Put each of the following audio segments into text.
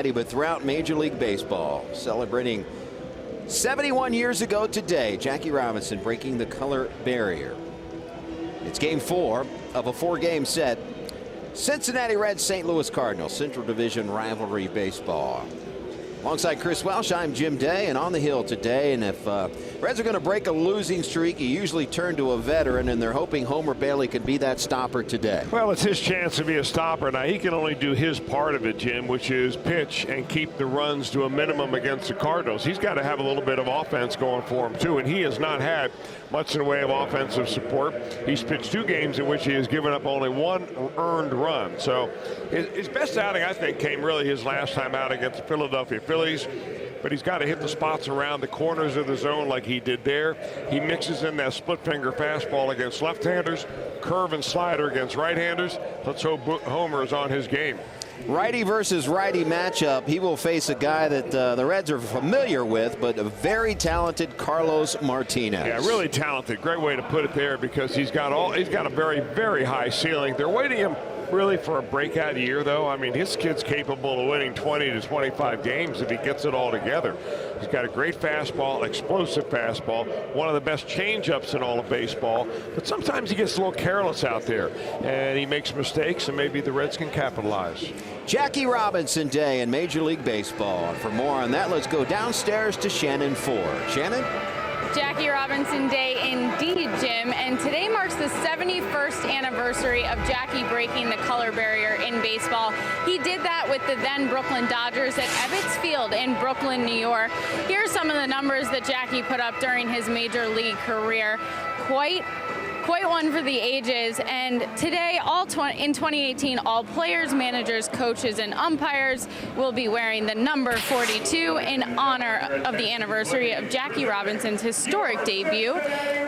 But throughout Major League Baseball, celebrating 71 years ago today, Jackie Robinson breaking the color barrier. It's game 4 of a 4-game set. Cincinnati Reds, St. Louis Cardinals, Central Division rivalry baseball. Alongside Chris Welsh, I'm Jim Day, and on the hill today. And if Reds are going to break a losing streak, you usually turn to a veteran, and they're hoping Homer Bailey could be that stopper today. Well, it's his chance to be a stopper. Now, he can only do his part of it, Jim, which is pitch and keep the runs to a minimum against the Cardinals. He's got to have a little bit of offense going for him, too, and he has not had much in the way of offensive support. He's pitched 2 games in which he has given up only 1 earned run. So his best outing, I think, came really his last time out against the Philadelphia Phillies. But he's got to hit the spots around the corners of the zone like he did there. He mixes in that split finger fastball against left-handers, curve and slider against right-handers. Let's hope Homer is on his game. Righty versus righty matchup. He will face a guy that the Reds are familiar with, but a very talented Carlos Martinez. Yeah, really talented. Great way to put it there, because he's got a very, very high ceiling. They're waiting him really for a breakout year, though. I mean, his kid's capable of winning 20 to 25 games if he gets it all together. He's got a great fastball, explosive fastball, one of the best changeups in all of baseball. But sometimes he gets a little careless out there, and he makes mistakes, and maybe the Reds can capitalize. Jackie Robinson Day in Major League Baseball. And for more on that, let's go downstairs to Shannon Ford. Shannon? Jackie Robinson Day indeed, Jim, and today marks the 71st anniversary of Jackie breaking the color barrier in baseball. He did that with the then Brooklyn Dodgers at Ebbets Field in Brooklyn, New York. Here are some of the numbers that Jackie put up during his major league career. Quite one for the ages. And today, in 2018, all players, managers, coaches, and umpires will be wearing the number 42 in honor of the anniversary of Jackie Robinson's historic debut.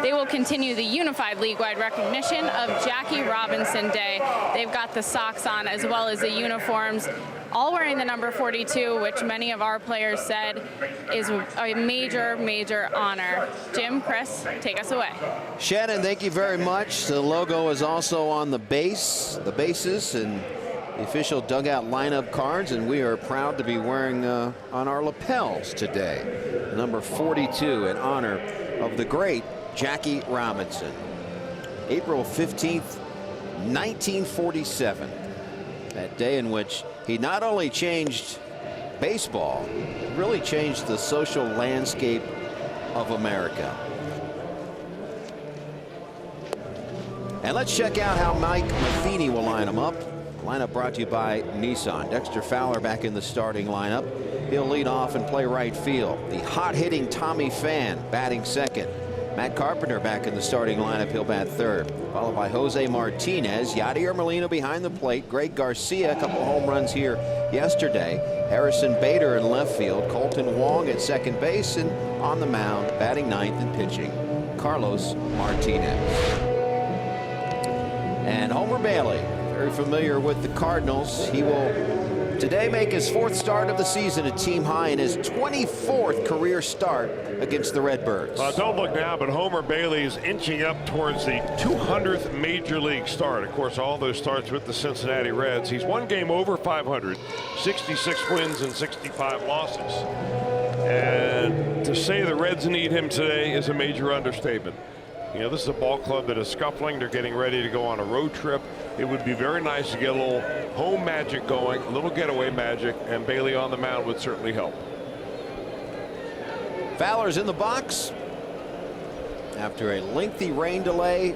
They will continue the unified league-wide recognition of Jackie Robinson Day. They've got the socks on as well as the uniforms, all wearing the number 42, which many of our players said is a major, major honor. Jim, Chris, take us away. Shannon, thank you very much. The logo is also on the bases, and the official dugout lineup cards, and we are proud to be wearing on our lapels today the number 42 in honor of the great Jackie Robinson. April 15th, 1947. That day in which he not only changed baseball, really changed the social landscape of America. And let's check out how Mike Matheny will line them up. Lineup brought to you by Nissan. Dexter Fowler back in the starting lineup. He'll lead off and play right field. The hot-hitting Tommy Pham batting second. Matt Carpenter back in the starting lineup. He'll bat third, followed by Jose Martinez. Yadier Molina behind the plate. Greg Garcia, a couple home runs here yesterday. Harrison Bader in left field. Colton Wong at second base, and on the mound, batting ninth and pitching, Carlos Martinez. And Homer Bailey, very familiar with the Cardinals. He will today make his 4th start of the season, a team high, in his 24th career start against the Redbirds. Don't look now, but Homer Bailey is inching up towards the 200th major league start. Of course, all those starts with the Cincinnati Reds. He's 1 game over 500, 66 wins and 65 losses. And to say the Reds need him today is a major understatement. You know, this is a ball club that is scuffling. They're getting ready to go on a road trip. It would be very nice to get a little home magic going, a little getaway magic, and Bailey on the mound would certainly help. Fowler's in the box. After a lengthy rain delay,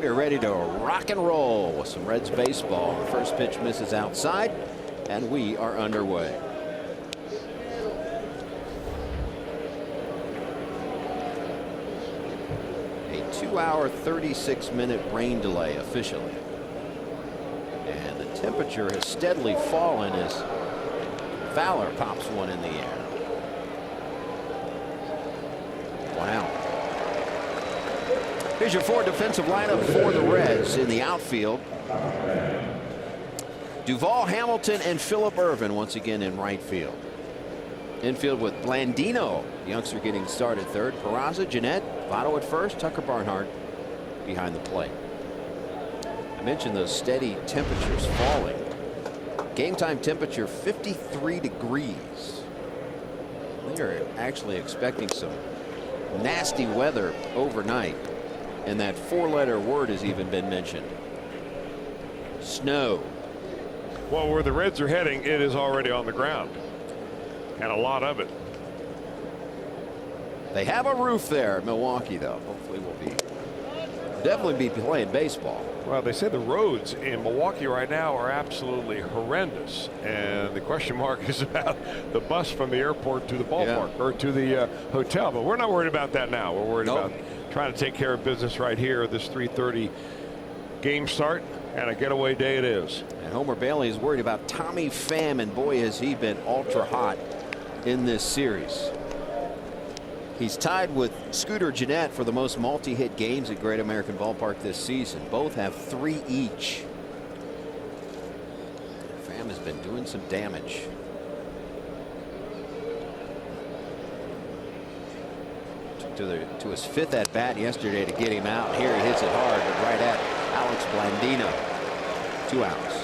we're ready to rock and roll with some Reds baseball. The first pitch misses outside, and we are underway. A 2-hour, 36-minute rain delay officially. And the temperature has steadily fallen as Fowler pops one in the air. Wow. Here's your 4 defensive lineup for the Reds. In the outfield, Duvall, Hamilton, and Phillip Ervin once again in right field. Infield with Blandino, the youngster, getting started third. Peraza, Jeanette, Votto at first, Tucker Barnhart behind the plate. I mentioned those steady temperatures falling. Game time temperature 53 degrees. They are actually expecting some nasty weather overnight. And that 4-letter word has even been mentioned. Snow. Well, where the Reds are heading, it is already on the ground. And a lot of it. They have a roof there at Milwaukee, though. Hopefully we'll definitely be playing baseball. Well, they say the roads in Milwaukee right now are absolutely horrendous. And the question mark is about the bus from the airport to the ballpark or to the hotel. But we're not worried about that now. We're worried about trying to take care of business right here. This 3:30 game start, and a getaway day it is. And Homer Bailey is worried about Tommy Pham, and boy, has he been ultra hot in this series. He's tied with Scooter Gennett for the most multi-hit games at Great American Ballpark this season. Both have 3 each. Pham has been doing some damage. Took to his 5th at bat yesterday to get him out. Here he hits it hard, but right at Alex Blandino. 2 outs.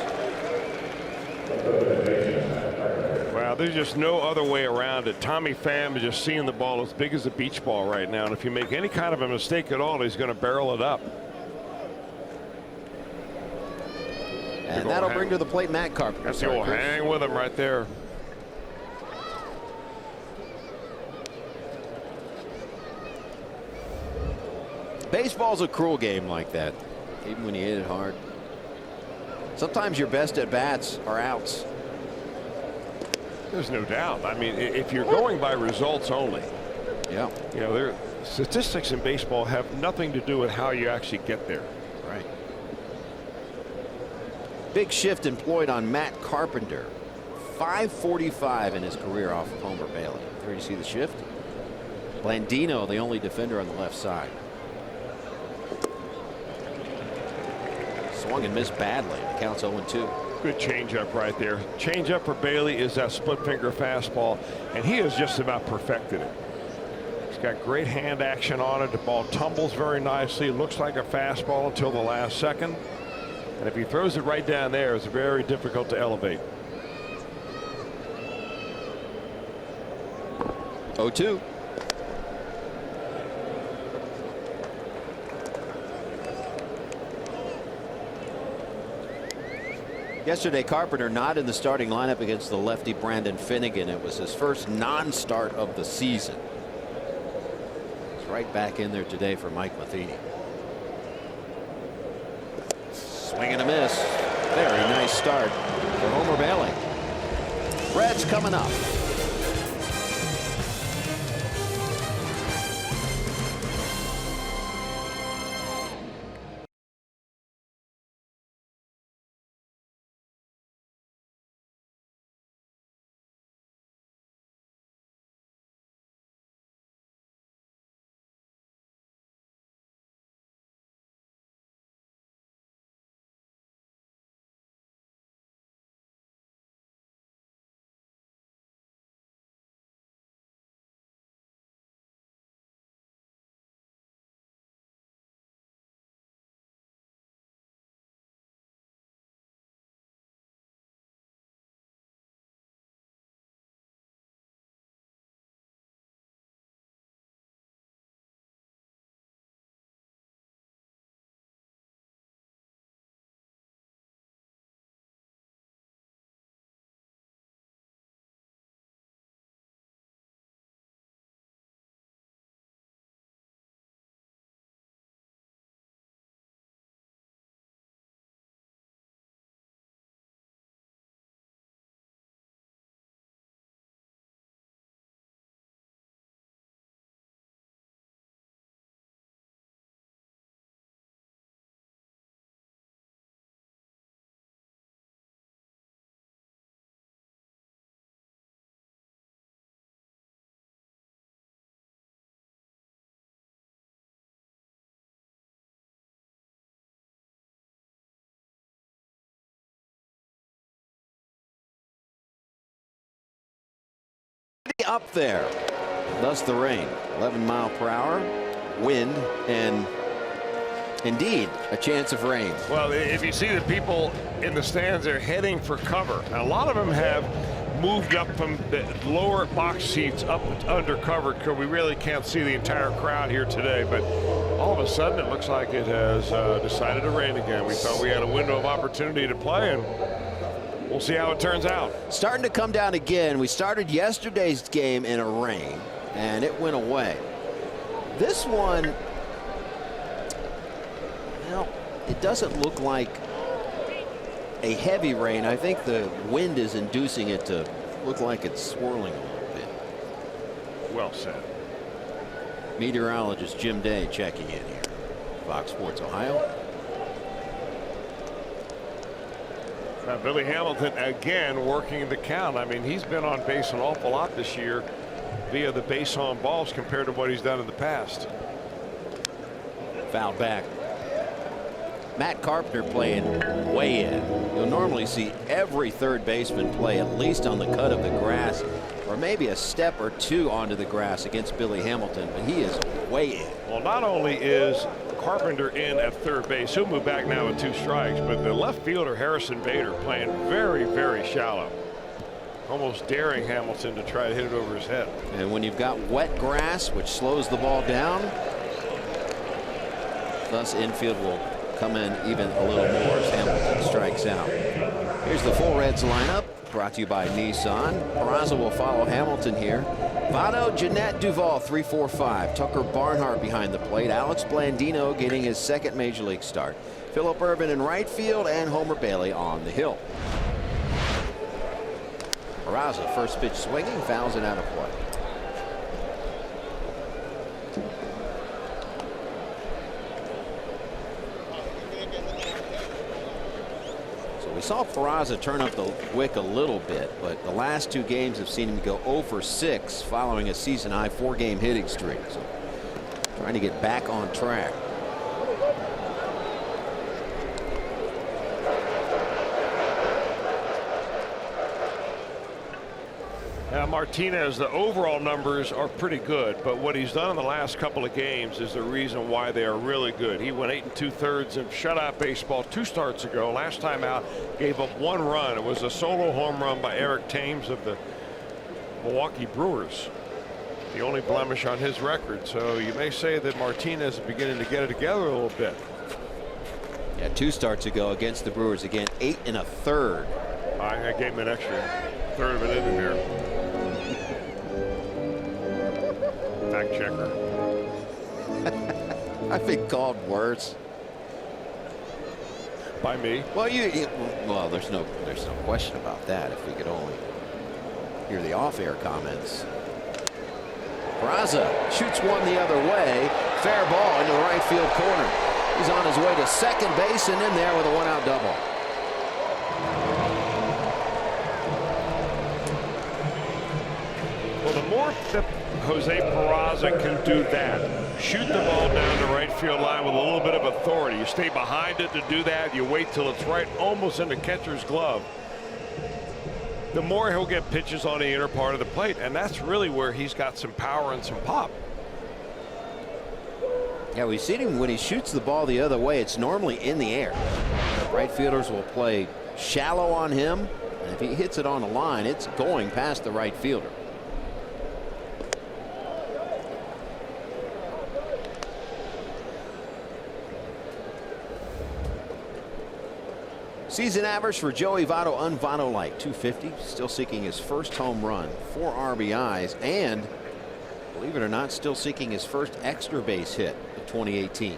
Wow, there's just no other way around it. Tommy Pham is just seeing the ball as big as a beach ball right now. And if you make any kind of a mistake at all, he's going to barrel it up. And that'll bring to the plate Matt Carpenter. That's the old hang with him right there. Baseball's a cruel game like that, even when you hit it hard. Sometimes your best at bats are outs. There's no doubt. I mean, if you're going by results only, you know, statistics in baseball have nothing to do with how you actually get there. Right. Big shift employed on Matt Carpenter. 545 in his career off of Homer Bailey. There you see the shift. Blandino, the only defender on the left side. Swung and missed badly. The count's 0-2. Good changeup right there. Changeup for Bailey is that split finger fastball, and he has just about perfected it. He's got great hand action on it. The ball tumbles very nicely. Looks like a fastball until the last second. And if he throws it right down there, it's very difficult to elevate. 0-2. Yesterday, Carpenter not in the starting lineup against the lefty Brandon Finnegan. It was his first non-start of the season. He's right back in there today for Mike Matheny. Swing and a miss. Very nice start for Homer Bailey. Reds coming up. Up there, thus the rain. 11 mile per hour wind, and Indeed, a chance of rain. Well, if you see the people in the stands, they're heading for cover. Now, a lot of them have moved up from the lower box seats up under cover because we really can't see the entire crowd here today. But all of a sudden, it looks like it has decided to rain again. We thought we had a window of opportunity to play, and we'll see how it turns out. Starting to come down again. We started yesterday's game in a rain, and it went away. This one, well, it doesn't look like a heavy rain. I think the wind is inducing it to look like it's swirling a little bit. Well said. Meteorologist Jim Day checking in here. Fox Sports Ohio. Now, Billy Hamilton again working the count. I mean, he's been on base an awful lot this year via the base on balls compared to what he's done in the past. Foul back. Matt Carpenter playing way in. You'll normally see every third baseman play at least on the cut of the grass, or maybe a step or two onto the grass against Billy Hamilton, but he is way in. Well, not only is Carpenter in at third base, he'll move back now with 2 strikes, but the left fielder Harrison Bader playing very, very shallow, almost daring Hamilton to try to hit it over his head. And when you've got wet grass, which slows the ball down, thus infield will come in even a little more as Hamilton strikes out. Here's the full Reds lineup, brought to you by Nissan. Peraza will follow Hamilton here. Votto, Jeanette, Duvall, 3-4-5. Tucker Barnhart behind the plate. Alex Blandino getting his second major league start. Phillip Ervin in right field, and Homer Bailey on the hill. Peraza, first pitch swinging, fouls it out of play. We saw Peraza turn up the wick a little bit, but the last 2 games have seen him go 0 for 6 following a season-high 4-game hitting streak. So trying to get back on track. Now, Martinez, the overall numbers are pretty good, but what he's done in the last couple of games is the reason why they are really good. He went 8 2/3 of shutout baseball 2 starts ago. Last time out, gave up 1 run. It was a solo home run by Eric Thames of the Milwaukee Brewers. The only blemish on his record. So you may say that Martinez is beginning to get it together a little bit. Yeah, 2 starts ago against the Brewers. Again, 8 1/3. I gave him an extra third of an inning here. Fact checker. I've been called worse. By me? Well, well, there's no question about that. If we could only hear the off-air comments. Peraza shoots one the other way. Fair ball into the right field corner. He's on his way to second base and in there with a 1-out double. Well, the more that Jose Peraza can do that, shoot the ball down the right field line with a little bit of authority. You stay behind it to do that. You wait till it's right almost in the catcher's glove. The more he'll get pitches on the inner part of the plate, and that's really where he's got some power and some pop. Yeah, we've seen him when he shoots the ball the other way. It's normally in the air. Right fielders will play shallow on him, and if he hits it on the line, it's going past the right fielder. Season average for Joey Votto, un-Votto-like, 250. Still seeking his first home run, 4 RBIs, and believe it or not, still seeking his first extra base hit of 2018.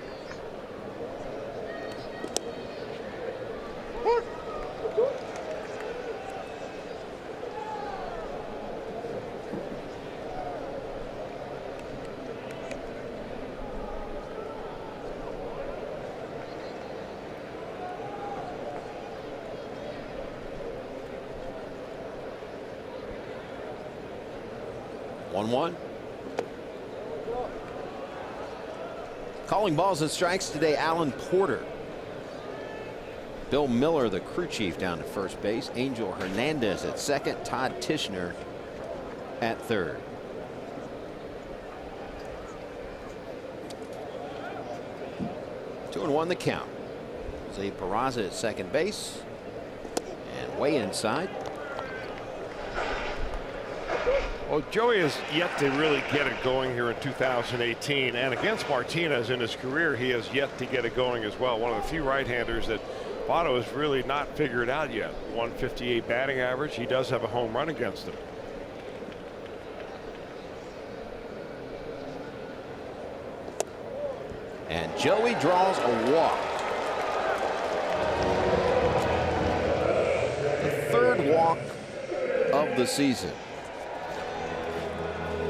One. Calling balls and strikes today, Alan Porter. Bill Miller, the crew chief, down to first base. Angel Hernandez at second. Todd Tishner at third. 2-1 the count. Zay Peraza at second base. And way inside. Well, Joey has yet to really get it going here in 2018. And against Martinez in his career, he has yet to get it going as well. One of the few right-handers that Votto has really not figured out yet. 158 batting average. He does have a home run against him. And Joey draws a walk. The third walk of the season.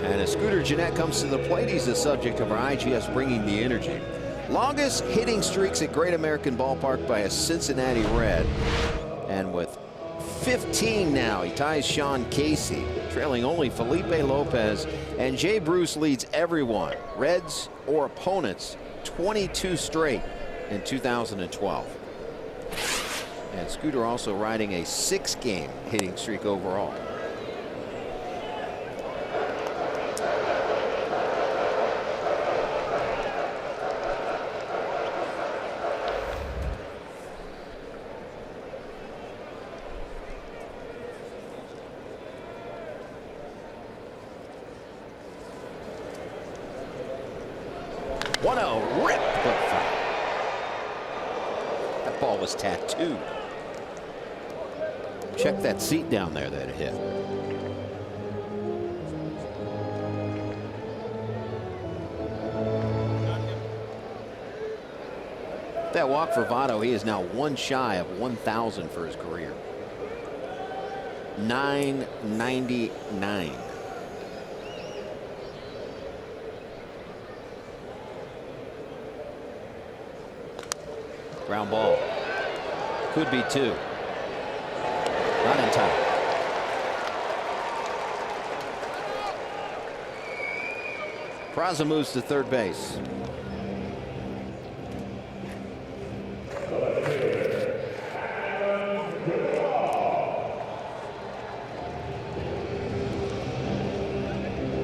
And as Scooter Gennett comes to the plate, he's the subject of our IGS Bringing the Energy. Longest hitting streaks at Great American Ballpark by a Cincinnati Red. And with 15 now, he ties Sean Casey, trailing only Felipe Lopez. And Jay Bruce leads everyone, Reds or opponents, 22 straight in 2012. And Scooter also riding a 6-game hitting streak overall. Rip, but foul. That ball was tattooed. Check that seat down there that it hit. That walk for Votto, he is now one shy of 1,000 for his career. 999. Ground ball. Could be 2. Not in time. Peraza moves to third base.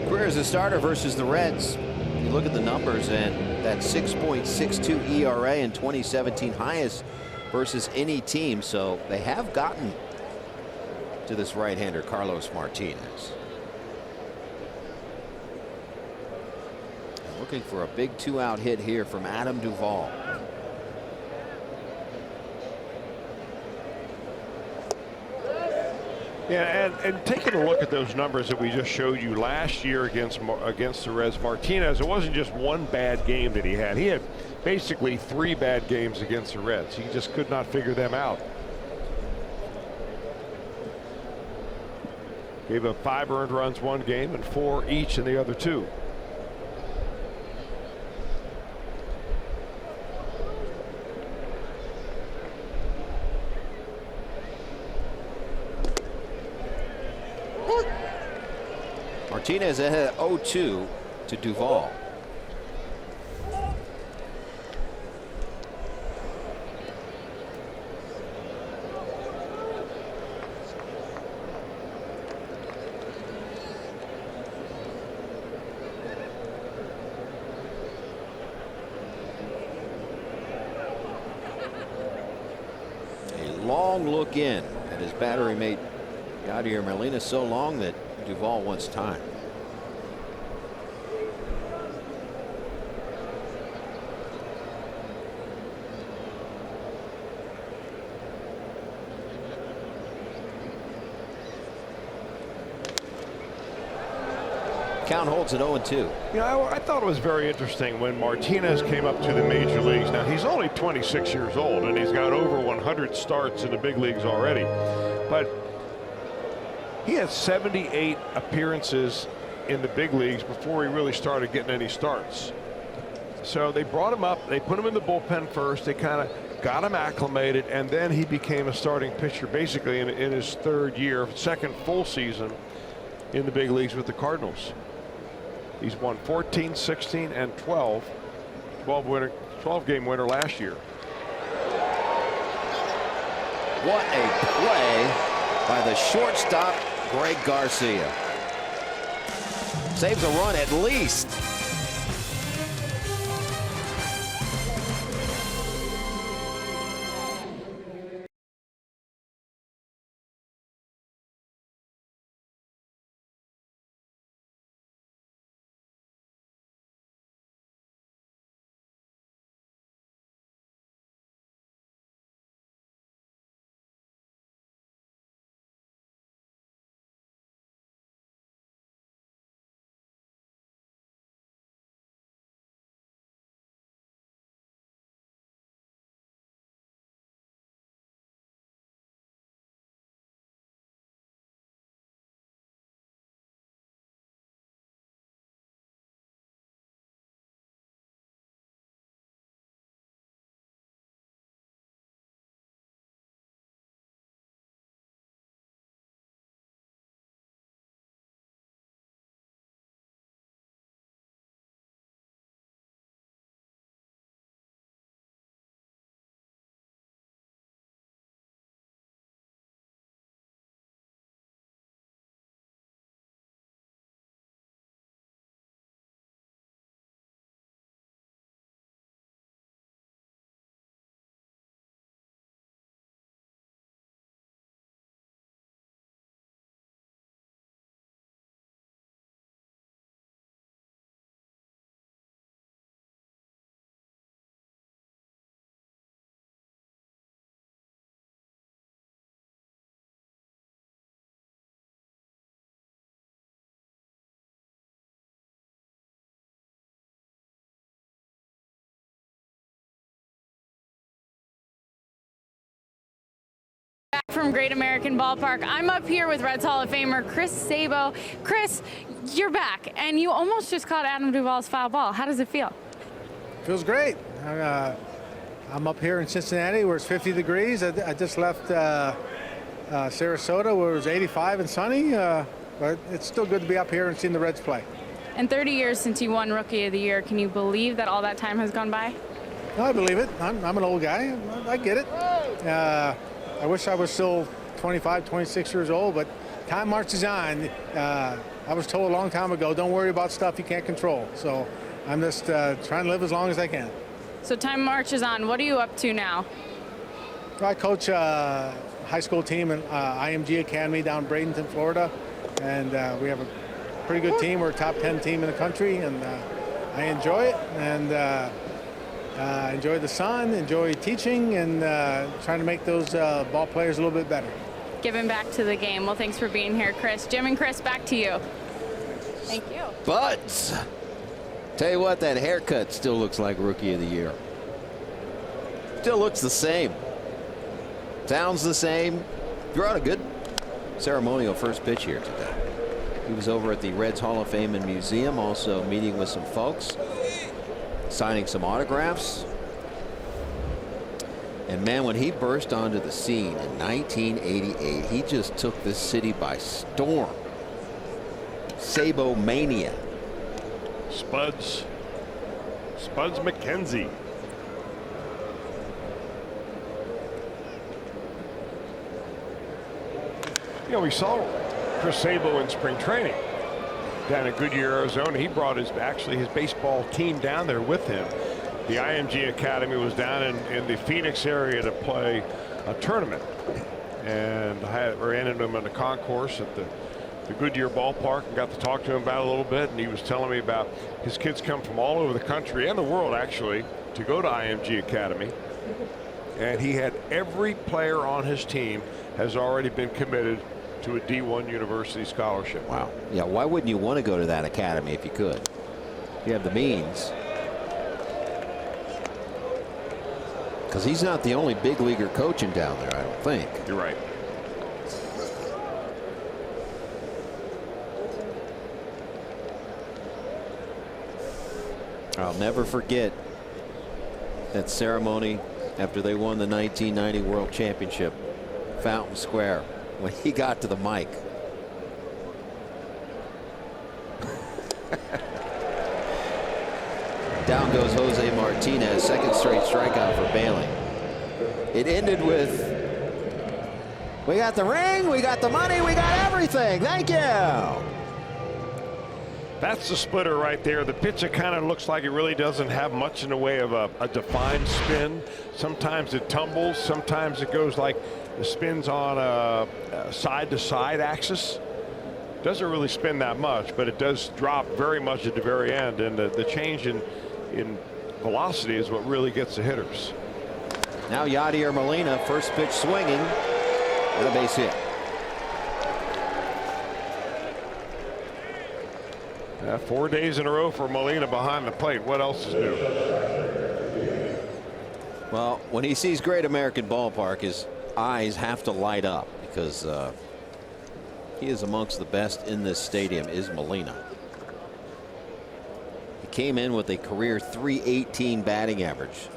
Career as a starter versus the Reds. You look at the numbers, and that 6.62 ERA in 2017, highest versus any team. So they have gotten to this right-hander, Carlos Martinez. And looking for a big 2-out hit here from Adam Duvall. Yeah, and taking a look at those numbers that we just showed you last year against the Reds, Martinez, it wasn't just one bad game that he had. He had basically 3 bad games against the Reds. He just could not figure them out. Gave up 5 earned runs one game and 4 each in the other 2. Martinez ahead 0-2 to Duvall. A long look in at his battery mate Yadier Molina, so long that Duvall wants time. Count holds at 0-2. You know, I thought it was very interesting when Martinez came up to the major leagues. Now, he's only 26 years old, and he's got over 100 starts in the big leagues already. But he had 78 appearances in the big leagues before he really started getting any starts. So they brought him up. They put him in the bullpen first. They kind of got him acclimated, and then he became a starting pitcher basically in his 3rd year, 2nd full season in the big leagues with the Cardinals. He's won 14, 16, and 12 game winner last year. What a play by the shortstop, Greg Garcia. Saves a run at least. From Great American Ballpark, I'm up here with Reds Hall of Famer Chris Sabo. Chris, you're back, and you almost just caught Adam Duvall's foul ball. How does it feel? Feels great. I'm up here in Cincinnati where it's 50 degrees. I just left Sarasota where it was 85 and sunny, but it's still good to be up here and seeing the Reds play. And 30 years since you won Rookie of the Year, can you believe that all that time has gone by? No, I believe it. I'm an old guy. I get it. I wish I was still 25, 26 years old, but time marches on. I was told a long time ago, don't worry about stuff you can't control. So I'm just trying to live as long as I can. So time marches on. What are you up to now? I coach a high school team in IMG Academy down in Bradenton, Florida. And we have a pretty good team. We're a top 10 team in the country, and I enjoy it. And enjoy the sun, enjoy teaching, and trying to make those ball players a little bit better. Giving back to the game. Well, thanks for being here, Chris. Jim and Chris, back to you. Thank you. But tell you what, that haircut still looks like Rookie of the Year. Still looks the same. Sounds the same. You're on a good ceremonial first pitch here today. He was over at the Reds Hall of Fame and Museum, also meeting with some folks, signing some autographs. And man, when he burst onto the scene in 1988, he just took this city by storm. Sabo mania. Spuds McKenzie. You know, we saw Chris Sabo in spring training down at Goodyear, Arizona. He brought his baseball team down there with him. The IMG Academy was down in the Phoenix area to play a tournament, and I ran into him in the concourse at the Goodyear ballpark and got to talk to him about it a little bit. And he was telling me about his kids come from all over the country and the world actually to go to IMG Academy, and he had every player on his team has already been committed to a D1 university scholarship. Wow. Yeah, why wouldn't you want to go to that academy if you could? You have the means. Because he's not the only big leaguer coaching down there, I don't think. You're right. I'll never forget that ceremony after they won the 1990 World Championship, Fountain Square, when he got to the mic. Down goes Jose Martinez, second straight strikeout for Bailey. It ended with, we got the ring, we got the money, we got everything. Thank you. That's the splitter right there. The pitch, it kind of looks like it really doesn't have much in the way of a defined spin. Sometimes it tumbles, sometimes it goes like the spins on a side-to-side axis. Doesn't really spin that much, but it does drop very much at the very end, and the change in velocity is what really gets the hitters. Now Yadier Molina, first pitch swinging, and a base hit. 4 days in a row for Molina behind the plate. What else is new? Well, when he sees Great American Ballpark, his eyes have to light up because he is amongst the best in this stadium, is Molina. He came in with a career .318 batting average,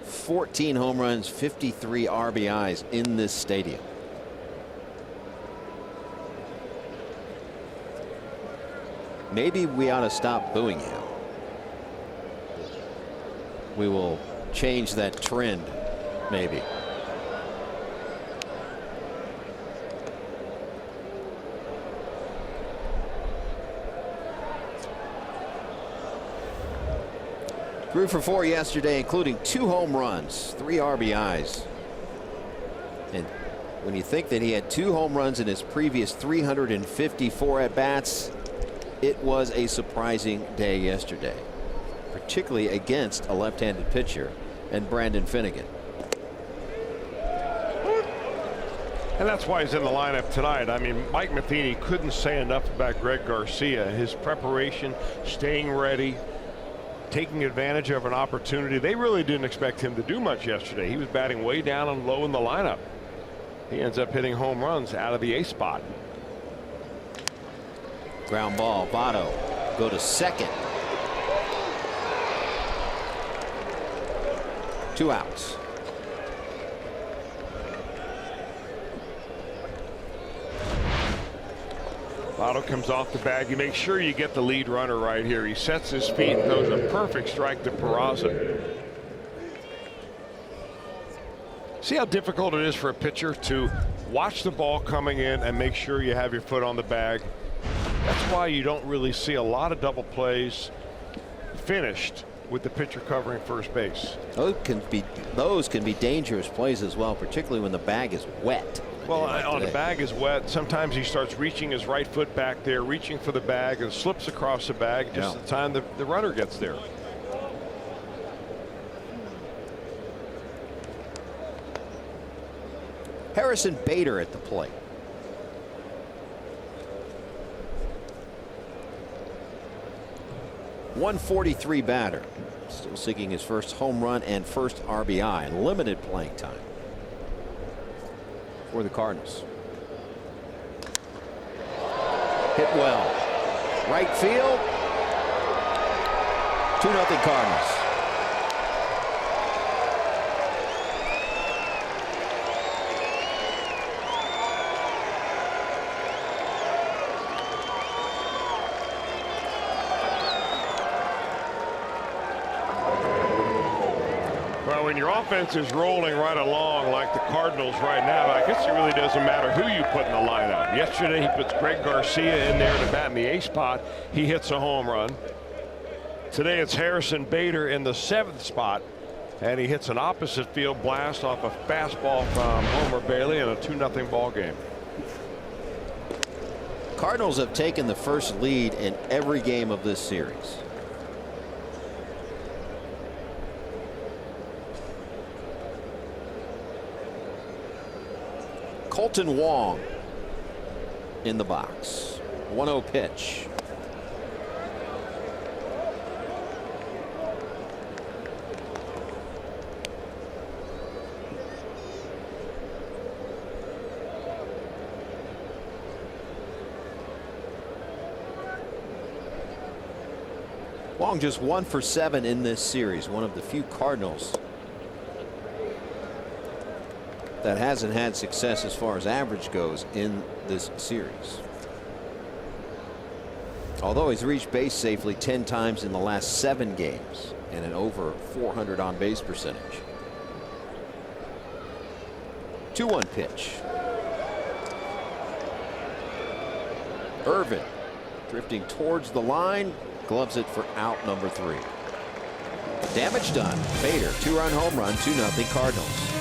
14 home runs, 53 RBIs in this stadium. Maybe we ought to stop booing him. We will change that trend, maybe. Grew for 4 yesterday, including 2 home runs, 3 RBIs. And when you think that he had 2 home runs in his previous 354 at-bats, it was a surprising day yesterday, particularly against a left-handed pitcher and Brandon Finnegan. And that's why he's in the lineup tonight. I mean, Mike Matheny couldn't say enough about Greg Garcia. His preparation, staying ready, taking advantage of an opportunity. They really didn't expect him to do much yesterday. He was batting way down and low in the lineup. He ends up hitting home runs out of the A spot. Ground ball. Votto go to second. 2 outs. Votto comes off the bag. You make sure you get the lead runner right here. He sets his feet and throws a perfect strike to Peraza. See how difficult it is for a pitcher to watch the ball coming in and make sure you have your foot on the bag. That's why you don't really see a lot of double plays finished with the pitcher covering first base. Those can be dangerous plays as well, particularly when the bag is wet. Well, on the bag is wet. Sometimes he starts reaching his right foot back there, reaching for the bag, and slips across the bag just at the time the runner gets there. Harrison Bader at the plate. .143 batter. Still seeking his first home run and first RBI. Limited playing time for the Cardinals. Hit well. Right field. 2-0 Cardinals. When your offense is rolling right along like the Cardinals right now, I guess it really doesn't matter who you put in the lineup. Yesterday he puts Greg Garcia in there to bat in the A spot. He hits a home run. Today it's Harrison Bader in the 7th spot, and he hits an opposite field blast off a fastball from Homer Bailey in a 2-0 ball game. Cardinals have taken the first lead in every game of this series. Colton Wong in the box. 1-0 pitch. Wong just 1 for 7 in this series. One of the few Cardinals that hasn't had success as far as average goes in this series. Although he's reached base safely 10 times in the last 7 games and an over 400 on base percentage. 2-1 pitch. Irvin drifting towards the line, gloves it for out number 3. Damage done. Bader 2-run home run, 2-0 Cardinals.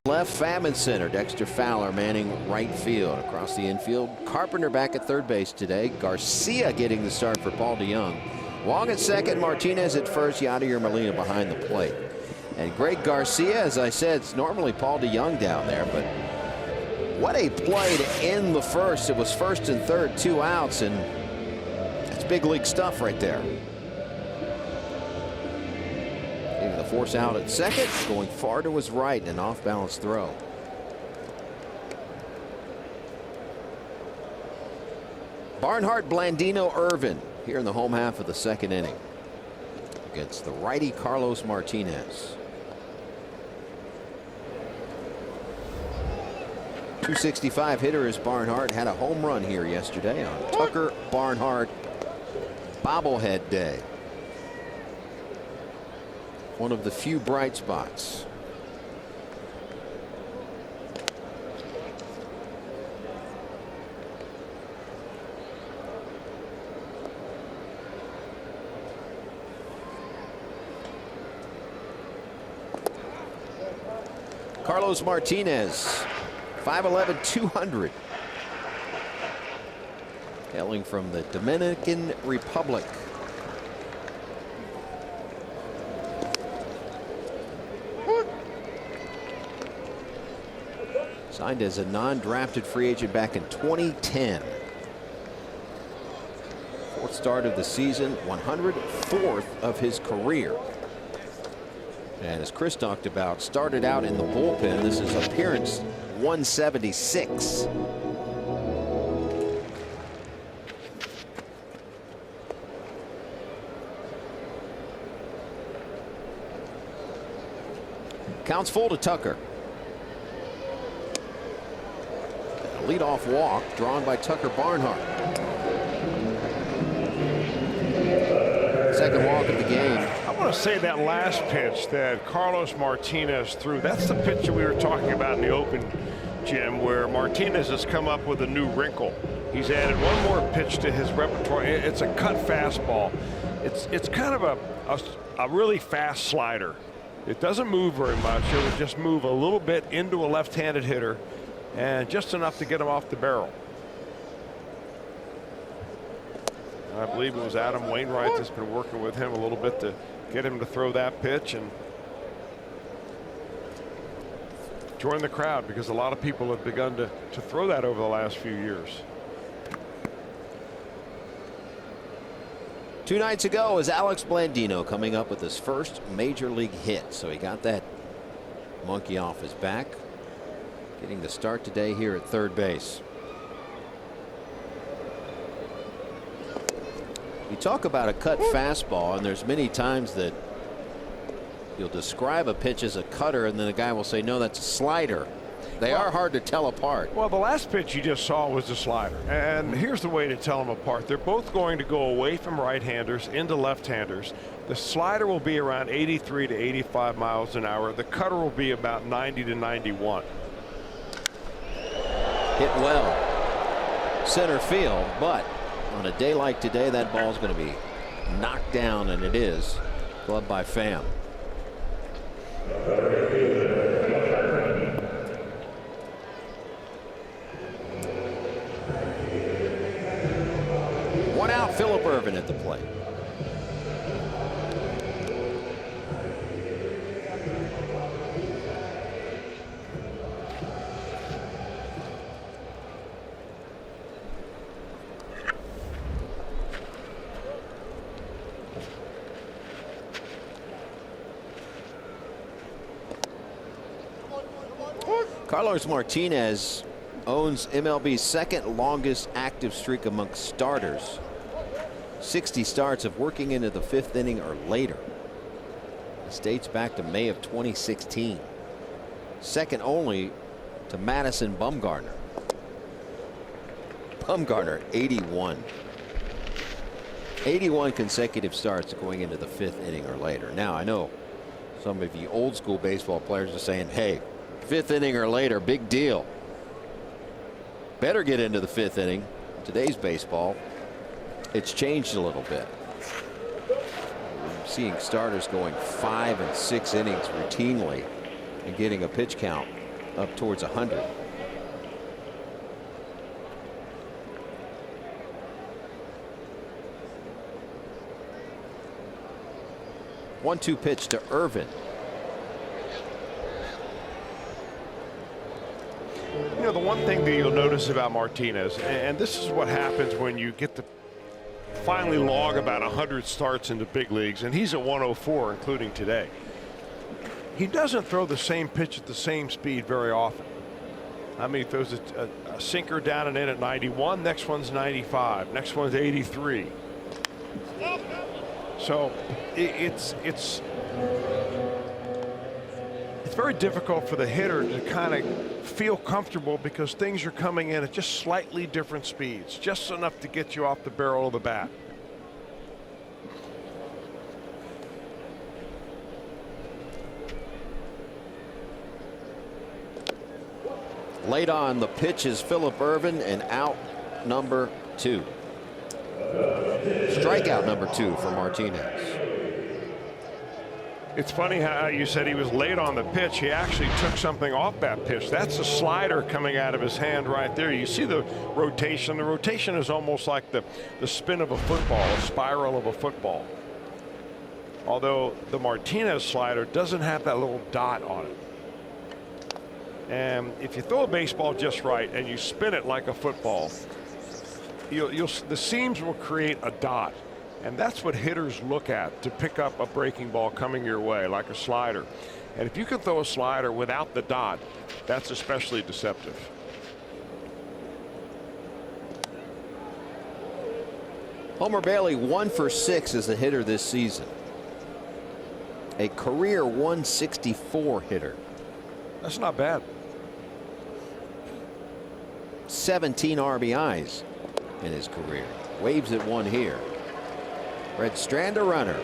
Left, Pham center. Dexter Fowler manning right field. Across the infield, Carpenter back at third base today. Garcia getting the start for Paul DeJong. Wong at second, Martinez at first, Yadier Molina behind the plate. And Greg Garcia, as I said, it's normally Paul DeJong down there, but what a play to end the first. It was first and third, 2 outs, and that's big league stuff right there. Getting the force out at second, going far to his right, an off-balance throw. Barnhart, Blandino, Irvin here in the home half of the second inning against the righty Carlos Martinez. .265 hitter is Barnhart. Had a home run here yesterday on Tucker Barnhart bobblehead day. One of the few bright spots. Carlos Martinez, 5'11", 200. Hailing from the Dominican Republic. Signed as a non-drafted free agent back in 2010. Fourth start of the season, 104th of his career. And as Chris talked about, started out in the bullpen. This is appearance 176. Counts full to Tucker. A leadoff walk drawn by Tucker Barnhart. Second walk of the game. I want to say that last pitch that Carlos Martinez threw, that's the pitch that we were talking about in the open, Jim, where Martinez has come up with a new wrinkle. He's added one more pitch to his repertoire. It's a cut fastball. It's kind of a really fast slider. It doesn't move very much. It would just move a little bit into a left-handed hitter, and just enough to get him off the barrel. I believe it was Adam Wainwright that's been working with him a little bit to get him to throw that pitch and join the crowd, because a lot of people have begun to throw that over the last few years. 2 nights ago was Alex Blandino coming up with his first major league hit. So he got that monkey off his back. Getting the start today here at third base. You talk about a cut fastball, and there's many times that you'll describe a pitch as a cutter, and then the guy will say, no, that's a slider. They are hard to tell apart. Well, the last pitch you just saw was the slider. And here's the way to tell them apart. They're both going to go away from right-handers into left-handers. The slider will be around 83 to 85 miles an hour. The cutter will be about 90 to 91. Hit well. Center field, but on a day like today, that ball's going to be knocked down, and it is. Gloved by Pham. One out, Phillip Irvin at the plate. Carlos Martinez owns MLB's second longest active streak amongst starters. 60 starts of working into the 5th inning or later. This dates back to May of 2016. Second only to Madison Bumgarner. Bumgarner 81. 81 consecutive starts going into the 5th inning or later. Now I know some of you old school baseball players are saying, hey, 5th inning or later, big deal. Better get into the 5th inning. Today's baseball, it's changed a little bit. We're seeing starters going 5 and 6 innings routinely and getting a pitch count up towards 100. One-two pitch to Irvin. You know, the one thing that you'll notice about Martinez, and this is what happens when you get to finally log about 100 starts in the big leagues, and he's at 104, including today. He doesn't throw the same pitch at the same speed very often. I mean, he throws a sinker down and in at 91, next one's 95, next one's 83. So it's very difficult for the hitter to kind of feel comfortable because things are coming in at just slightly different speeds, just enough to get you off the barrel of the bat. Late on the pitch is Phillip Ervin, and out number 2. Strikeout number 2 for Martinez. It's funny how you said he was late on the pitch. He actually took something off that pitch. That's a slider coming out of his hand right there. You see the rotation. The rotation is almost like the spin of a football, a spiral of a football. Although the Martinez slider doesn't have that little dot on it. And if you throw a baseball just right and you spin it like a football, the seams will create a dot. And that's what hitters look at to pick up a breaking ball coming your way, like a slider. And if you can throw a slider without the dot, that's especially deceptive. Homer Bailey 1 for 6 as a hitter this season. A career 164 hitter. That's not bad. 17 RBIs in his career. Waves at 1 here. Red Strand a runner.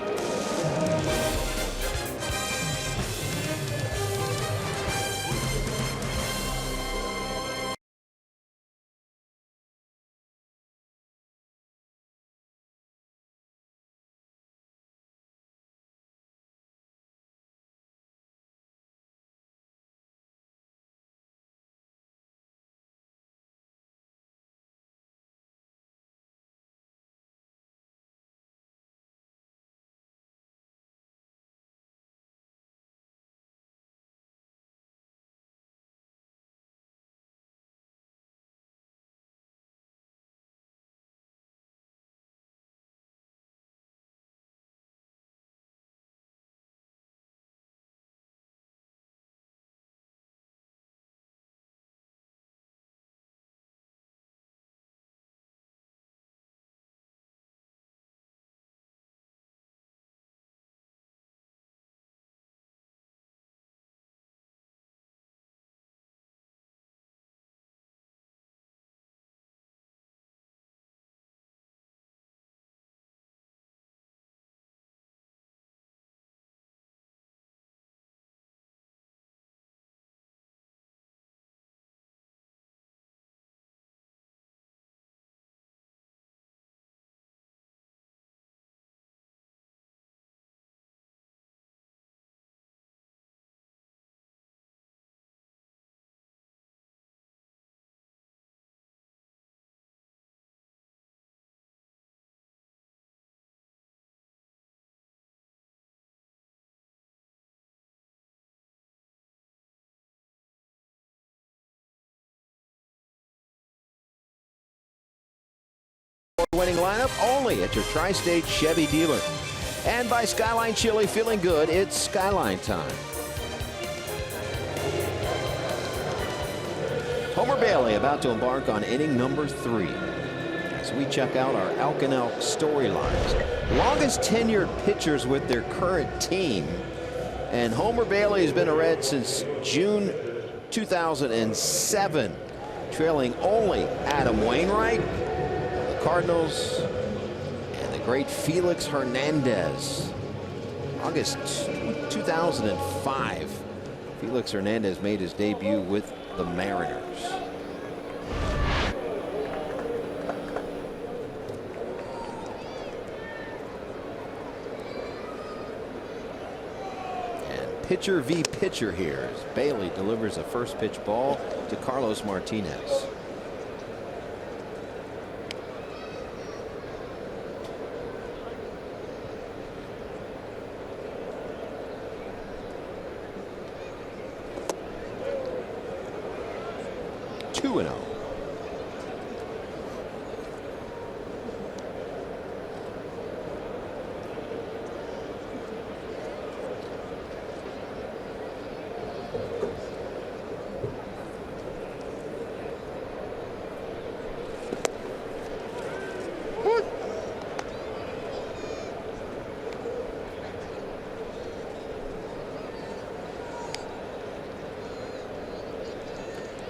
Winning lineup only at your Tri-State Chevy dealer. And by Skyline Chili, feeling good, it's Skyline time. Homer Bailey about to embark on inning number 3. As we check out our Elk and Elk storylines. Longest tenured pitchers with their current team. And Homer Bailey has been a Red since June 2007, trailing only Adam Wainwright, Cardinals, and the great Felix Hernandez. August 2005, Felix Hernandez made his debut with the Mariners. And pitcher v. pitcher here as Bailey delivers a first pitch ball to Carlos Martinez. Two and 0.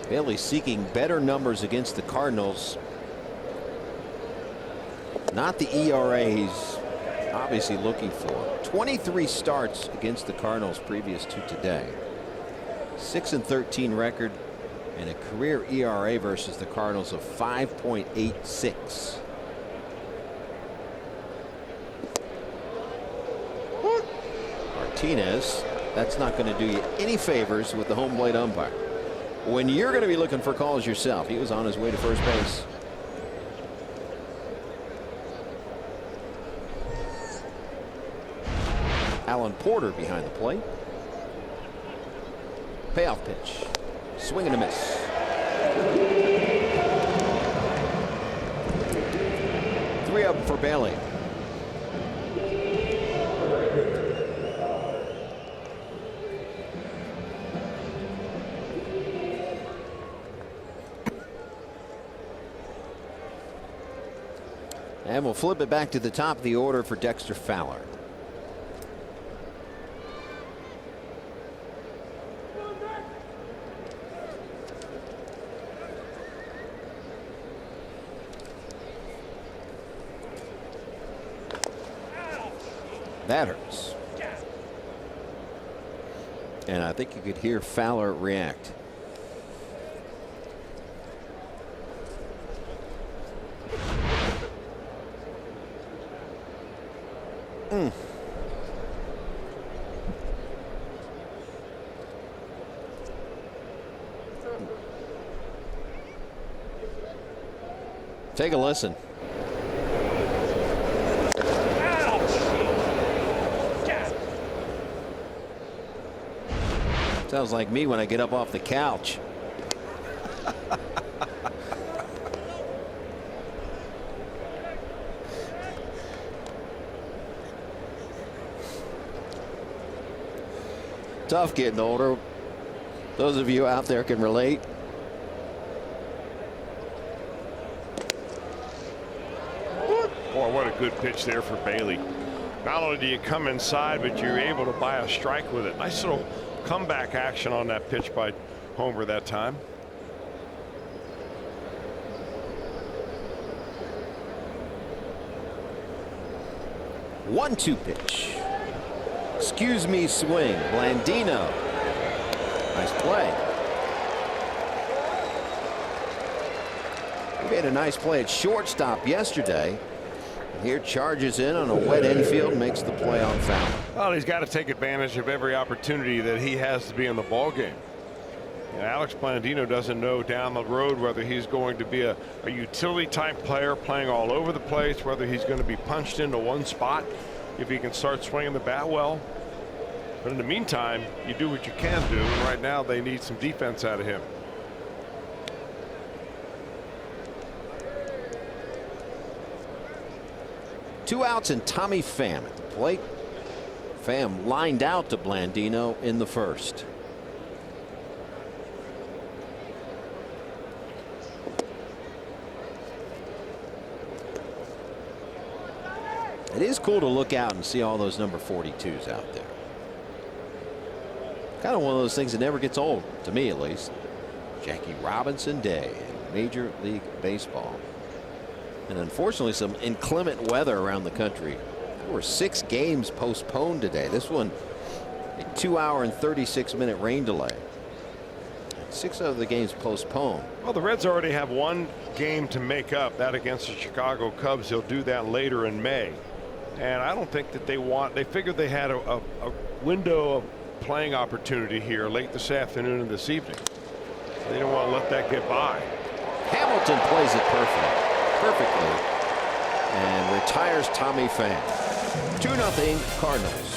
Bailey seeking better numbers against the Cardinals. Not the ERA he's obviously looking for. 23 starts against the Cardinals previous to today. 6-13 record and a career ERA versus the Cardinals of 5.86. Martinez, that's not going to do you any favors with the home plate umpire when you're going to be looking for calls yourself. He was on his way to first base. Alan Porter behind the plate. Payoff pitch. Swing and a miss. Three up for Bailey. And we'll flip it back to the top of the order for Dexter Fowler. That hurts. And I think you could hear Fowler react. Take a listen. Sounds like me when I get up off the couch. Tough getting older. Those of you out there can relate. Boy, what a good pitch there for Bailey. Not only do you come inside, but you're able to buy a strike with it. Nice little comeback action on that pitch by Homer that time. One-two pitch. Excuse me, swing. Blandino. Nice play. He made a nice play at shortstop yesterday. Here charges in on a wet infield, makes the play on Fowler. Well, he's got to take advantage of every opportunity that he has to be in the ball game. And Alex Blandino doesn't know down the road whether he's going to be a utility type player playing all over the place, whether he's going to be punched into one spot if he can start swinging the bat well. But in the meantime, you do what you can do, and right now they need some defense out of him. Two outs and Tommy Pham at the plate. Pham lined out to Blandino in the first. It is cool to look out and see all those number 42s out there. Kind of one of those things that never gets old, to me at least. Jackie Robinson Day in Major League Baseball. And unfortunately, some inclement weather around the country. There were 6 games postponed today. This one, a 2-hour and 36-minute rain delay. 6 of the games postponed. Well, the Reds already have one game to make up, that against the Chicago Cubs. They'll do that later in May. And I don't think that they figured they had a window playing opportunity here late this afternoon and this evening. They don't want to let that get by. Hamilton plays it perfectly and retires Tommy Pham. 2-0 Cardinals.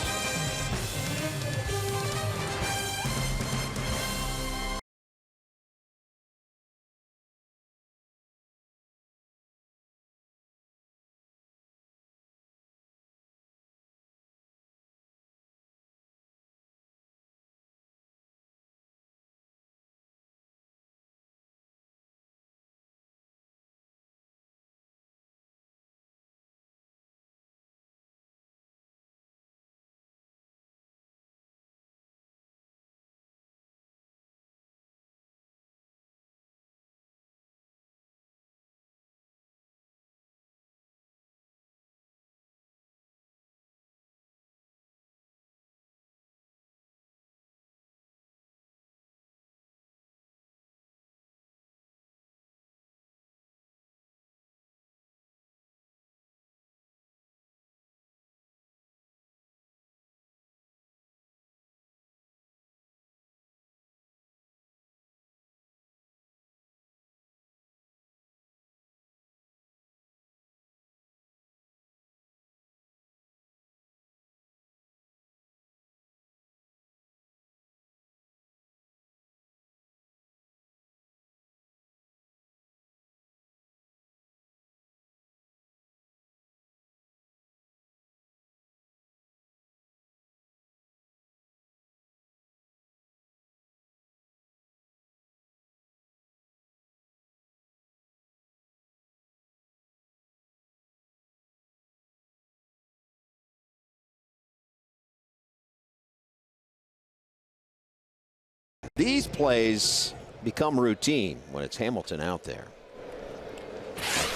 These plays become routine when it's Hamilton out there.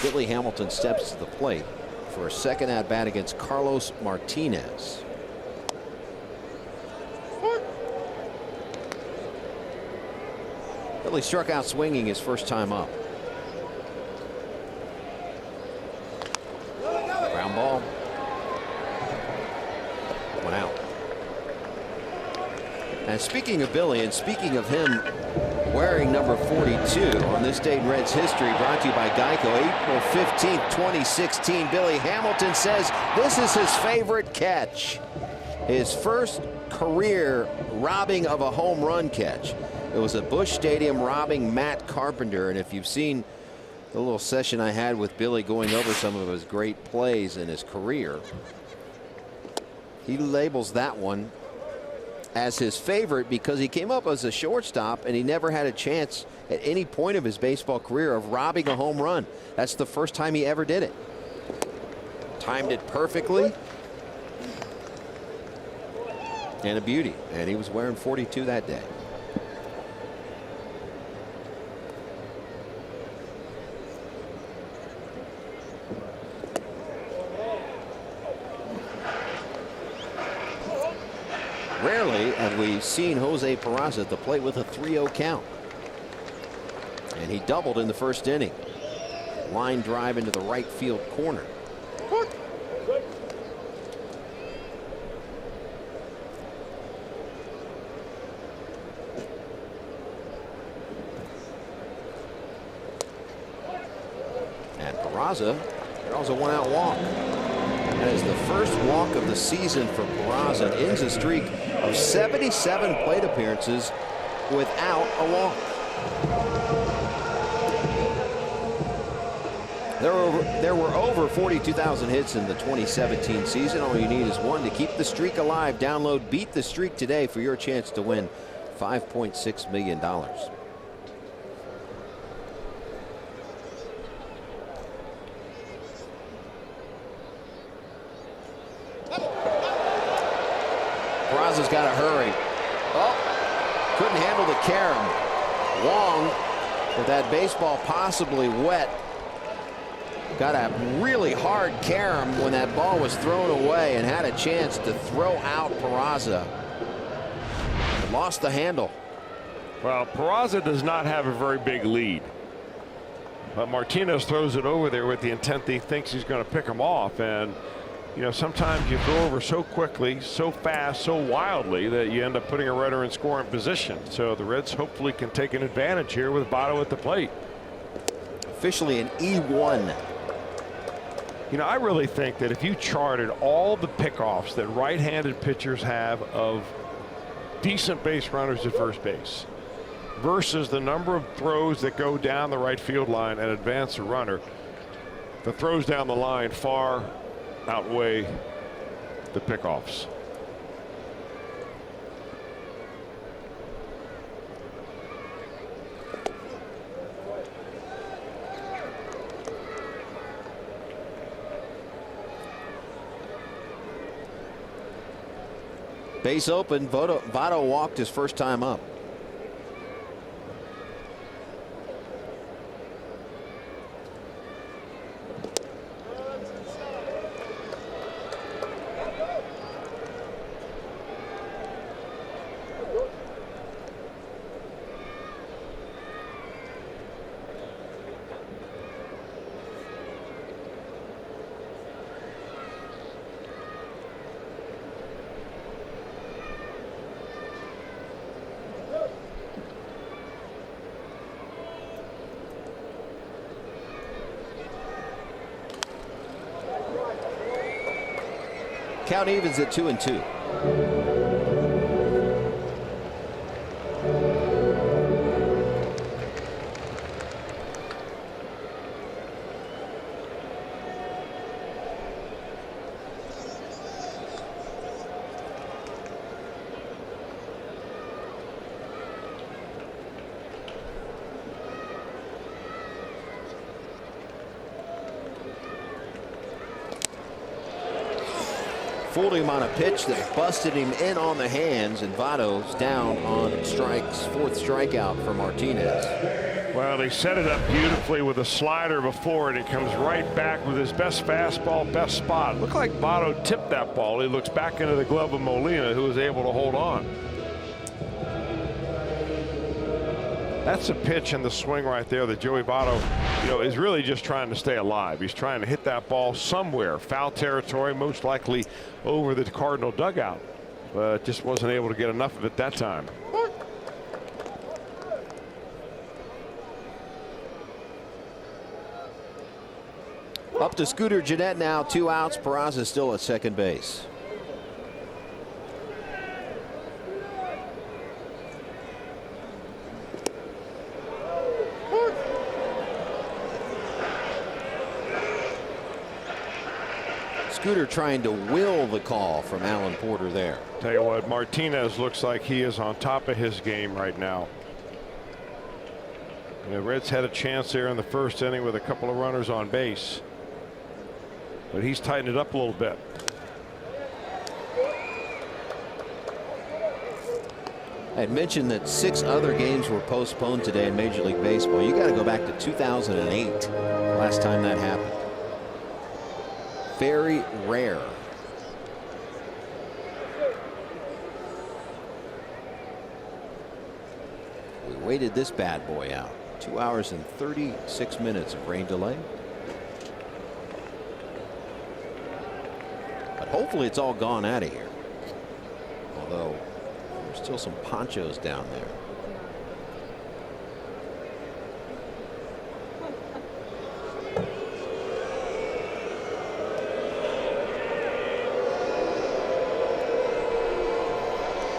Billy Hamilton steps to the plate for a second at bat against Carlos Martinez. Billy struck out swinging his first time up. Ground ball. One out. And speaking of Billy, and speaking of him wearing number 42 on this day in Reds history, brought to you by Geico, April 15th, 2016, Billy Hamilton says this is his favorite catch. His first career robbing of a home run catch. It was at Busch Stadium robbing Matt Carpenter. And if you've seen the little session I had with Billy going over some of his great plays in his career, he labels that one as his favorite because he came up as a shortstop and he never had a chance at any point of his baseball career of robbing a home run. That's the first time he ever did it. Timed it perfectly. And a beauty. And he was wearing 42 that day. Rarely have we seen Jose Peraza at the plate with a 3-0 count. And he doubled in the first inning. Line drive into the right field corner. And Peraza draws a one-out walk. That is the first walk of the season for Peraza and ends a streak of 77 plate appearances without a walk. There were over 42,000 hits in the 2017 season. All you need is one to keep the streak alive. Download Beat the Streak today for your chance to win $5.6 million. Peraza's got to hurry. Oh, couldn't handle the carom. Wong, with that baseball possibly wet, got a really hard carom when that ball was thrown away and had a chance to throw out Peraza. Lost the handle. Well, Peraza does not have a very big lead. But Martinez throws it over there with the intent that he thinks he's going to pick him off. And You know, sometimes you throw over so quickly, so fast, so wildly that you end up putting a runner in scoring position. So the Reds hopefully can take an advantage here with Votto at the plate. Officially an E1. You know, I really think that if you charted all the pickoffs that right-handed pitchers have of decent base runners at first base versus the number of throws that go down the right field line and advance a runner, the throws down the line far outweigh the pickoffs. Base open. Votto walked his first time up. Count evens at 2-2. Fooled him on a pitch that busted him in on the hands, and Votto's down on strikes. Fourth strikeout for Martinez. Well, he set it up beautifully with a slider before, and he comes right back with his best fastball, best spot. Looked like Votto tipped that ball. He looks back into the glove of Molina, who was able to hold on. That's a pitch in the swing right there that Joey Votto, you know, is really just trying to stay alive. He's trying to hit that ball somewhere, foul territory, most likely over the Cardinal dugout, but just wasn't able to get enough of it that time. Up to Scooter Gennett now, 2 outs. Peraza still at second base. Scooter trying to will the call from Alan Porter there. Tell you what, Martinez looks like he is on top of his game right now. The Reds had a chance there in the first inning with a couple of runners on base, but he's tightened it up a little bit. I had mentioned that 6 other games were postponed today in Major League Baseball. You got to go back to 2008, last time that happened. Very rare. We waited this bad boy out. 2 hours and 36 minutes of rain delay. But hopefully it's all gone out of here. Although there's still some ponchos down there.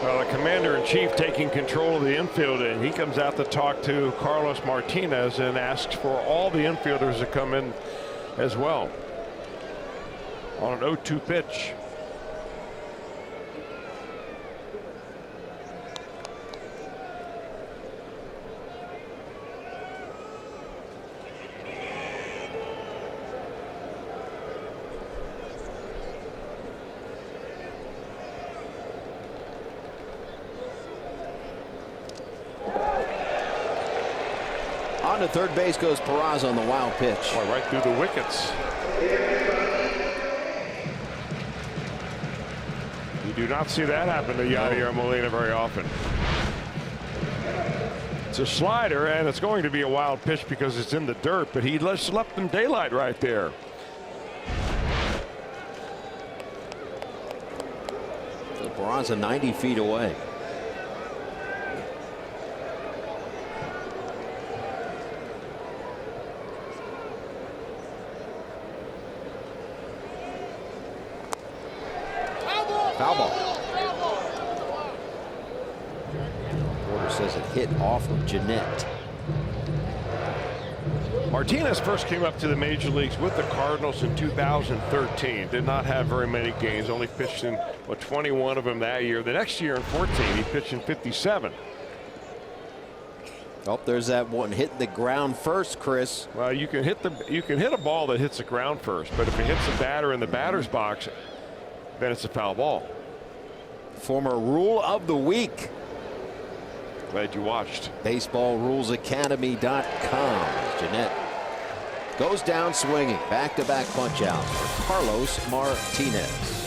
Well, the commander-in-chief taking control of the infield, and he comes out to talk to Carlos Martinez and asks for all the infielders to come in as well on an 0-2 pitch. On to third base goes Peraza on the wild pitch. Boy, right through the wickets. You do not see that happen to Yadier Molina very often. It's a slider, and it's going to be a wild pitch because it's in the dirt, but he just left them daylight right there. Peraza 90 feet away. Foul ball. Porter says it hit off of Jeanette. Martinez first came up to the major leagues with the Cardinals in 2013. Did not have very many games. Only pitched in 21 of them that year. The next year in 14, he pitched in 57. Oh, there's that one hitting the ground first, Chris. Well, you can hit a ball that hits the ground first, but if it hits the batter in the batter's box, then it's a foul ball. Former rule of the week. Glad you watched. BaseballRulesAcademy.com. Jeanette goes down swinging. Back-to-back punch outs for Carlos Martinez.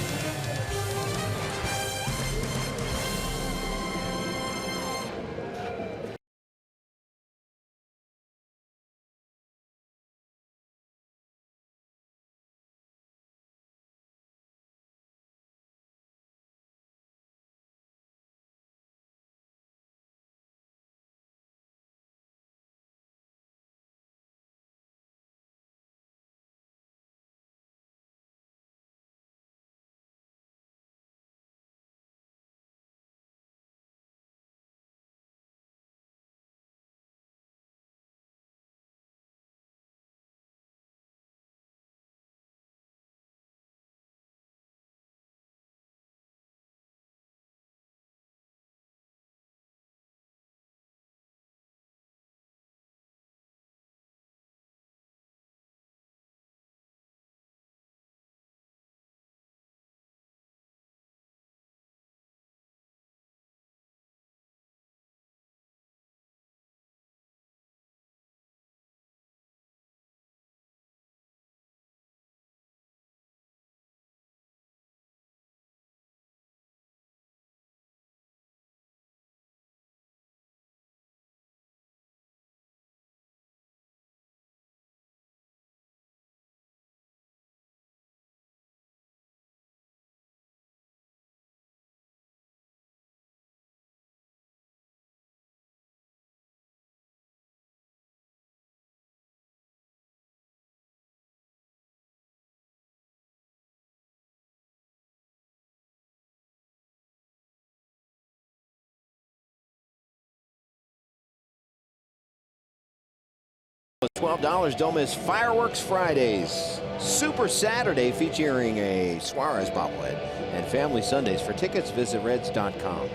$12. Don't miss Fireworks Fridays, Super Saturday featuring a Suarez bobblehead, and Family Sundays. For tickets, visit Reds.com.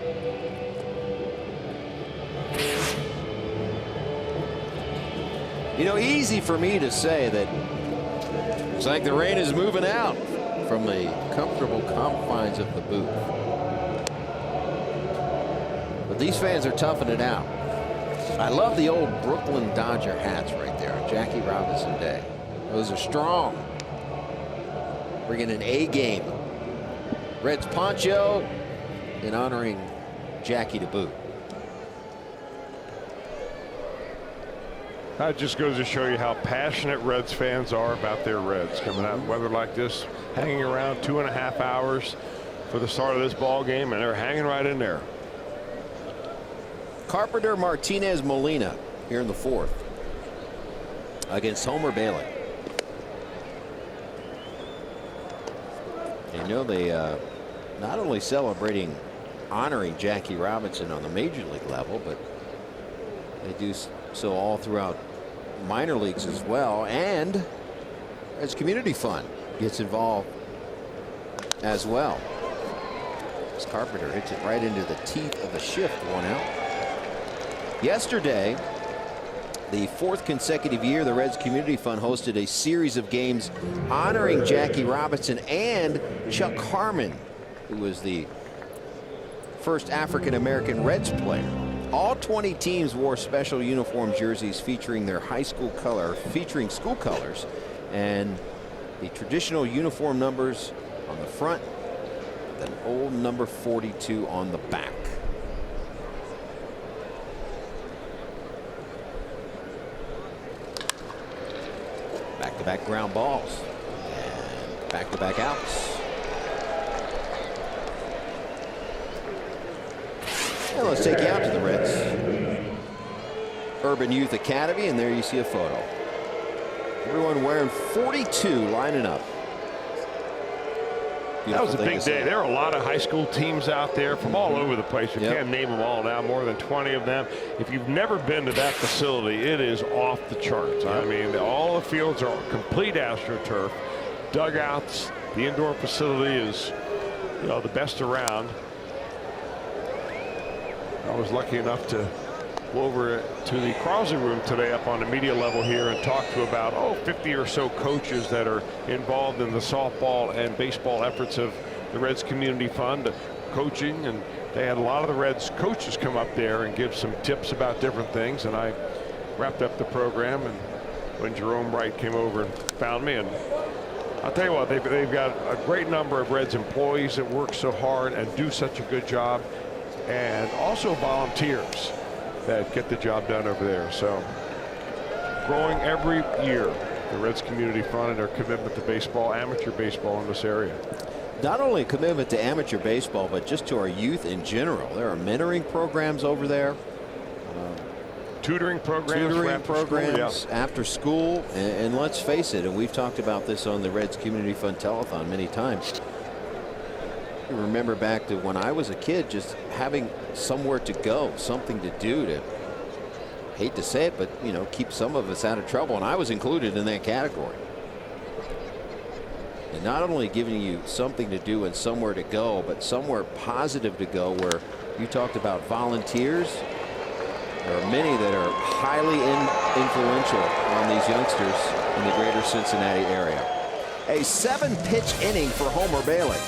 You know, easy for me to say that it's like the rain is moving out from the comfortable confines of the booth. But these fans are toughing it out. I love the old Brooklyn Dodger hats right there on Jackie Robinson Day. Those are strong. Bringing an A game. Reds poncho and honoring Jackie to boot. That just goes to show you how passionate Reds fans are about their Reds. Coming out in weather like this, hanging around 2.5 hours for the start of this ball game, and they're hanging right in there. Carpenter, Martinez, Molina here in the fourth against Homer Bailey. You know, they not only celebrating honoring Jackie Robinson on the major league level, but they do so all throughout minor leagues as well, and as community fund gets involved as well. As Carpenter hits it right into the teeth of the shift, 1 out. Yesterday, the 4th consecutive year, the Reds Community Fund hosted a series of games honoring Jackie Robinson and Chuck Harmon, who was the first African-American Reds player. All 20 teams wore special uniform jerseys featuring their high school color, featuring school colors, and the traditional uniform numbers on the front, with an old number 42 on the back. Back-to-back ground balls and back-to-back outs. And let's take you out to the Reds Urban Youth Academy, and there you see a photo. Everyone wearing 42 lining up. That was a big day. There are a lot of high school teams out there from all over the place. You can't name them all now, more than 20 of them. If you've never been to that facility, it is off the charts. I mean, all the fields are complete AstroTurf. Dugouts, the indoor facility is, you know, the best around. I was lucky enough to go over to the Crosley room today up on the media level here and talk to about 50 or so coaches that are involved in the softball and baseball efforts of the Reds Community Fund coaching, and they had a lot of the Reds coaches come up there and give some tips about different things. And I wrapped up the program, and when Jerome Wright came over and found me, and I'll tell you what, they've got a great number of Reds employees that work so hard and do such a good job, and also volunteers that get the job done over there. So growing every year, the Reds Community Fund and their commitment to baseball, amateur baseball in this area. Not only a commitment to amateur baseball, but just to our youth in general. There are mentoring programs over there. Tutoring programs, after school, and let's face it, and we've talked about this on the Reds Community Fund Telethon many times. I remember back to when I was a kid, just having somewhere to go, something to do to, hate to say it, but you know, keep some of us out of trouble, and I was included in that category. And not only giving you something to do and somewhere to go, but somewhere positive to go, where you talked about volunteers. There are many that are highly influential on these youngsters in the greater Cincinnati area. A 7-pitch inning for Homer Bailey.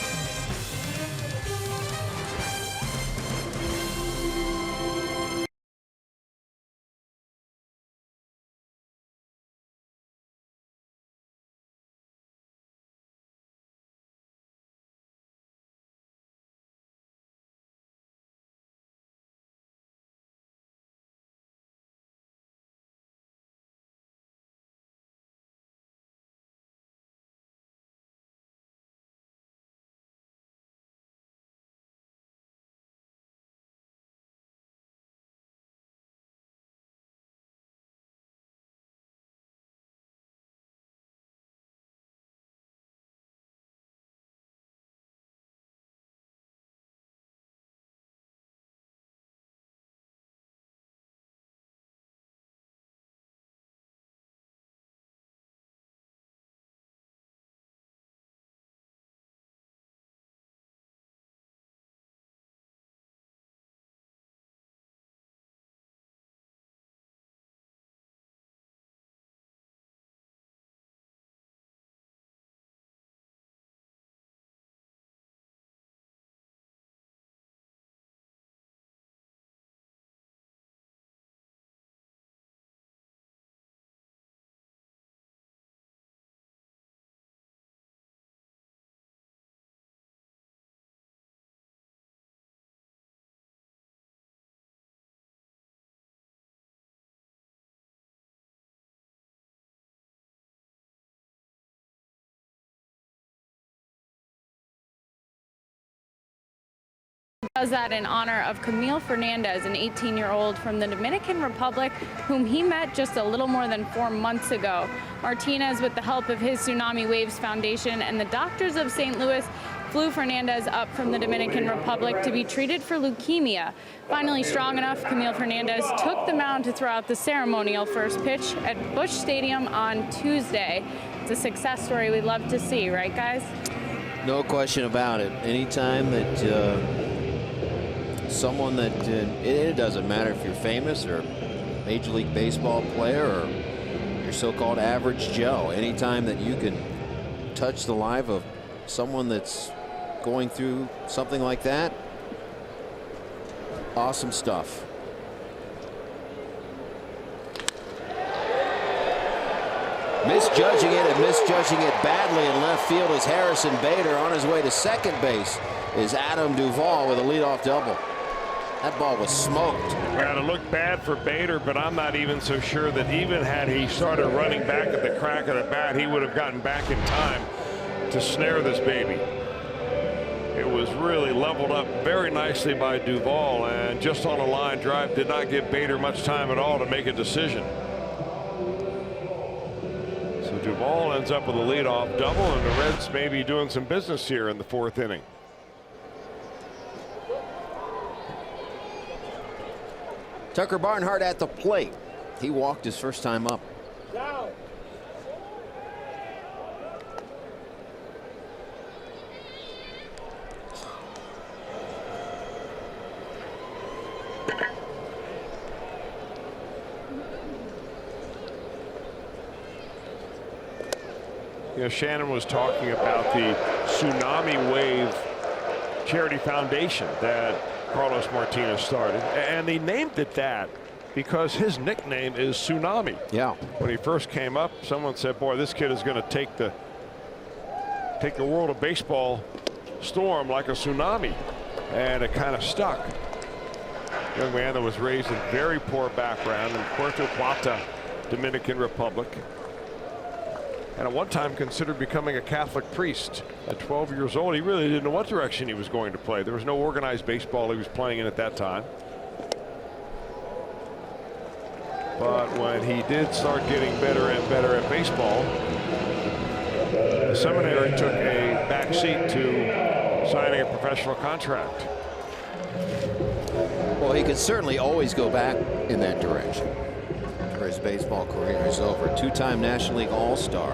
Does that in honor of Camille Fernandez, an 18-year-old from the Dominican Republic, whom he met just a little more than 4 months ago. Martinez, with the help of his Tsunami Waves Foundation and the doctors of St. Louis, flew Fernandez up from the Dominican Republic to be treated for leukemia. Finally strong enough, Camille Fernandez took the mound to throw out the ceremonial first pitch at Busch Stadium on Tuesday. It's a success story we'd love to see, right, guys? No question about it. Anytime that someone that it doesn't matter if you're famous or Major League Baseball player or your so-called average Joe, anytime that you can touch the life of someone that's going through something like that, awesome stuff. Misjudging it and misjudging it badly in left field is Harrison Bader. On his way to second base is Adam Duvall with a leadoff double. That ball was smoked. Well, it looked bad for Bader, but I'm not even so sure that even had he started running back at the crack of the bat, he would have gotten back in time to snare this baby. It was really leveled up very nicely by Duvall, and just on a line drive did not give Bader much time at all to make a decision. So Duvall ends up with a leadoff double, and the Reds may be doing some business here in the 4th inning. Tucker Barnhart at the plate. He walked his first time up. You know, Shannon was talking about the Tsunami Wave Charity Foundation that Carlos Martinez started, and they named it that because his nickname is Tsunami. Yeah. When he first came up, someone said, boy, this kid is going to take the world of baseball storm like a tsunami, and it kind of stuck. Young man that was raised in very poor background in Puerto Plata, Dominican Republic, and at one time considered becoming a Catholic priest. At 12 years old, he really didn't know what direction he was going to play. There was no organized baseball he was playing in at that time. But when he did start getting better and better at baseball, the seminary took a back seat to signing a professional contract. Well, he could certainly always go back in that direction. His baseball career is over. Two-time National League All-Star.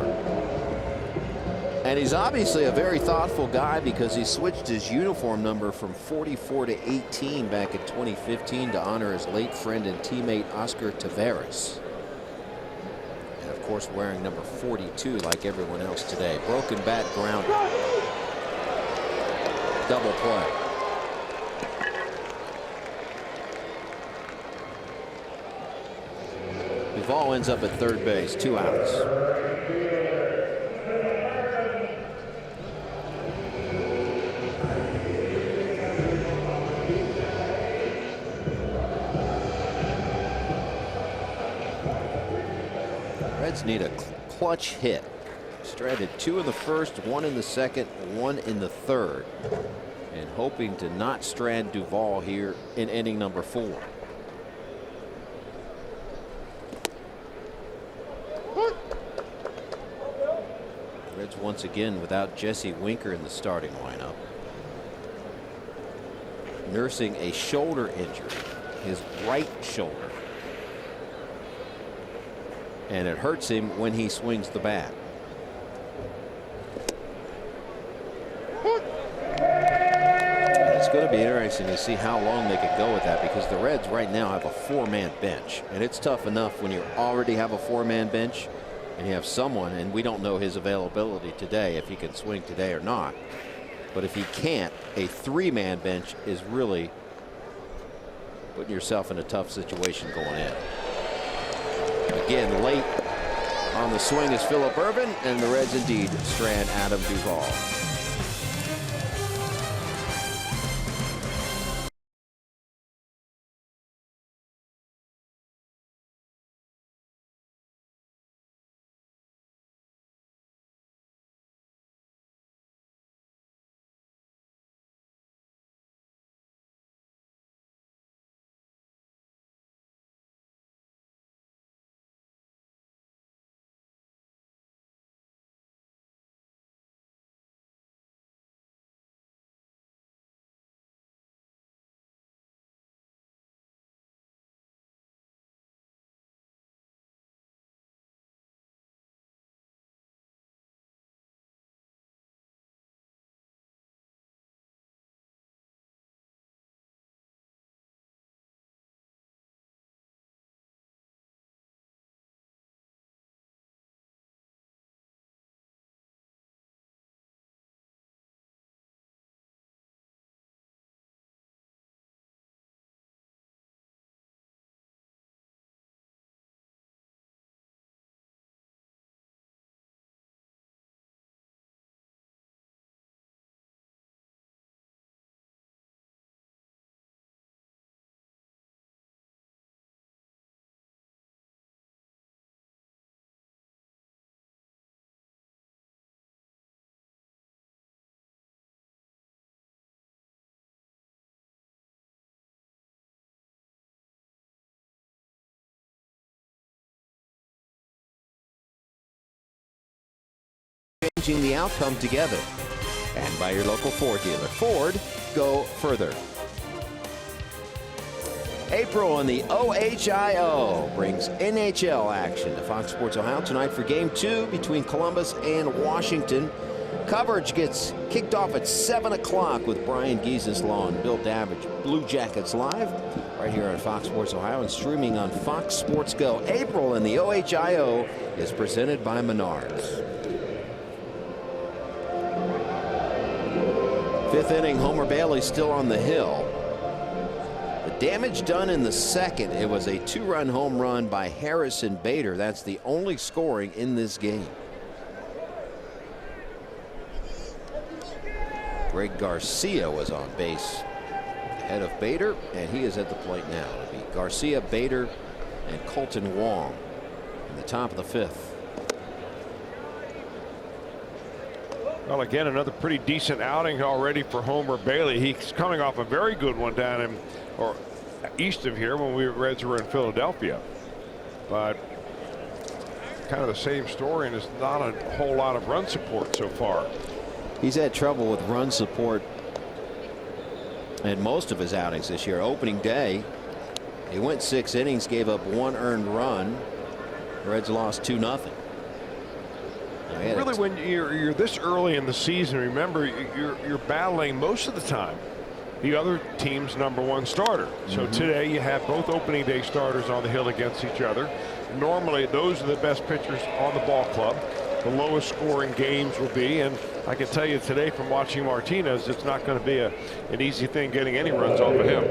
And he's obviously a very thoughtful guy because he switched his uniform number from 44 to 18 back in 2015 to honor his late friend and teammate Oscar Taveras. And of course wearing number 42 like everyone else today. Broken bat ground. Double play. Duvall ends up at third base, 2 outs. Reds need a clutch hit. Stranded 2 in the first, 1 in the second, 1 in the third, and hoping to not strand Duvall here in inning number 4. Reds once again without Jesse Winker in the starting lineup. Nursing a shoulder injury, his right shoulder. And it hurts him when he swings the bat. And it's going to be interesting to see how long they could go with that, because the Reds right now have a 4-man bench, and it's tough enough when you already have a 4-man bench and you have someone, and we don't know his availability today, if he can swing today or not. But if he can't, a 3-man bench is really putting yourself in a tough situation going in. Again, late on the swing is Phillip Ervin, and the Reds indeed strand Adam Duvall. changing the outcome together. And by your local Ford dealer. Ford, go further. April in the OHIO brings NHL action to Fox Sports Ohio tonight for Game 2 between Columbus and Washington. Coverage gets kicked off at 7 o'clock with Brian Giesenslaw and Bill Davidge. Blue Jackets live right here on Fox Sports Ohio and streaming on Fox Sports Go. April in the OHIO is presented by Menards. Fifth inning, Homer Bailey still on the hill. The damage done in the second. It was a 2-run home run by Harrison Bader. That's the only scoring in this game. Greg Garcia was on base ahead of Bader, and he is at the plate now. It'll be Garcia, Bader, and Colton Wong in the top of the fifth. Well, again, another pretty decent outing already for Homer Bailey. He's coming off a very good one down in or east of here when we Reds were in Philadelphia. But kind of the same story, and there's not a whole lot of run support so far. He's had trouble with run support in most of his outings this year. Opening day, he went 6 innings, gave up 1 earned run. The Reds lost 2-0. Really, when you're this early in the season, remember you're battling most of the time the other team's #1 starter. So today you have both opening day starters on the hill against each other. Normally those are the best pitchers on the ball club. The lowest scoring games will be, and I can tell you today from watching Martinez, it's not going to be an easy thing getting any runs off of him.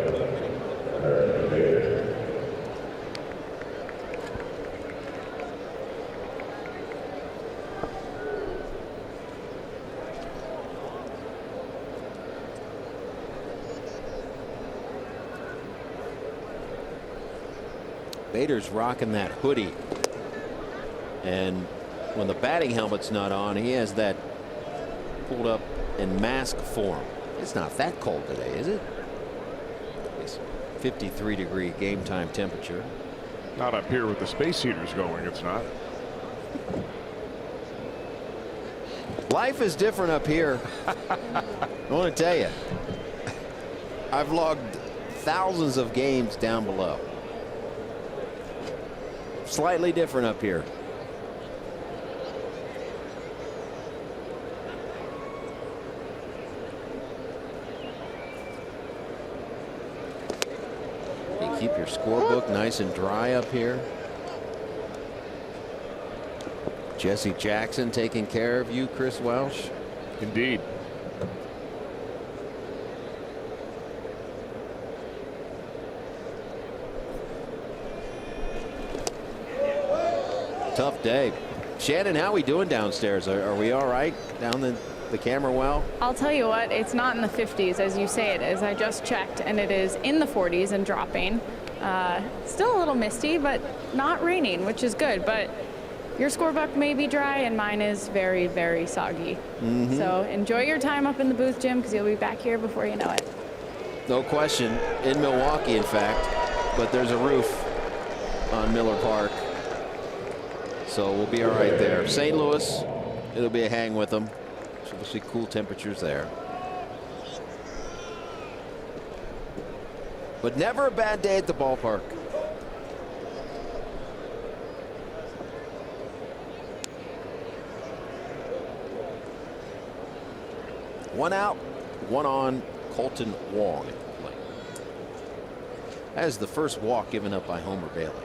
Bader's rocking that hoodie, and when the batting helmet's not on, he has that pulled up in mask form. It's not that cold today, is it? It's 53-degree game time temperature. Not up here with the space heaters going, it's not. Life is different up here. I want to tell you, I've logged thousands of games down below. Slightly different up here. You keep your scorebook nice and dry up here. Jesse Jackson taking care of you, Chris Welsh. Indeed. Tough day. Shannon, how are we doing downstairs? Are we all right down the camera well? I'll tell you what, it's not in the 50s as you say it is. I just checked and it is in the 40s and dropping. Still a little misty, but not raining, which is good. But your scorebook may be dry and mine is very, very soggy. So enjoy your time up in the booth, Jim, because you'll be back here before you know it. No question. In Milwaukee, in fact. But there's a roof on Miller Park. So we'll be all right there. St. Louis, it'll be a hang with them. So we'll see cool temperatures there. But never a bad day at the ballpark. One out, one on. Colton Wong at the plate. That is the first walk given up by Homer Bailey.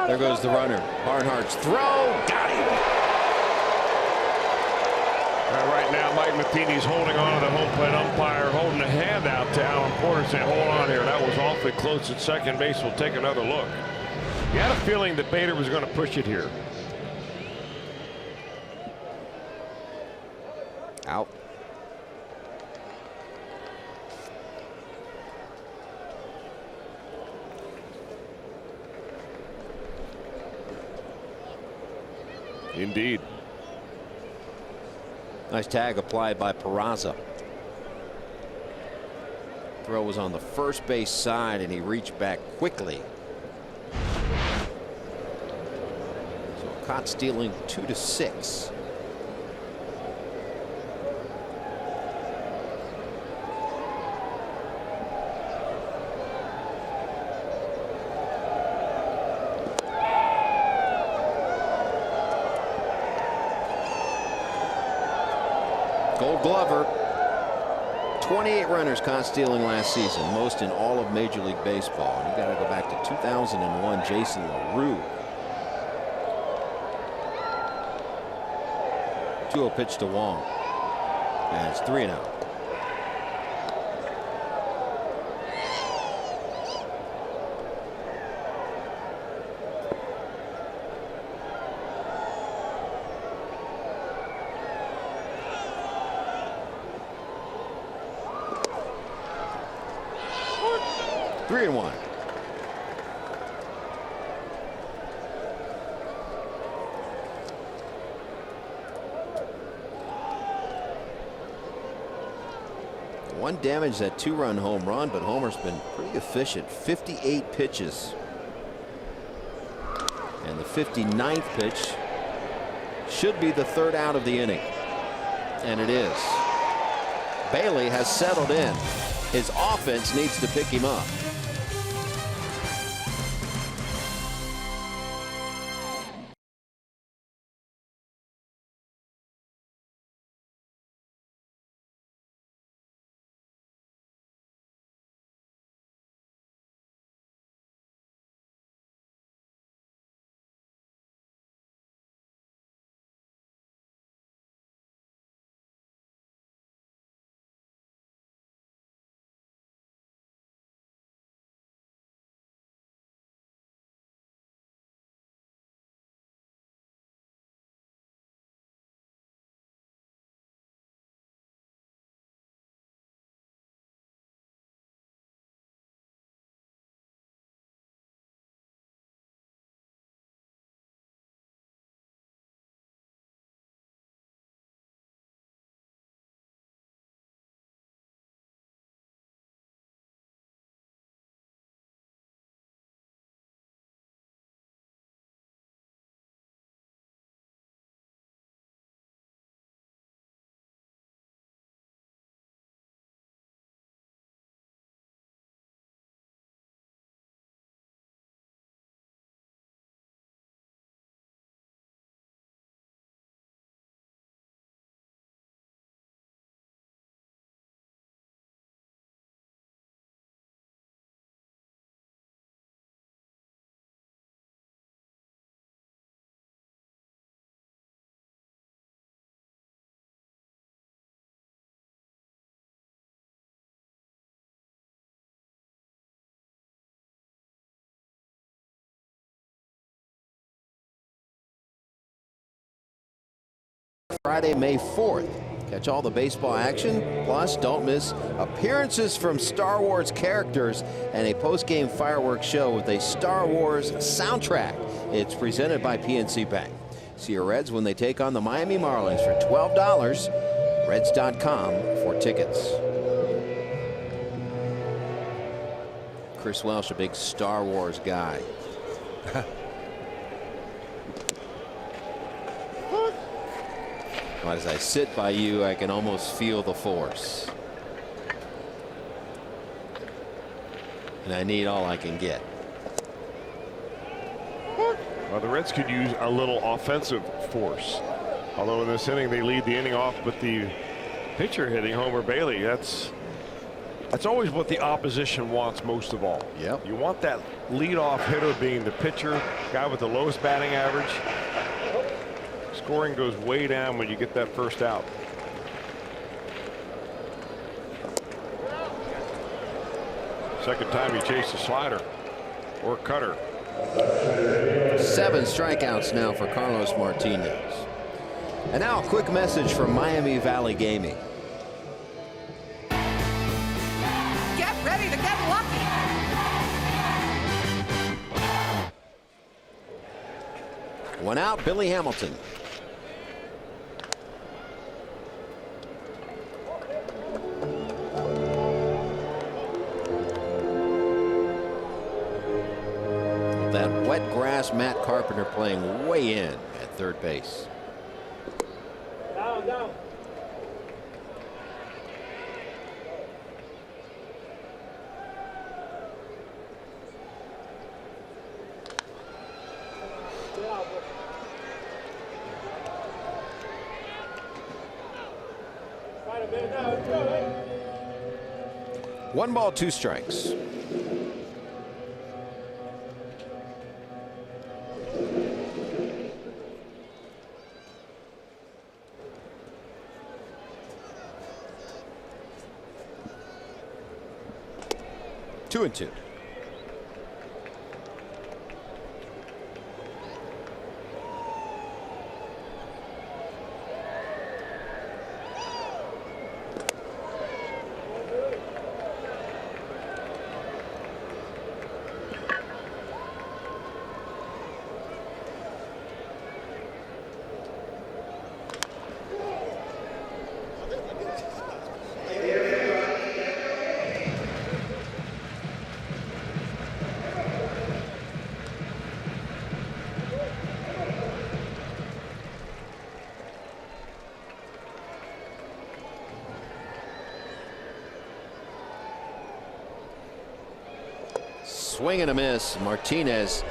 There goes the runner. Barnhart's throw. Got him. Right now, Mike Matheny's holding on to the home plate umpire, holding a hand out to Alan Porter, saying, hold on here. That was awfully close at second base. We'll take another look. You had a feeling that Bader was going to push it here. Out. Indeed. Nice tag applied by Peraza. Throw was on the first base side, and he reached back quickly. So caught stealing 2-6. Gold Glover. 28 runners caught stealing last season, most in all of Major League Baseball. And you got to go back to 2001, Jason LaRue. 2-0 pitch to Wong. And it's 3-0. Three and one. One damage, that 2-run home run, but Homer's been pretty efficient. 58 pitches. And the 59th pitch should be the third out of the inning. And it is. Bailey has settled in. His offense needs to pick him up. Friday, May 4th. Catch all the baseball action. Plus, don't miss appearances from Star Wars characters and a post-game fireworks show with a Star Wars soundtrack. It's presented by PNC Bank. See your Reds when they take on the Miami Marlins for $12. Reds.com for tickets. Chris Welsh, a big Star Wars guy. As I sit by you, I can almost feel the force. And I need all I can get. Well, the Reds could use a little offensive force. Although in this inning, they lead the inning off with the pitcher hitting Homer Bailey. That's always what the opposition wants most of all. Yep. You want that leadoff hitter being the pitcher, guy with the lowest batting average. Scoring goes way down when you get that first out. Second time he chased a slider or cutter. 7 strikeouts now for Carlos Martinez. And now a quick message from Miami Valley Gaming. Get ready to get lucky. One out, Billy Hamilton. wet grass. Matt Carpenter playing way in at third base. Down. 1 ball, 2 strikes. Two and two. Swing and a miss. Martinez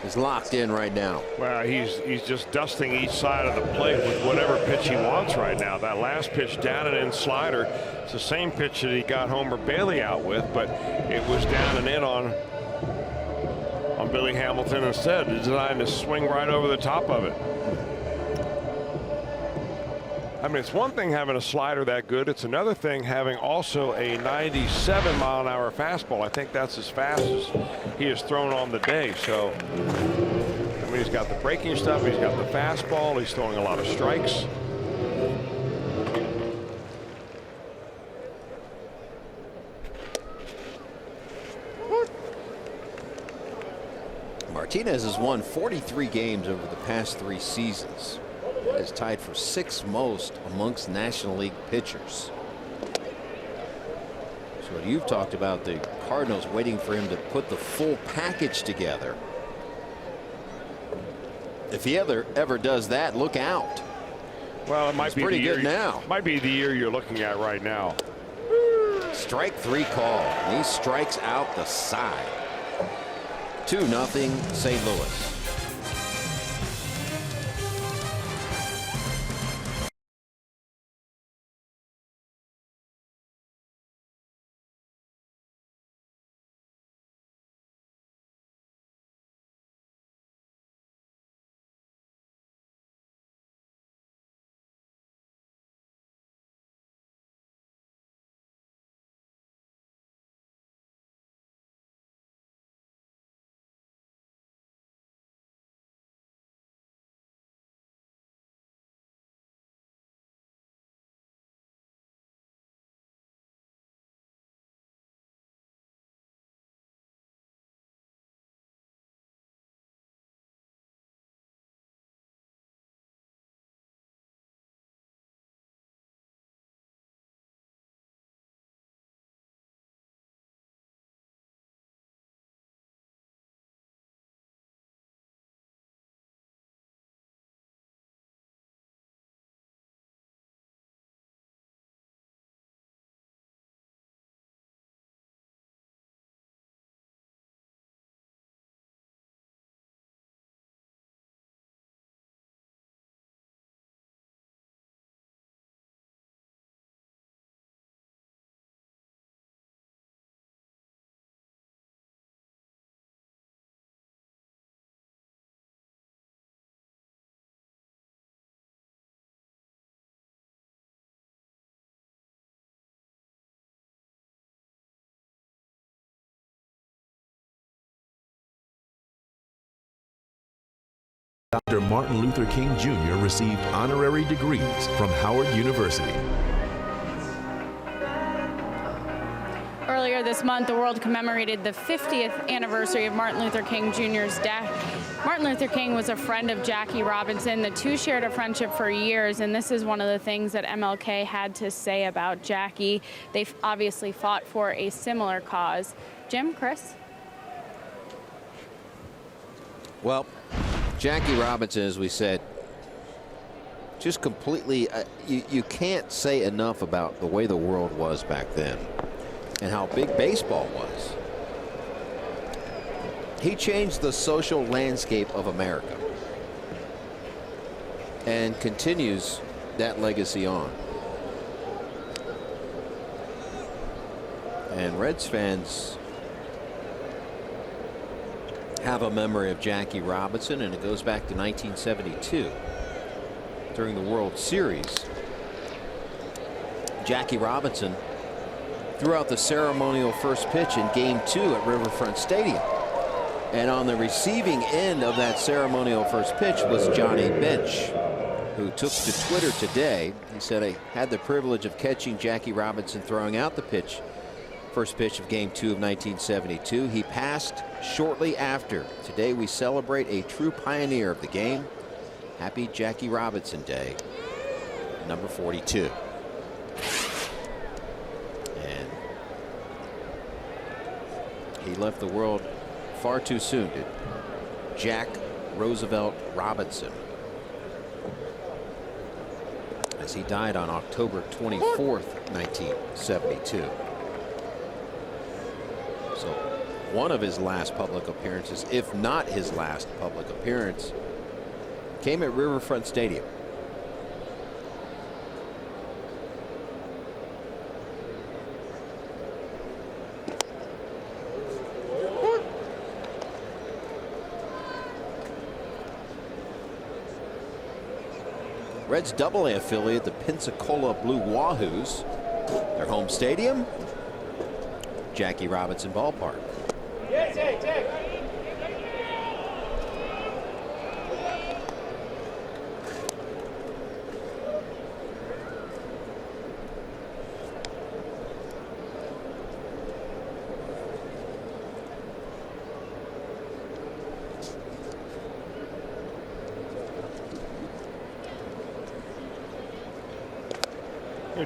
is locked in right now. Well, he's just dusting each side of the plate with whatever pitch he wants right now. That last pitch, down and in slider, it's the same pitch that he got Homer Bailey out with, but it was down and in on Billy Hamilton instead, designed to swing right over the top of it. I mean, it's one thing having a slider that good. It's another thing having also a 97-mile-an-hour fastball. I think that's as fast as he has thrown on the day. So, I mean, he's got the breaking stuff. He's got the fastball. He's throwing a lot of strikes. Martinez has won 43 games over the past 3 seasons. That is tied for 6th most amongst National League pitchers. So you've talked about the Cardinals waiting for him to put the full package together. If he ever does that, look out. Well, it might be pretty the good year, now. Might be the year you're looking at right now. Strike 3 call. And he strikes out the side. 2-0 St. Louis. Dr. Martin Luther King Jr. received honorary degrees from Howard University. Earlier this month, the world commemorated the 50th anniversary of Martin Luther King Jr.'s death. Martin Luther King was a friend of Jackie Robinson. The two shared a friendship for years, and this is one of the things that MLK had to say about Jackie. They obviously fought for a similar cause. Jim, Chris? Well, Jackie Robinson, as we said, just completely, you can't say enough about the way the world was back then and how big baseball was. He changed the social landscape of America and continues that legacy on. And Reds fans have a memory of Jackie Robinson, and it goes back to 1972 during the World Series. Jackie Robinson threw out the ceremonial first pitch in Game 2 at Riverfront Stadium. And on the receiving end of that ceremonial first pitch was Johnny Bench, who took to Twitter today. He said, "I had the privilege of catching Jackie Robinson throwing out the pitch, first pitch of Game 2 of 1972. He passed shortly after. Today we celebrate a true pioneer of the game. Happy Jackie Robinson Day, number 42. And he left the world far too soon, did Jack Roosevelt Robinson, as he died on October 24th, 1972. So one of his last public appearances, if not his last public appearance, came at Riverfront Stadium. Reds AA affiliate, the Pensacola Blue Wahoos, their home stadium, Jackie Robinson Ballpark.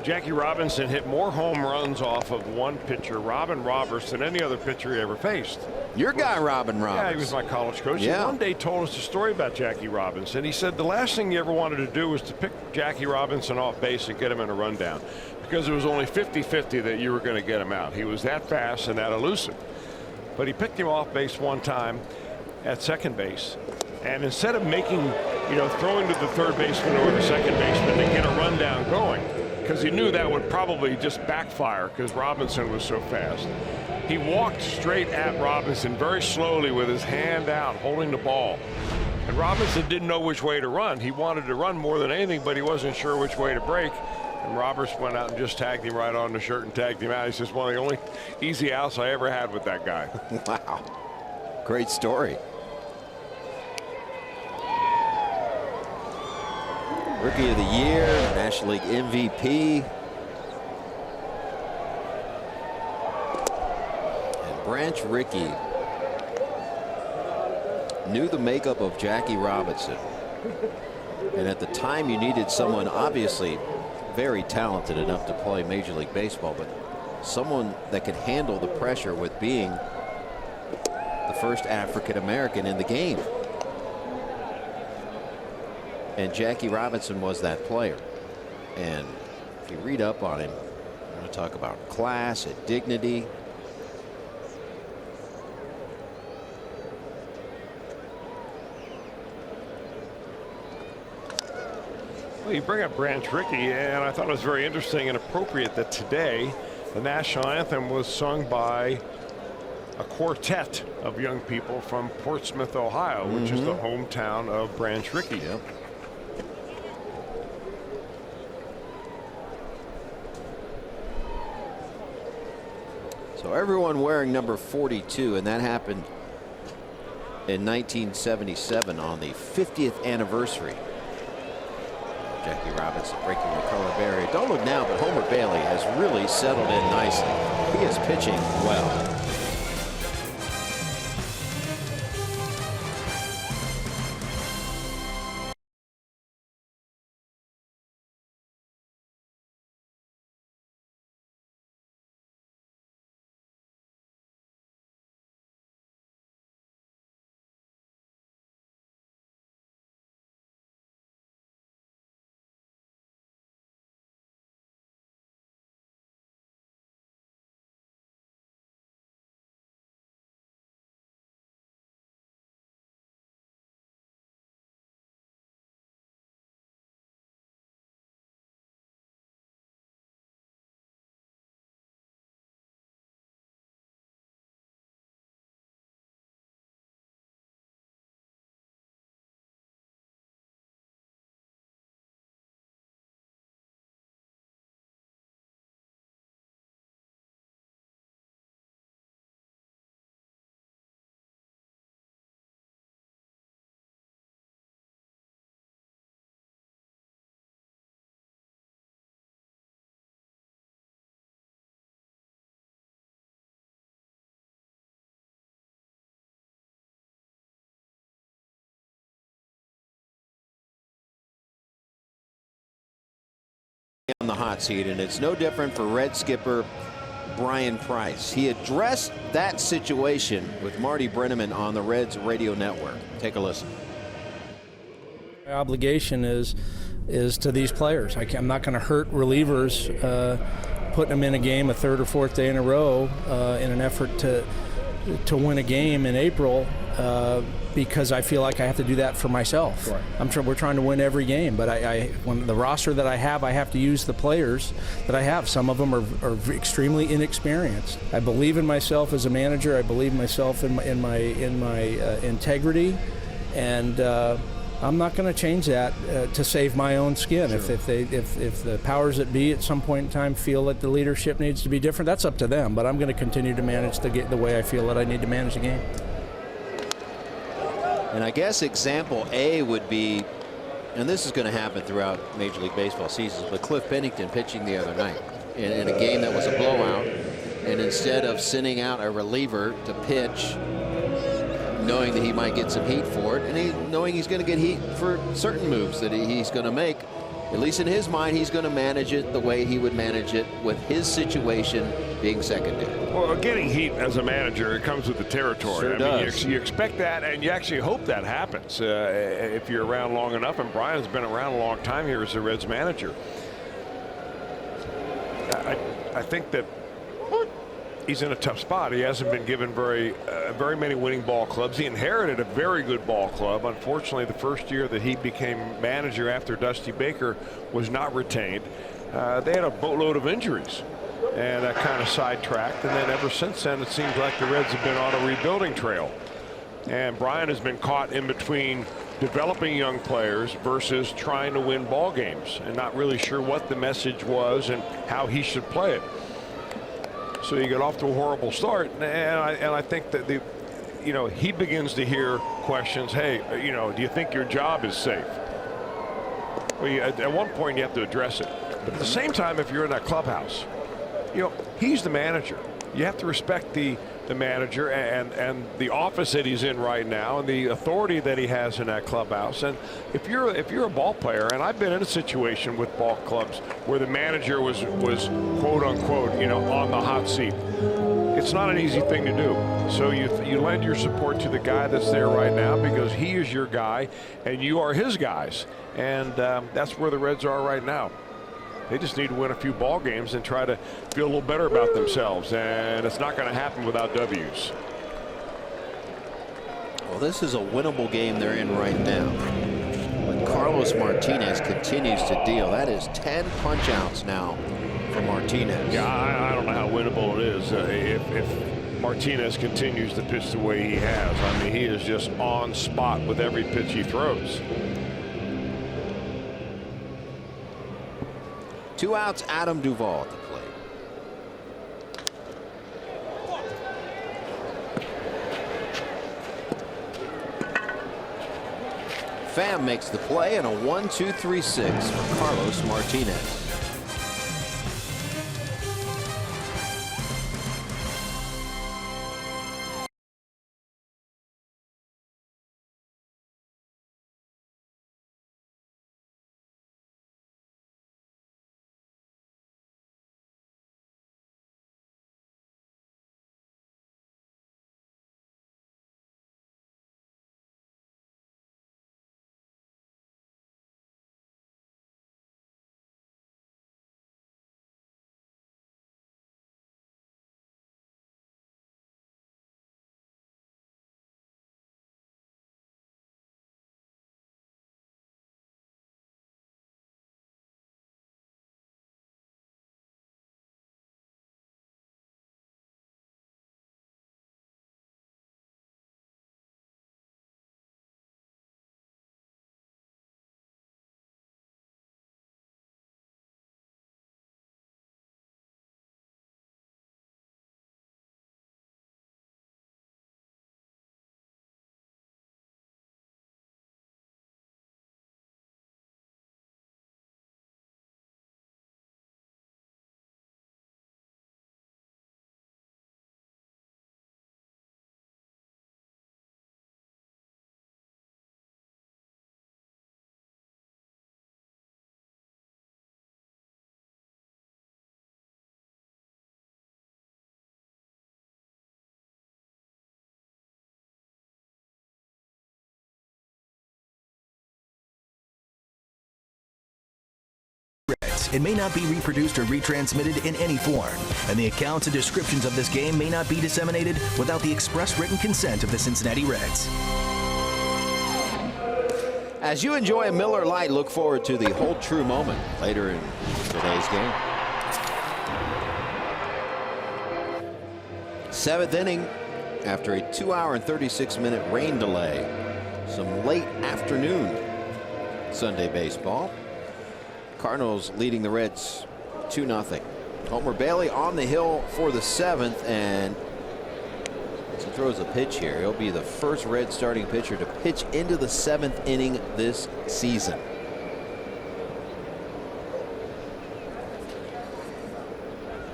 Jackie Robinson hit more home runs off of one pitcher, Robin Roberts, than any other pitcher he ever faced. Your guy, Robin Roberts. Yeah, he was my college coach. Yeah. He one day told us a story about Jackie Robinson. He said the last thing he ever wanted to do was to pick Jackie Robinson off base and get him in a rundown, because it was only 50-50 that you were going to get him out. He was that fast and that elusive. But he picked him off base one time at second base, and instead of making, throwing to the third baseman or the second baseman to get a rundown going, because he knew that would probably just backfire because Robinson was so fast, he walked straight at Robinson very slowly with his hand out holding the ball. And Robinson didn't know which way to run. He wanted to run more than anything, but he wasn't sure which way to break. And Roberts went out and just tagged him right on the shirt and tagged him out. He says, one of the only easy outs I ever had with that guy. Wow. Great story. Rookie of the Year, National League MVP. And Branch Rickey knew the makeup of Jackie Robinson. And at the time you needed someone obviously very talented enough to play Major League Baseball, but someone that could handle the pressure with being the first African American in the game. And Jackie Robinson was that player. And if you read up on him, you want to talk about class and dignity. Well, you bring up Branch Rickey, and I thought it was very interesting and appropriate that today the national anthem was sung by a quartet of young people from Portsmouth, Ohio, which is the hometown of Branch Rickey. Yep. So everyone wearing number 42, and that happened in 1977 on the 50th anniversary. Jackie Robinson breaking the color barrier. Don't look now, but Homer Bailey has really settled in nicely. He is pitching well. on the hot seat, and it's no different for Red skipper Brian Price. He addressed that situation with Marty Brenneman on the Reds radio network. Take a listen. My obligation is to these players. I'm not going to hurt relievers, putting them in a game a third or fourth day in a row in an effort to win a game in April because I feel like I have to do that for myself. Sure. We're trying to win every game, but when the roster that I have to use the players that I have. Some of them are extremely inexperienced. I believe in myself as a manager. I believe in myself in my integrity, and I'm not going to change that to save my own skin. Sure. If the powers that be at some point in time feel that the leadership needs to be different, that's up to them. But I'm going to continue to manage the way I feel that I need to manage the game. And I guess example A would be, and this is going to happen throughout Major League Baseball seasons, but Cliff Pennington pitching the other night in a game that was a blowout, and instead of sending out a reliever to pitch, knowing that he might get some heat for it, and knowing he's going to get heat for certain moves that he's going to make, at least in his mind, he's going to manage it the way he would manage it with his situation being secondary. Well, getting heat as a manager, it comes with the territory. Sure does. You expect that, and you actually hope that happens if you're around long enough. And Brian's been around a long time here as the Reds manager. I think that he's in a tough spot. He hasn't been given very many winning ball clubs. He inherited a very good ball club. Unfortunately, the first year that he became manager after Dusty Baker was not retained. They had a boatload of injuries, and that kind of sidetracked. And then ever since then, it seems like the Reds have been on a rebuilding trail. And Brian has been caught in between developing young players versus trying to win ball games, and not really sure what the message was and how he should play it. So you get off to a horrible start, and I think that he begins to hear questions. Hey, do you think your job is safe? Well, at one point you have to address it, but at the same time, if you're in that clubhouse, he's the manager. You have to respect the manager and the office that he's in right now and the authority that he has in that clubhouse. And if you're a ball player, and I've been in a situation with ball clubs where the manager was quote unquote on the hot seat, it's not an easy thing to do. So you lend your support to the guy that's there right now because he is your guy and you are his guys, and that's where the Reds are right now. They just need to win a few ball games and try to feel a little better about themselves, and it's not going to happen without W's. Well, this is a winnable game they're in right now. But Carlos Martinez continues to deal. That is 10 punch outs now for Martinez. Yeah, I don't know how winnable it is if Martinez continues to pitch the way he has. I mean, he is just on spot with every pitch he throws. 2 outs, Adam Duvall at the plate. Pham makes the play, and a 1-2-3-6 for Carlos Martinez. It may not be reproduced or retransmitted in any form, and the accounts and descriptions of this game may not be disseminated without the express written consent of the Cincinnati Reds. As you enjoy a Miller Lite, look forward to the Hold True moment later in today's game. 7th inning after a 2-hour and 36-minute rain delay. Some late afternoon Sunday baseball. Cardinals leading the Reds 2-0. Homer Bailey on the hill for the 7th, and as he throws a pitch here, he'll be the first Red starting pitcher to pitch into the 7th inning this season.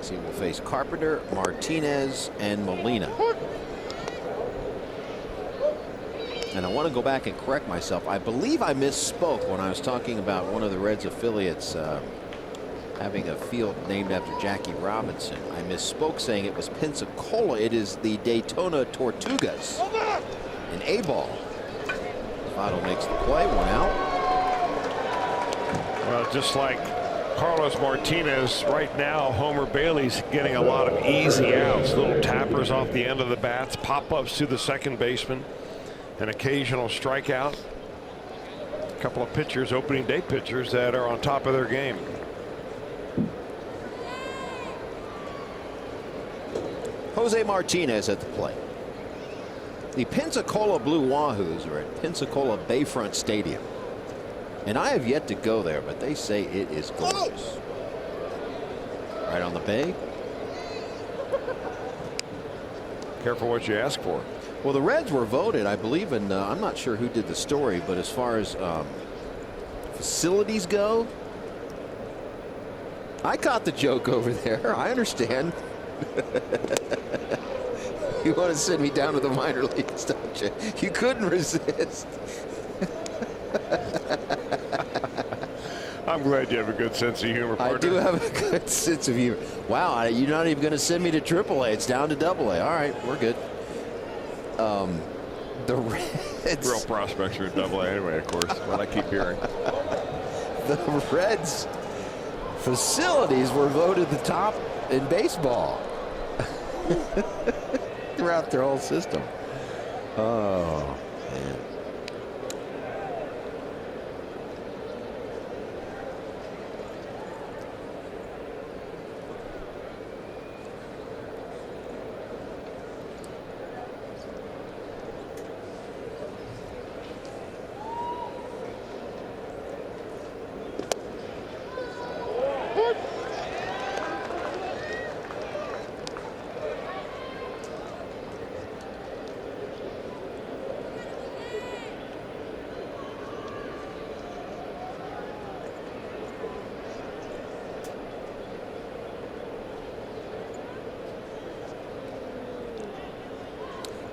He will face Carpenter, Martinez, and Molina. And I want to go back and correct myself. I believe I misspoke when I was talking about one of the Reds affiliates having a field named after Jackie Robinson. I misspoke saying it was Pensacola. It is the Daytona Tortugas. An A-ball. Votto makes the play, 1 out. Well, just like Carlos Martinez, right now Homer Bailey's getting a lot of easy outs, little tappers off the end of the bats, pop-ups to the second baseman, an occasional strikeout. A couple of pitchers, opening day pitchers, that are on top of their game. Jose Martinez at the plate. The Pensacola Blue Wahoos are at Pensacola Bayfront Stadium. And I have yet to go there, but they say it is gorgeous. Right on the bay. Careful what you ask for. Well, the Reds were voted, I believe, in, I'm not sure who did the story, but as far as facilities go, I caught the joke over there. I understand. You want to send me down to the minor leagues, don't you? You couldn't resist. I'm glad you have a good sense of humor, partner. I do have a good sense of humor. Wow, you're not even going to send me to AAA. It's down to AA. All right, we're good. The Reds. Real prospects are at AA anyway, of course, what I keep hearing. The Reds facilities were voted the top in baseball throughout their whole system. Oh, man.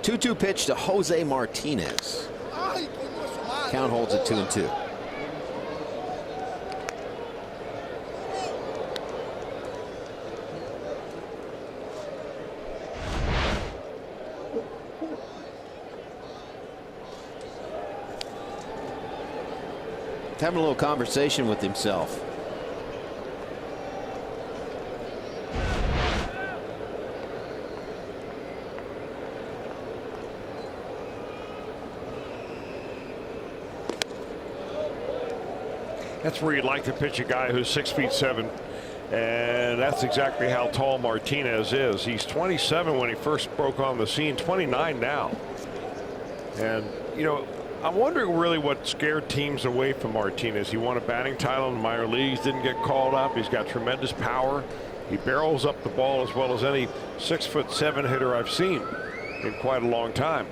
Two-two pitch to Jose Martinez. Count holds at 2-2. Having a little conversation with himself. That's where you'd like to pitch a guy who's 6'7", and that's exactly how tall Martinez is. He's 27 when he first broke on the scene, 29 now. And, you know, I'm wondering really what scared teams away from Martinez. He won a batting title in the minor leagues, didn't get called up. He's got tremendous power. He barrels up the ball as well as any 6'7" hitter I've seen in quite a long time.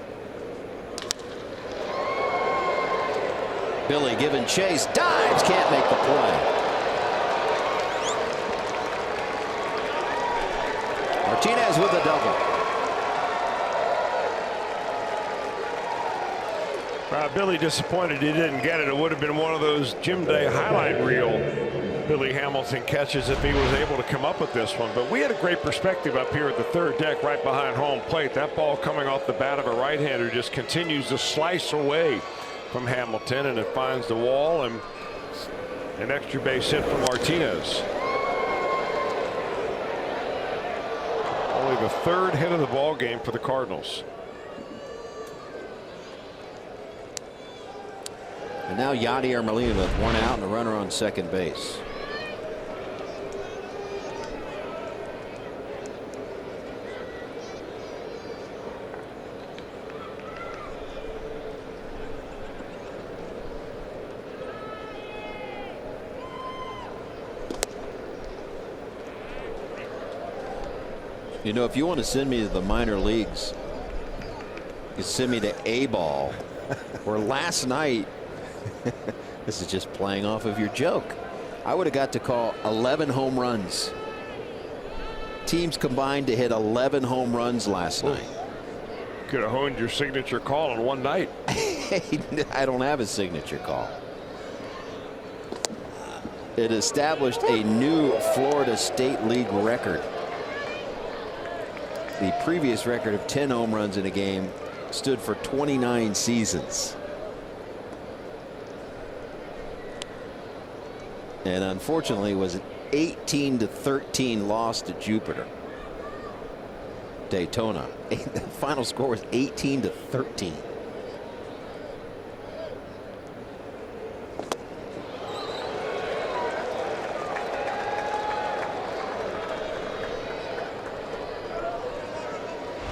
Billy giving chase, dives, can't make the play. Martinez with a double. Billy disappointed he didn't get it. It would have been one of those Gym Day highlight reel Billy Hamilton catches if he was able to come up with this one. But we had a great perspective up here at the third deck right behind home plate. That ball coming off the bat of a right-hander just continues to slice away from Hamilton, and it finds the wall, and An extra base hit for Martinez. Only the third hit of the ball game for the Cardinals. And now Yadier Molina with one out and a runner on second base. You know, if you want to send me to the minor leagues, you send me to A-ball, where last night, this is just playing off of your joke, I would have got to call 11 home runs. Teams combined to hit 11 home runs last night. Could have honed your signature call in one night. I don't have a signature call. It established a new Florida State League record. The previous record of 10 home runs in a game stood for 29 seasons. And unfortunately was an 18-13 loss to Jupiter. Daytona. The final score was 18-13.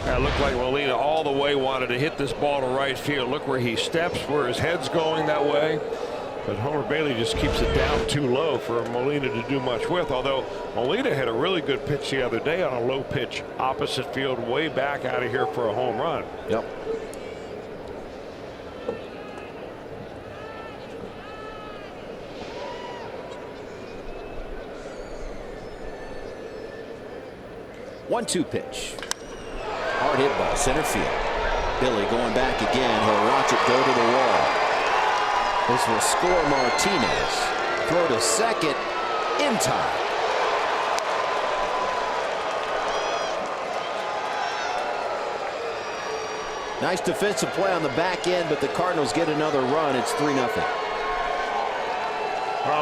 It looked like Molina all the way wanted to hit this ball to right field. Look where he steps, where his head's going that way. But Homer Bailey just keeps it down too low for Molina to do much with. Although Molina had a really good pitch the other day on a low pitch opposite field way back out of here for a home run. Yep. One-two pitch. Hard hit ball, center field. Billy going back again. He'll watch it go to the wall. This will score Martinez. Throw to second in time. Nice defensive play on the back end, but the Cardinals get another run. It's 3-0.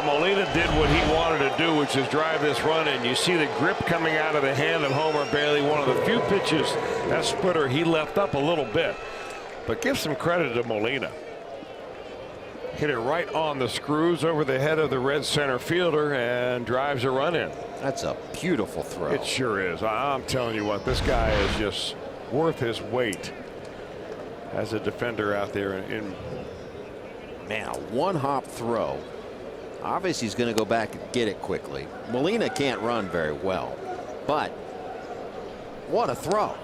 Molina did what he wanted to do, which is drive this run in. You see the grip coming out of the hand of Homer Bailey. One of the few pitches, that splitter, he left up a little bit. But give some credit to Molina. Hit it right on the screws over the head of the red center fielder and drives a run in. That's a beautiful throw. It sure is. I'm telling you what, this guy is just worth his weight as a defender out there. Man, a one-hop throw. Obviously, he's going to go back and get it quickly. Molina can't run very well, but what a throw.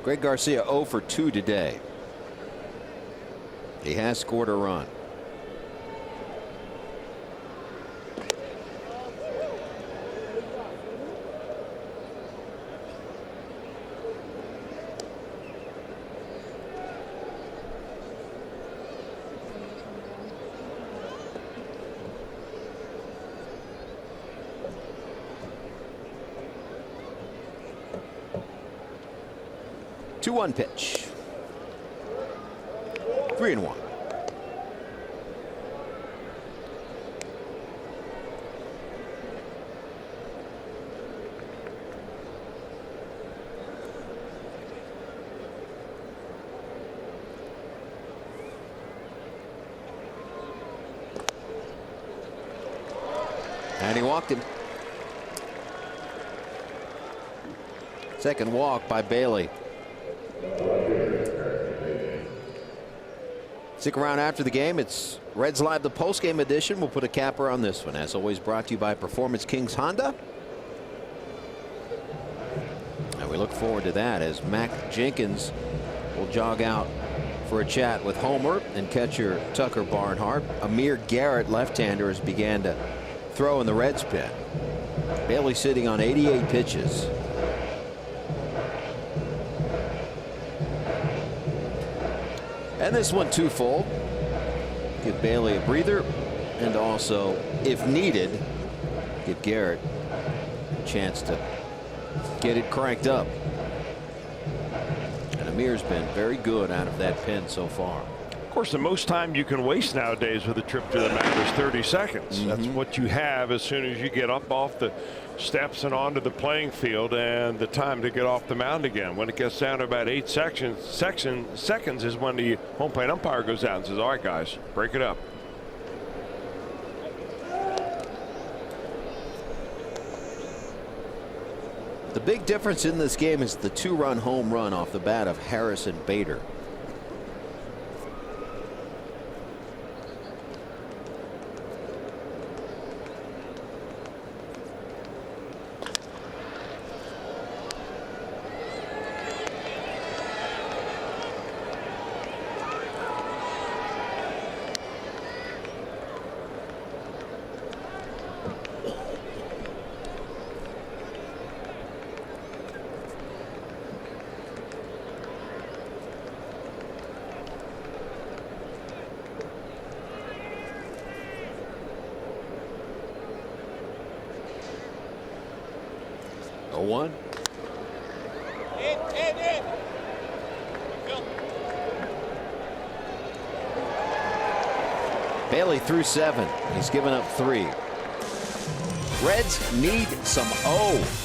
Greg Garcia 0 for 2 today. He has scored a run. Two-one pitch. 3-1. And he walked him. Second walk by Bailey. Stick around after the game. It's Reds Live, the post-game edition. We'll put a capper on this one. As always, brought to you by Performance Kings Honda. And we look forward to that as Mac Jenkins will jog out for a chat with Homer and catcher Tucker Barnhart. Amir Garrett, left-hander, has began to throw in the Reds pen. Bailey sitting on 88 pitches. And this one twofold. Give Bailey a breather, and also, if needed, give Garrett a chance to get it cranked up. And Amir's been very good out of that pin so far. Of course, the most time you can waste nowadays with a trip to the mat is 30 seconds. That's what you have as soon as you get up off the steps and onto the playing field, and the time to get off the mound again. When it gets down to about 8 seconds is when the home plate umpire goes out and says, all right, guys, break it up. The big difference in this game is the 2-run home run off the bat of Harrison Bader. One. Bailey threw 7. He's given up 3. Reds need some O.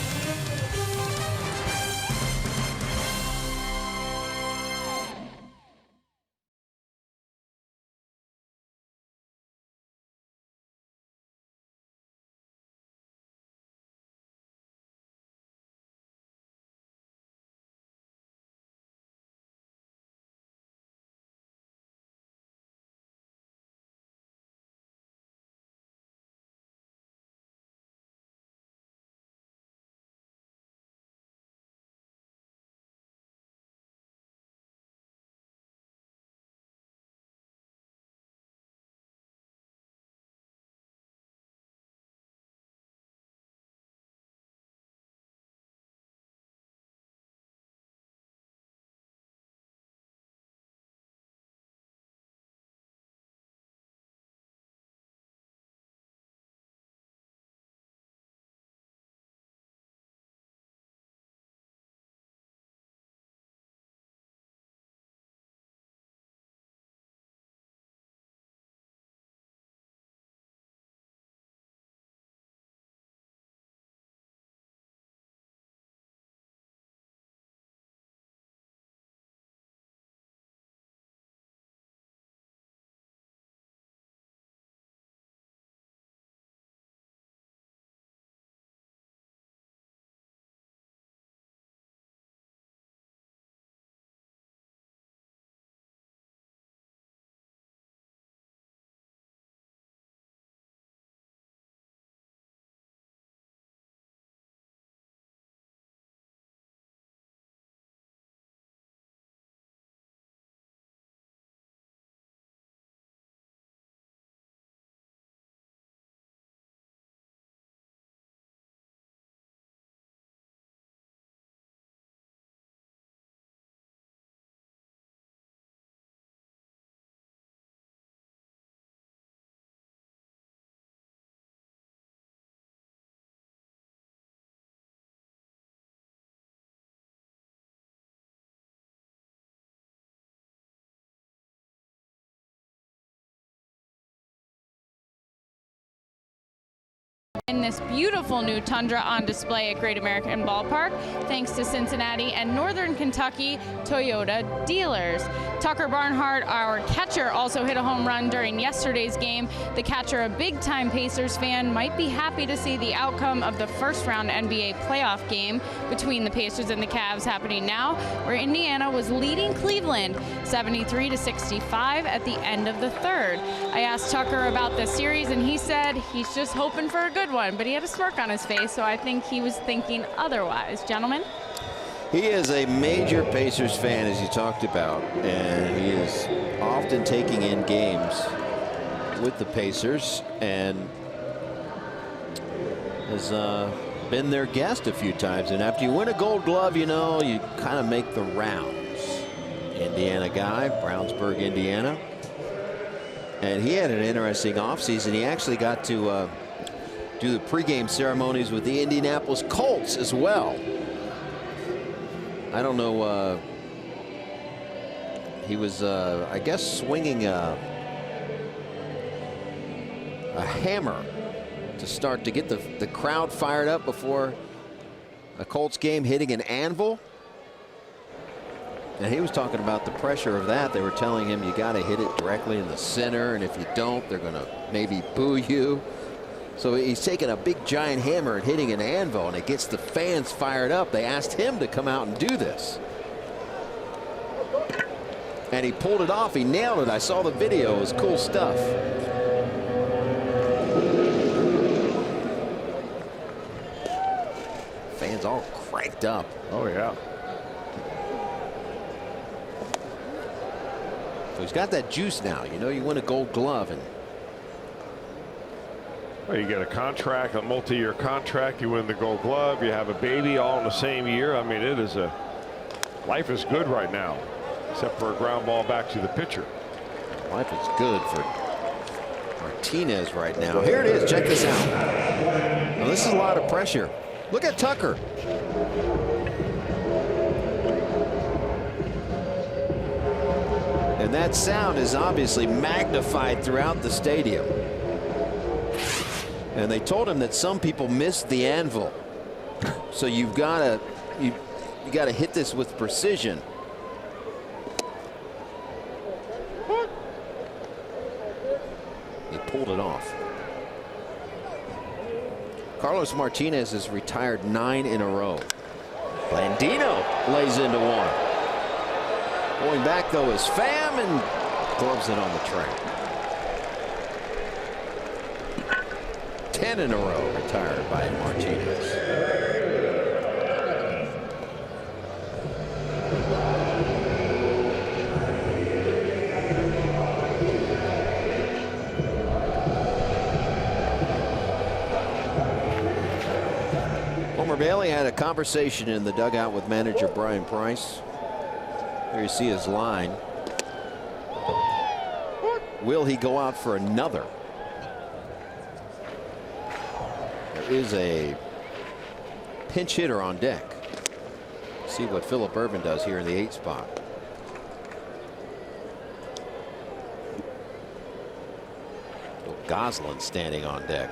In this beautiful new Tundra on display at Great American Ballpark, thanks to Cincinnati and Northern Kentucky Toyota dealers. Tucker Barnhart, our catcher, also hit a home run during yesterday's game. The catcher, a big-time Pacers fan, might be happy to see the outcome of the first-round NBA playoff game between the Pacers and the Cavs happening now, where Indiana was leading Cleveland 73-65 at the end of the third. I asked Tucker about the series, and he said he's just hoping for a good one, but he had a smirk on his face, so I think he was thinking otherwise. Gentlemen? He is a major Pacers fan, as you talked about, and he is often taking in games with the Pacers and has been their guest a few times. And after you win a Gold Glove, you know, you kind of make the rounds Indiana guy, Brownsburg, Indiana. And he had an interesting offseason. He actually got to do the pregame ceremonies with the Indianapolis Colts as well. I don't know. He was, I guess, swinging a hammer to start to get the crowd fired up before a Colts game, hitting an anvil. And he was talking about the pressure of that. They were telling him you got to hit it directly in the center, and if you don't, they're going to maybe boo you. So he's taking a big giant hammer and hitting an anvil, and it gets the fans fired up. They asked him to come out and do this. And he pulled it off. He nailed it. I saw the video. It was cool stuff. Fans all cranked up. Oh, yeah. So he's got that juice now. You know, you win a Gold Glove, and well, you get a contract, a multi-year contract. You win the Gold Glove. You have a baby all in the same year. I mean, it is life is good right now, except for a ground ball back to the pitcher. Life is good for Martinez right now. Here it is. Check this out. Now, this is a lot of pressure. Look at Tucker. And that sound is obviously magnified throughout the stadium. And they told him that some people missed the anvil. So you've got to you got to hit this with precision. He pulled it off. Carlos Martinez has retired 9 in a row. Blandino lays into one. Going back, though, is Pham, and gloves it on the track. 10 in a row retired by Martinez. Homer Bailey had a conversation in the dugout with manager Brian Price. There you see his line. Will he go out for another? There is a pinch hitter on deck. See what Phillip Ervin does here in the 8 spot. Goslin standing on deck.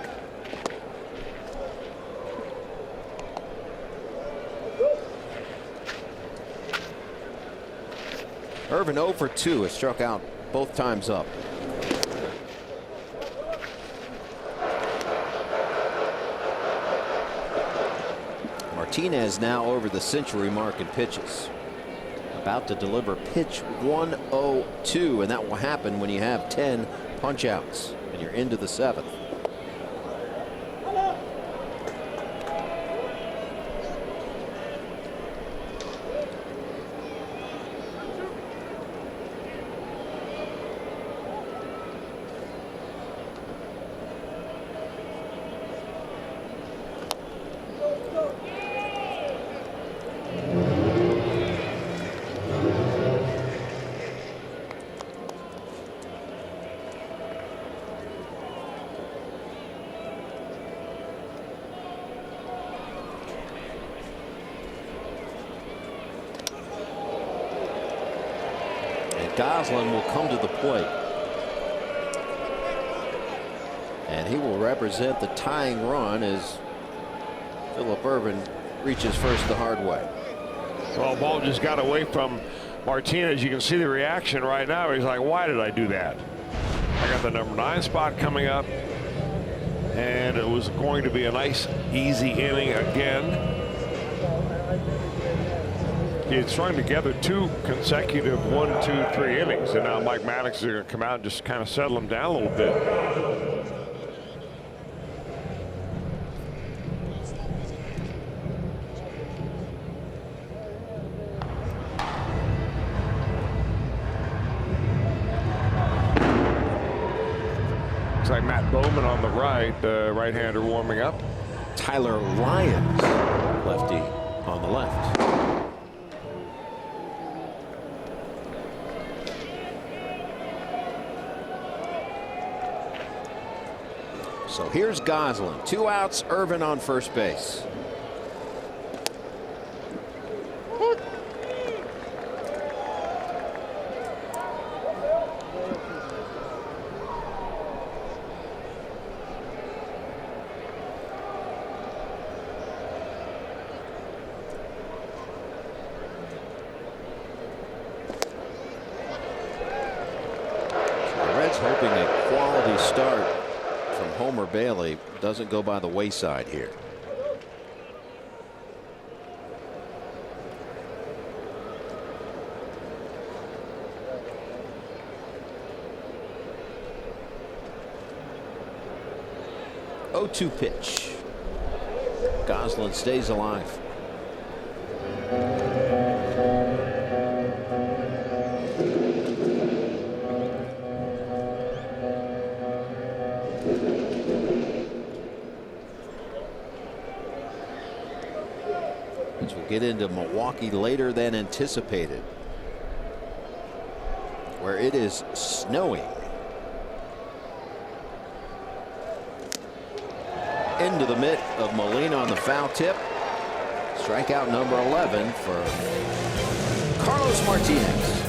Ervin 0 for 2 has struck out both times up. Martinez now over the century mark in pitches. About to deliver pitch 102, and that will happen when you have 10 punch outs and you're into the 7th. Goslin will come to the plate. And he will represent the tying run as Phillip Ervin reaches first the hard way. Well, ball just got away from Martinez. You can see the reaction right now. He's like, why did I do that? I got the number 9 spot coming up. And it was going to be a nice, easy inning again. He had strung together 2 consecutive 1, 2, 3 innings, and now Mike Maddox is going to come out and just kind of settle him down a little bit. Looks like Matt Bowman on the right, right-hander warming up. Tyler Lyons, lefty, on the left. So here's Goslin. 2 outs, Irvin on first base. Hoping a quality start from Homer Bailey doesn't go by the wayside here. Oh, 2 pitch. Goslin stays alive. Get into Milwaukee later than anticipated, where it is snowing. Into the mitt of Molina on the foul tip. Strikeout number 11 for Carlos Martinez.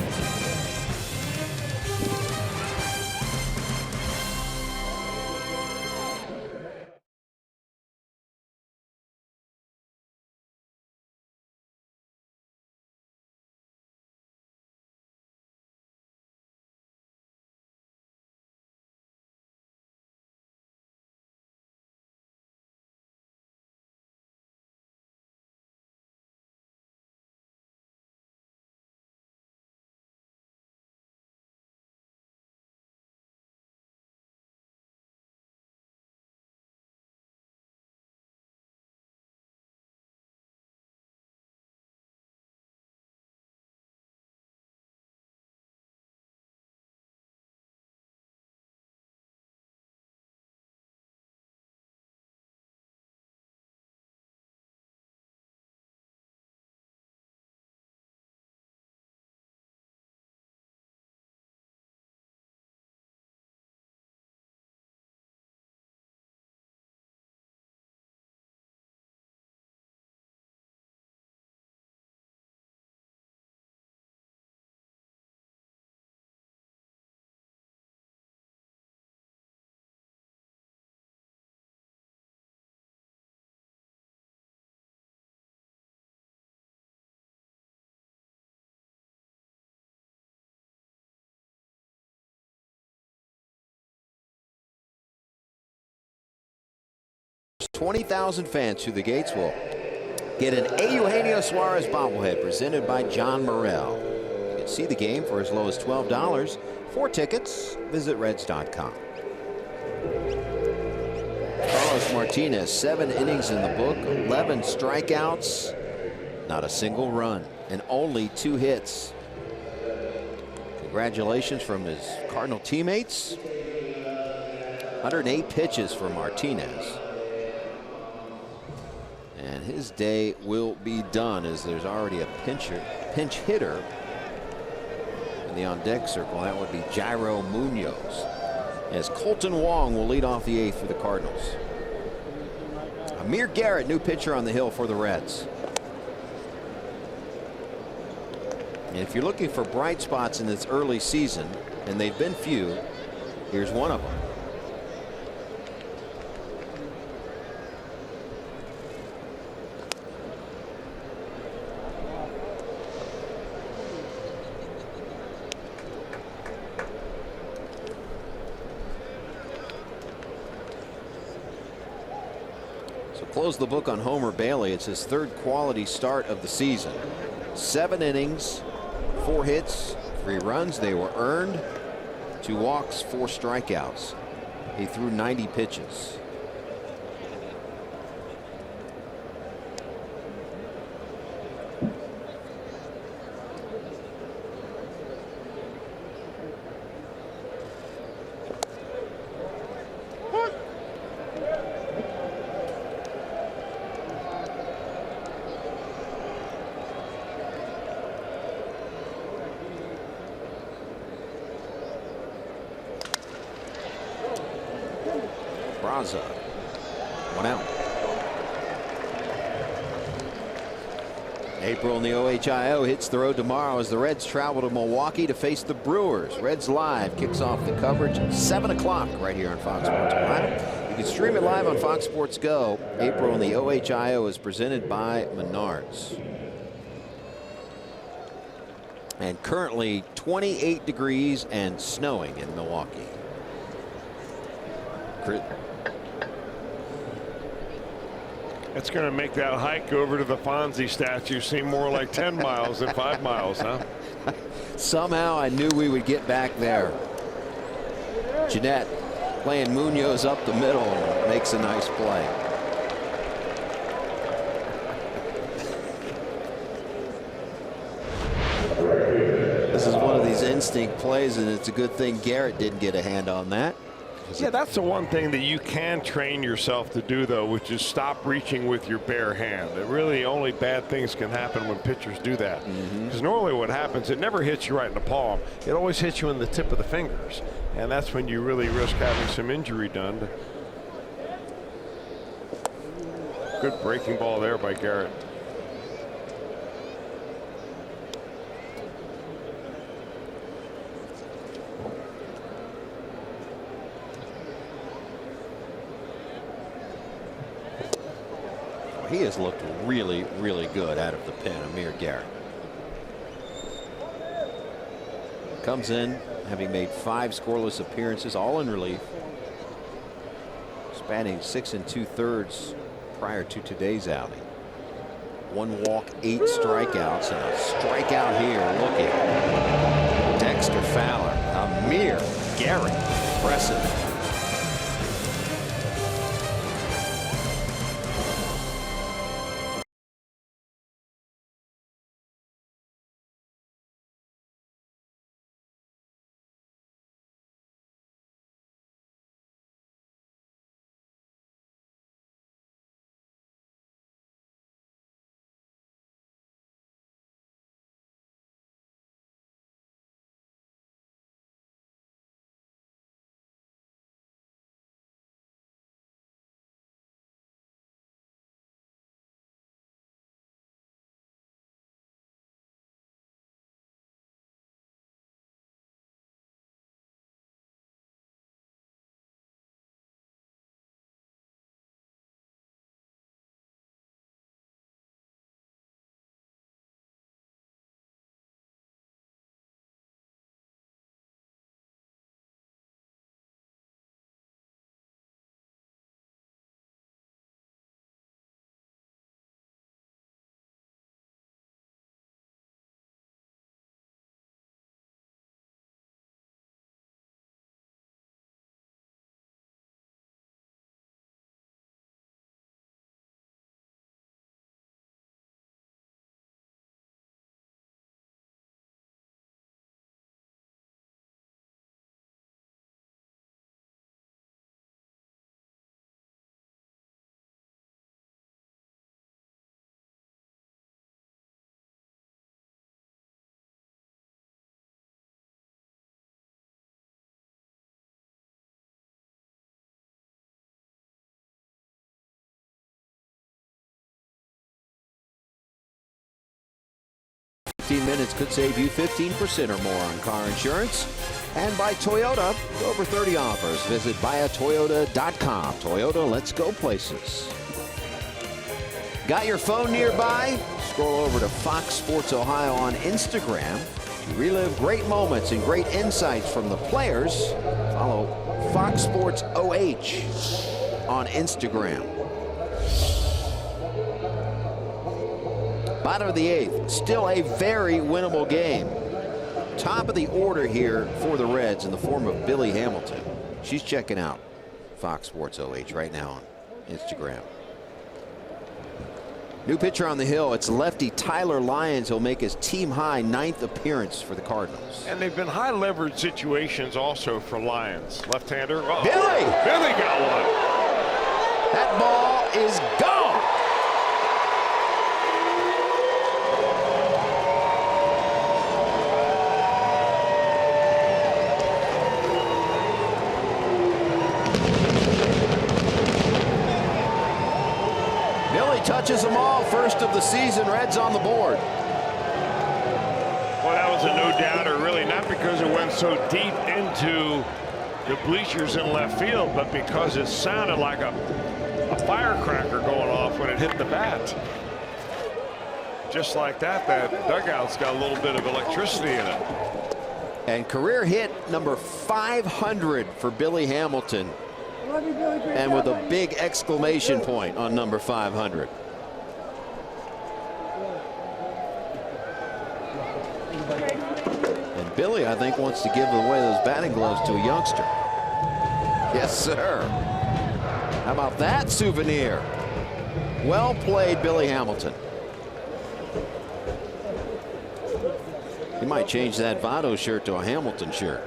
$20,000 fans through the gates will get an A. Eugenio Suarez bobblehead presented by John Morrell. You can see the game for as low as $12. For tickets, visit Reds.com. Carlos Martinez, 7 innings in the book, 11 strikeouts, not a single run, and only 2 hits. Congratulations from his Cardinal teammates. 108 pitches for Martinez. And his day will be done, as there's already a pinch hitter in the on-deck circle. That would be Jairo Munoz, as Colton Wong will lead off the 8th for the Cardinals. Amir Garrett, new pitcher on the hill for the Reds. And if you're looking for bright spots in this early season, and they've been few, here's one of them. Close the book on Homer Bailey. It's his 3rd quality start of the season. 7 innings, 4 hits, 3 runs. They were earned. 2 walks, 4 strikeouts. He threw 90 pitches. Braza. 1 out. April in the OHIO hits the road tomorrow as the Reds travel to Milwaukee to face the Brewers. Reds Live kicks off the coverage at 7 o'clock right here on Fox Sports Ohio. You can stream it live on Fox Sports Go. April in the OHIO is presented by Menards. And currently 28 degrees and snowing in Milwaukee. It's going to make that hike over to the Fonzie statue seem more like 10 miles than 5 miles, huh? Somehow I knew we would get back there. Jeanette playing Munoz up the middle and makes a nice play. This is one of these instinct plays, and it's a good thing Garrett didn't get a hand on that. Yeah, that's the one thing that you can train yourself to do, though, which is stop reaching with your bare hand. It really only bad things can happen when pitchers do that. Because normally what happens, it never hits you right in the palm. It always hits you in the tip of the fingers. And that's when you really risk having some injury done. Good breaking ball there by Garrett. He has looked really, really good out of the pen, Amir Garrett. Comes in having made 5 scoreless appearances, all in relief. Spanning 6 2/3 prior to today's outing. 1 walk, 8 strikeouts, and a strikeout here looking. Dexter Fowler, Amir Garrett, impressive. Minutes could save you 15% or more on car insurance. And by Toyota, over 30 offers. Visit buyatoyota.com. Toyota, let's go places. Got your phone nearby? Scroll over to Fox Sports Ohio on Instagram to relive great moments and great insights from the players. Follow Fox Sports OH on Instagram. Bottom of the 8th, still a very winnable game. Top of the order here for the Reds in the form of Billy Hamilton. She's checking out Fox Sports OH right now on Instagram. New pitcher on the hill. It's lefty Tyler Lyons. He'll make his team high 9th appearance for the Cardinals. And they've been high leverage situations also for Lyons. Left-hander. Billy! Billy got one. That ball is gone. catches them all. First of the season. Reds on the board. Well, that was a no-doubter, really, not because it went so deep into the bleachers in left field, but because it sounded like a firecracker going off when it hit the bat. Just like that, that dugout's got a little bit of electricity in it. And career hit number 500 for Billy Hamilton. And with a big exclamation point on number 500. And Billy, I think, wants to give away those batting gloves to a youngster. Yes, sir. How about that souvenir? Well played, Billy Hamilton. He might change that Votto shirt to a Hamilton shirt.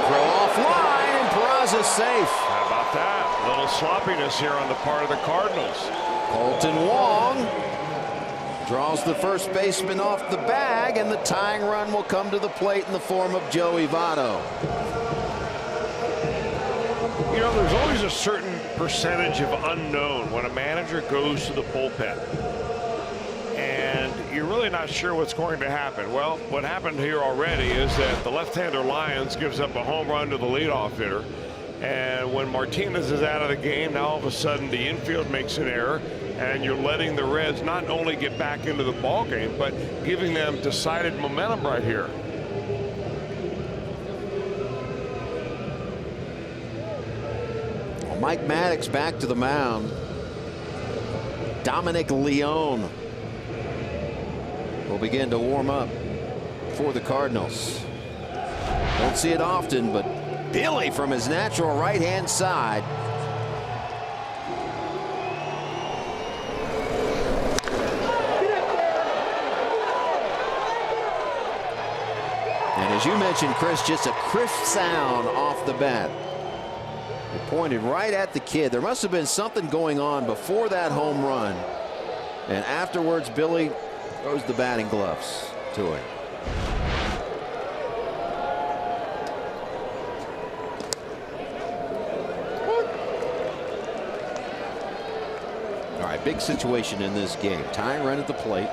Throw offline, and Peraza's safe. How about that? A little sloppiness here on the part of the Cardinals. Colton Wong draws the first baseman off the bag, and the tying run will come to the plate in the form of Joey Votto. You know, there's always a certain percentage of unknown when a manager goes to the bullpen. And you're really not sure what's going to happen. Well, what happened here already is that the left-hander Lyons gives up a home run to the leadoff hitter. And when Martinez is out of the game, now all of a sudden the infield makes an error, and you're letting the Reds not only get back into the ball game, but giving them decided momentum right here. Mike Maddox back to the mound. Dominic Leone will begin to warm up for the Cardinals. Won't see it often, but Billy from his natural right-hand side. And as you mentioned, Chris, just a crisp sound off the bat. It pointed right at the kid. There must have been something going on before that home run. And afterwards, Billy throws the batting gloves to him. All right, big situation in this game. Tying run at the plate.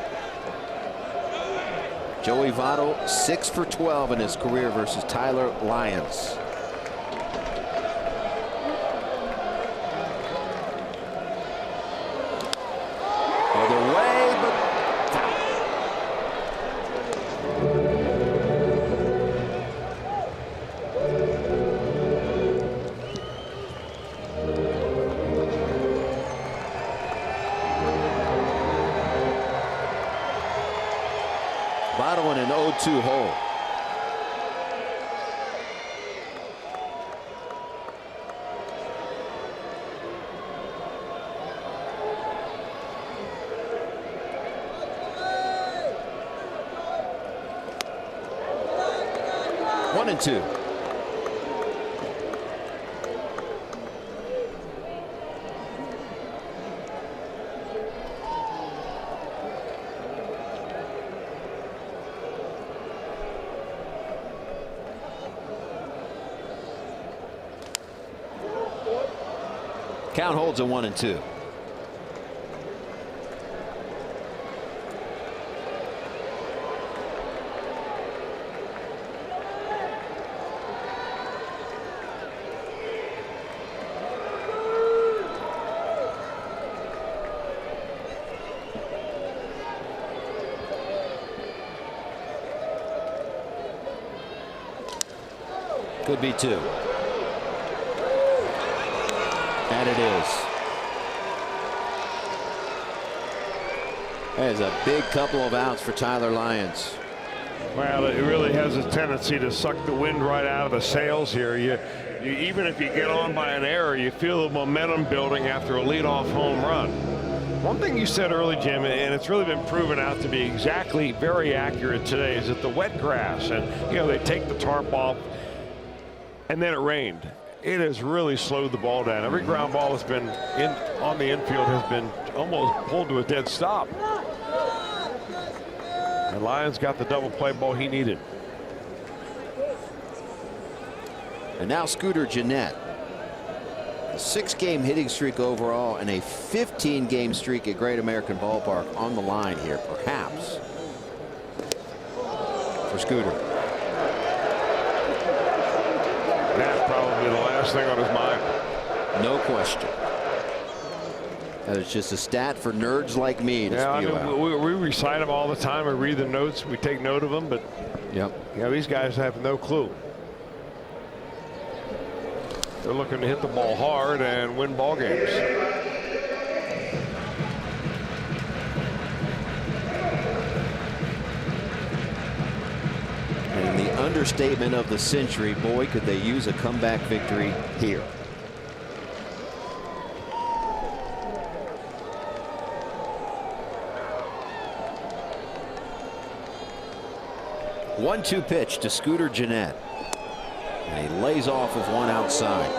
Joey Votto 6 for 12 in his career versus Tyler Lyons. Other way, but foul. Votto in an 0-2 hole. One and two. Count holds a 1-2. Could be two. And it is. That is a big couple of outs for Tyler Lyons. Well, it really has a tendency to suck the wind right out of the sails here. You even if you get on by an error, you feel the momentum building after a leadoff home run. One thing you said early, Jim, and it's really been proven out to be exactly very accurate today, is that the wet grass, and you know, they take the tarp off, and then it rained. It has really slowed the ball down. Every ground ball that's been on the infield has been almost pulled to a dead stop. And Lyons got the double play ball he needed. And now Scooter Gennett. A 6-game hitting streak overall and a 15-game streak at Great American Ballpark on the line here, perhaps, for Scooter. That's probably the last thing on his mind. No question. That is just a stat for nerds like me to spew out. We recite them all the time. We read the notes. We take note of them. But these guys have no clue. They're looking to hit the ball hard and win ball games. And the understatement of the century, boy, could they use a comeback victory here. One-two pitch to Scooter Gennett. And he lays off with one outside.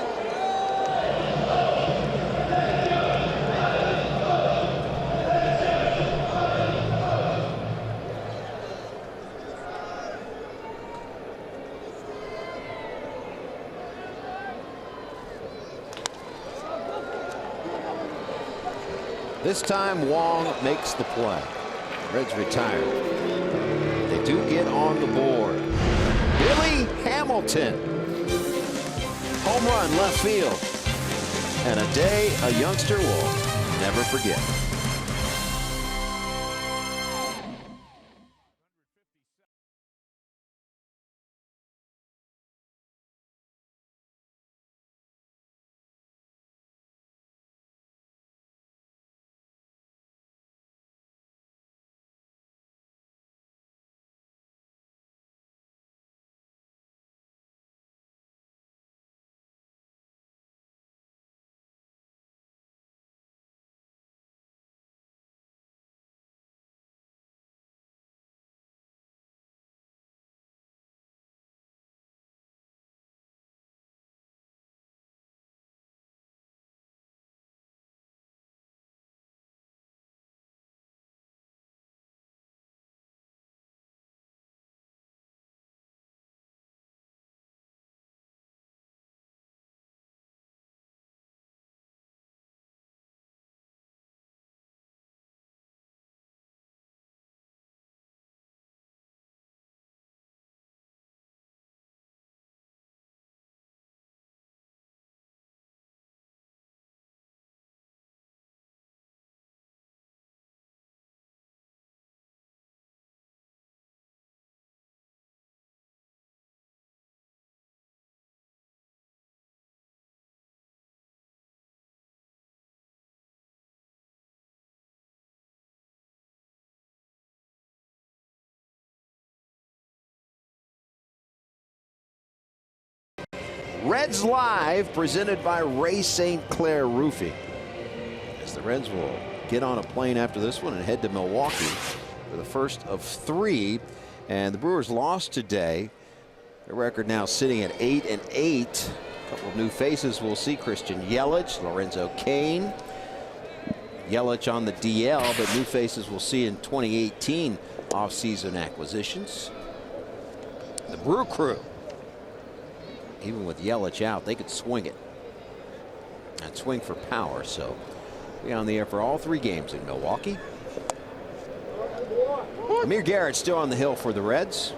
This time Wong makes the play. Reds retired. They do get on the board. Billy Hamilton. Home run left field. And a day a youngster will never forget. Reds Live, presented by Ray St. Clair Roofing. As the Reds will get on a plane after this one and head to Milwaukee for the first of 3. And the Brewers lost today. Their record now sitting at 8-8. A couple of new faces we'll see. Christian Yelich, Lorenzo Cain. Yelich on the DL, but new faces we'll see in 2018 offseason acquisitions. The Brew Crew. Even with Yelich out, they could swing it and swing for power. So be on the air for all 3 games in Milwaukee. Amir Garrett still on the hill for the Reds.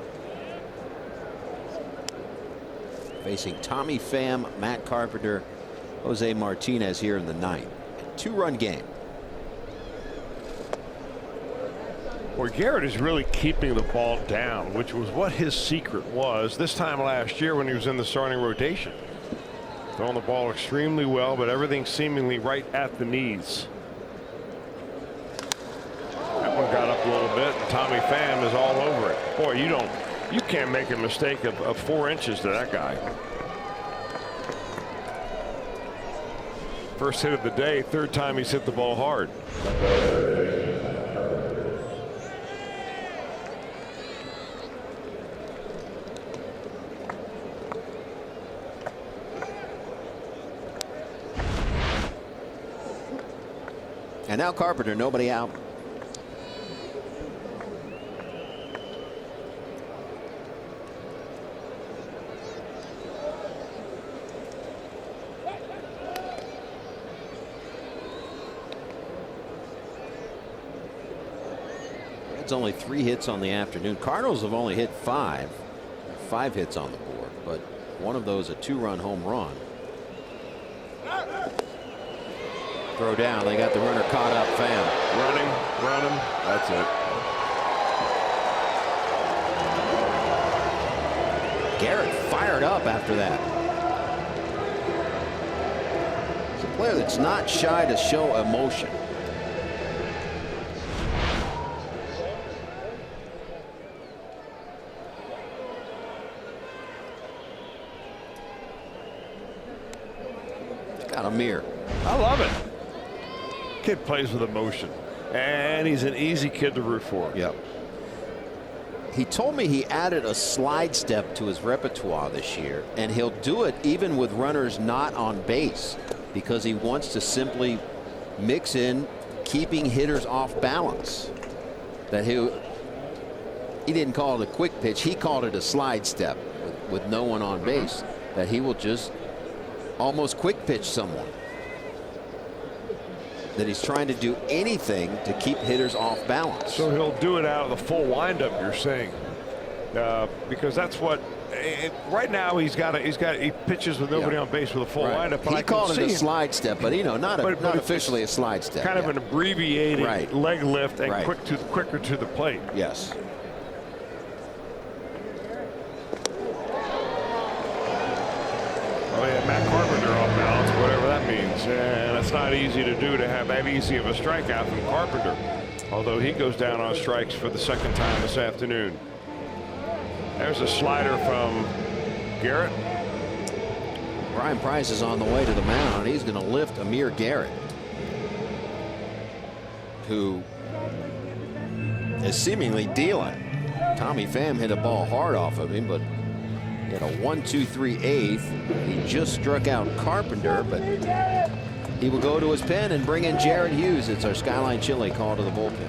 Facing Tommy Pham, Matt Carpenter, Jose Martinez here in the 9th. 2-run game. Well, Garrett is really keeping the ball down, which was what his secret was this time last year when he was in the starting rotation. Throwing the ball extremely well, but everything seemingly right at the knees. That one got up a little bit, and Tommy Pham is all over it. Boy, you can't make a mistake of 4 inches to that guy. First hit of the day, 3rd time he's hit the ball hard. And now Carpenter, nobody out. Reds only 3 hits on the afternoon. Cardinals have only hit 5 hits on the board, but one of those a 2-run home run. Throw down. They got the runner caught up. Pham Running. That's it. Garrett fired up after that. He's a player that's not shy to show emotion. Got a mirror. I love it. Kid plays with emotion, and he's an easy kid to root for. Yep. He told me he added a slide step to his repertoire this year, and he'll do it even with runners not on base because he wants to simply mix in keeping hitters off balance. That he didn't call it a quick pitch, he called it a slide step with no one on base, that he will just almost quick pitch someone. That he's trying to do anything to keep hitters off balance. So he'll do it out of the full windup, you're saying, because that's what. Right now he pitches with nobody on base with a full windup. But he called it a slide step, but not officially a slide step. Kind of an abbreviated leg lift and quicker to the plate. Yes. Oh yeah, Matt Carpenter off balance, whatever that means, and it's not easy to do to have that easy of a strikeout from Carpenter. Although he goes down on strikes for the 2nd time this afternoon. There's a slider from Garrett. Brian Price is on the way to the mound. He's going to lift Amir Garrett, who is seemingly dealing. Tommy Pham hit a ball hard off of him, but he had a 1-2-3 eighth. He just struck out Carpenter, but he will go to his pen and bring in Jared Hughes. It's our Skyline Chili call to the bullpen.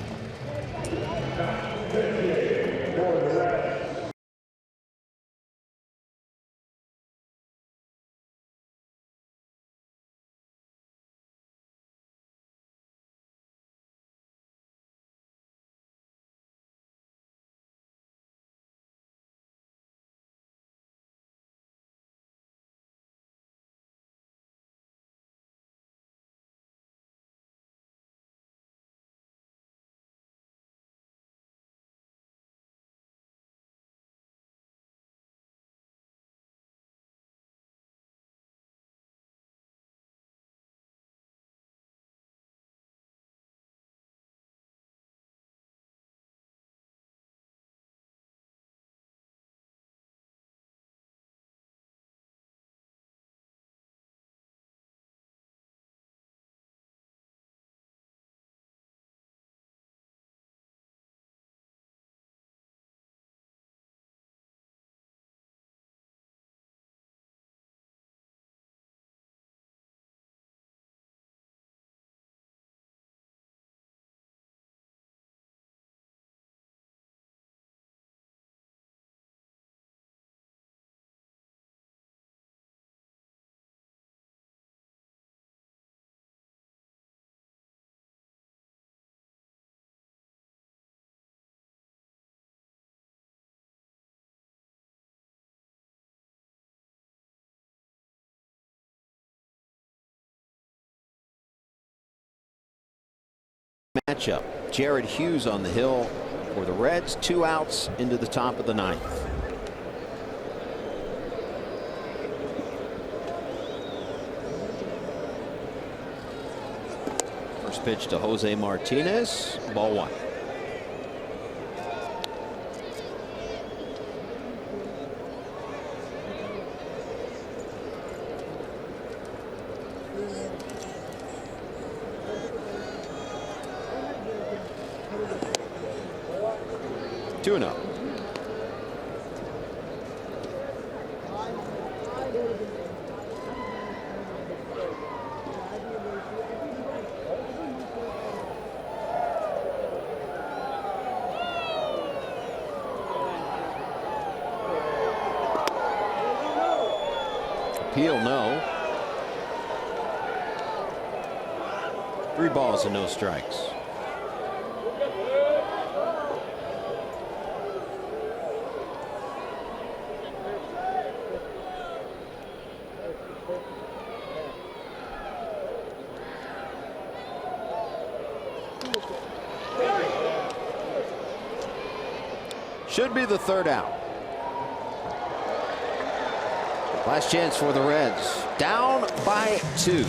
Matchup. Jared Hughes on the hill for the Reds. 2 outs into the top of the 9th. First pitch to Jose Martinez. Ball 1. Tune-up. Appeal no. 3 balls and no strikes. Should be the third out. Last chance for the Reds. Down by 2.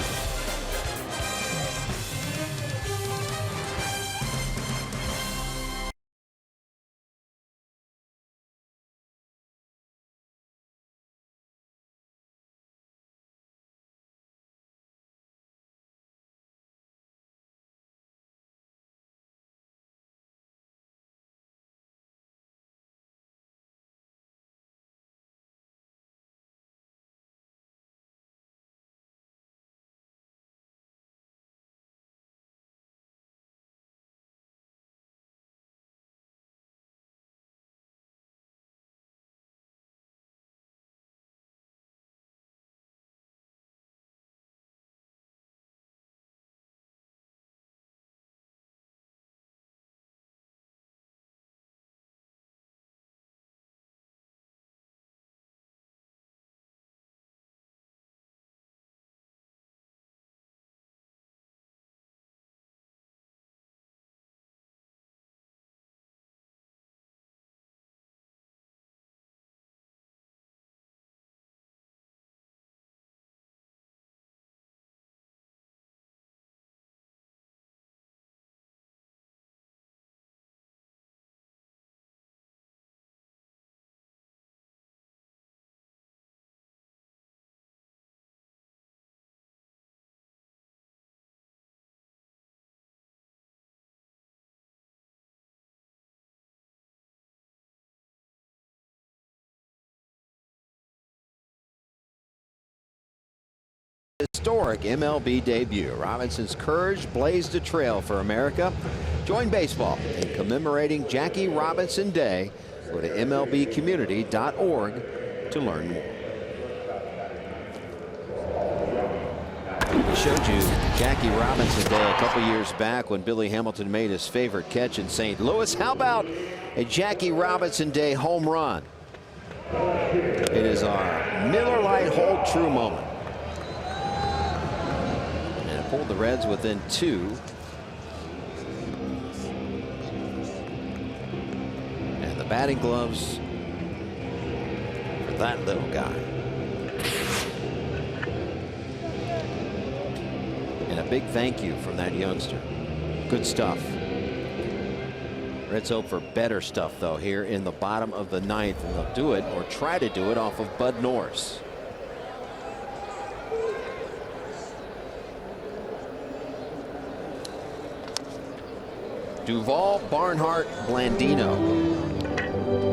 Historic MLB debut. Robinson's courage blazed a trail for America. Join baseball in commemorating Jackie Robinson Day. Go to MLBcommunity.org to learn more. We showed you Jackie Robinson Day a couple years back when Billy Hamilton made his favorite catch in St. Louis. How about a Jackie Robinson Day home run? It is our Miller Lite hold true moment. Pulled the Reds within 2. And the batting gloves for that little guy. And a big thank you from that youngster. Good stuff. Reds hope for better stuff, though, here in the bottom of the 9th. And they'll do it, or try to do it, off of Bud Norris. Duvall, Barnhart, Blandino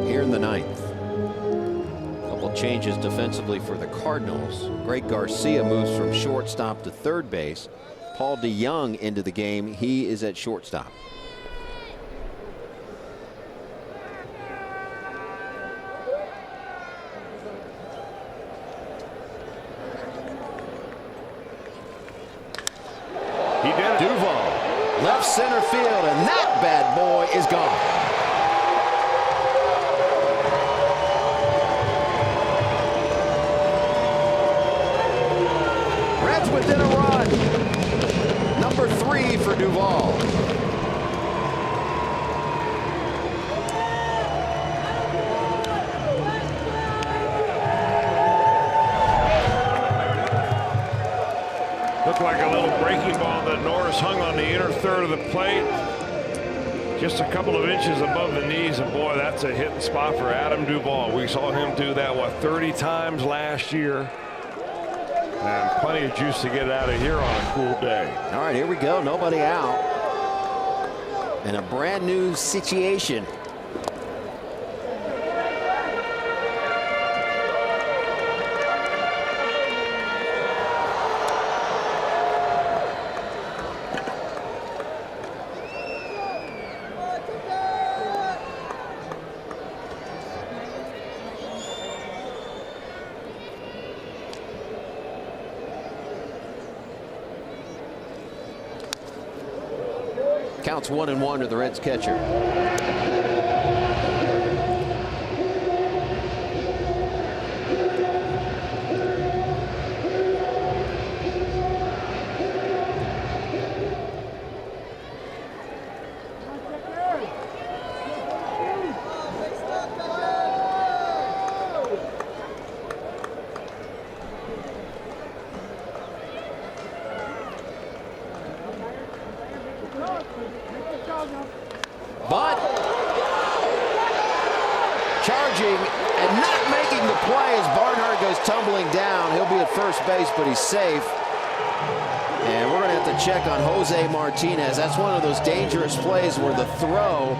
here in the 9th. Couple changes defensively for the Cardinals. Greg Garcia moves from shortstop to third base. Paul DeYoung into the game. He is at shortstop. He did it. Duvall, left center field, and that bad boy is gone. Reds within a run. Number 3 for Duvall. Looked like a little breaking ball that Norris hung on the inner third of the plate. Just a couple of inches above the knees, and boy, that's a hitting spot for Adam Duvall. We saw him do that, what, 30 times last year. And plenty of juice to get out of here on a cool day. All right, here we go. Nobody out. And a brand new situation. Counts 1-1 to the Reds catcher. Bunt. Charging and not making the play as Barnhart goes tumbling down. He'll be at first base, but he's safe. And we're going to have to check on Jose Martinez. That's one of those dangerous plays where the throw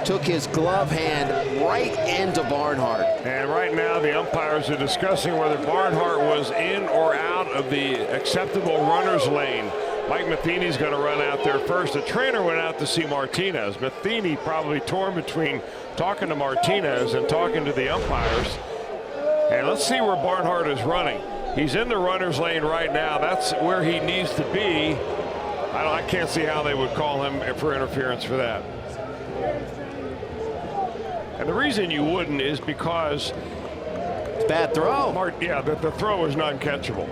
took his glove hand right into Barnhart. And right now the umpires are discussing whether Barnhart was in or out of the acceptable runner's lane. Mike Matheny's going to run out there first. The trainer went out to see Martinez. Matheny probably torn between talking to Martinez and talking to the umpires. And let's see where Barnhart is running. He's in the runner's lane right now. That's where he needs to be. I can't see how they would call him for interference for that. And the reason you wouldn't is because it's bad throw. The throw was non-catchable.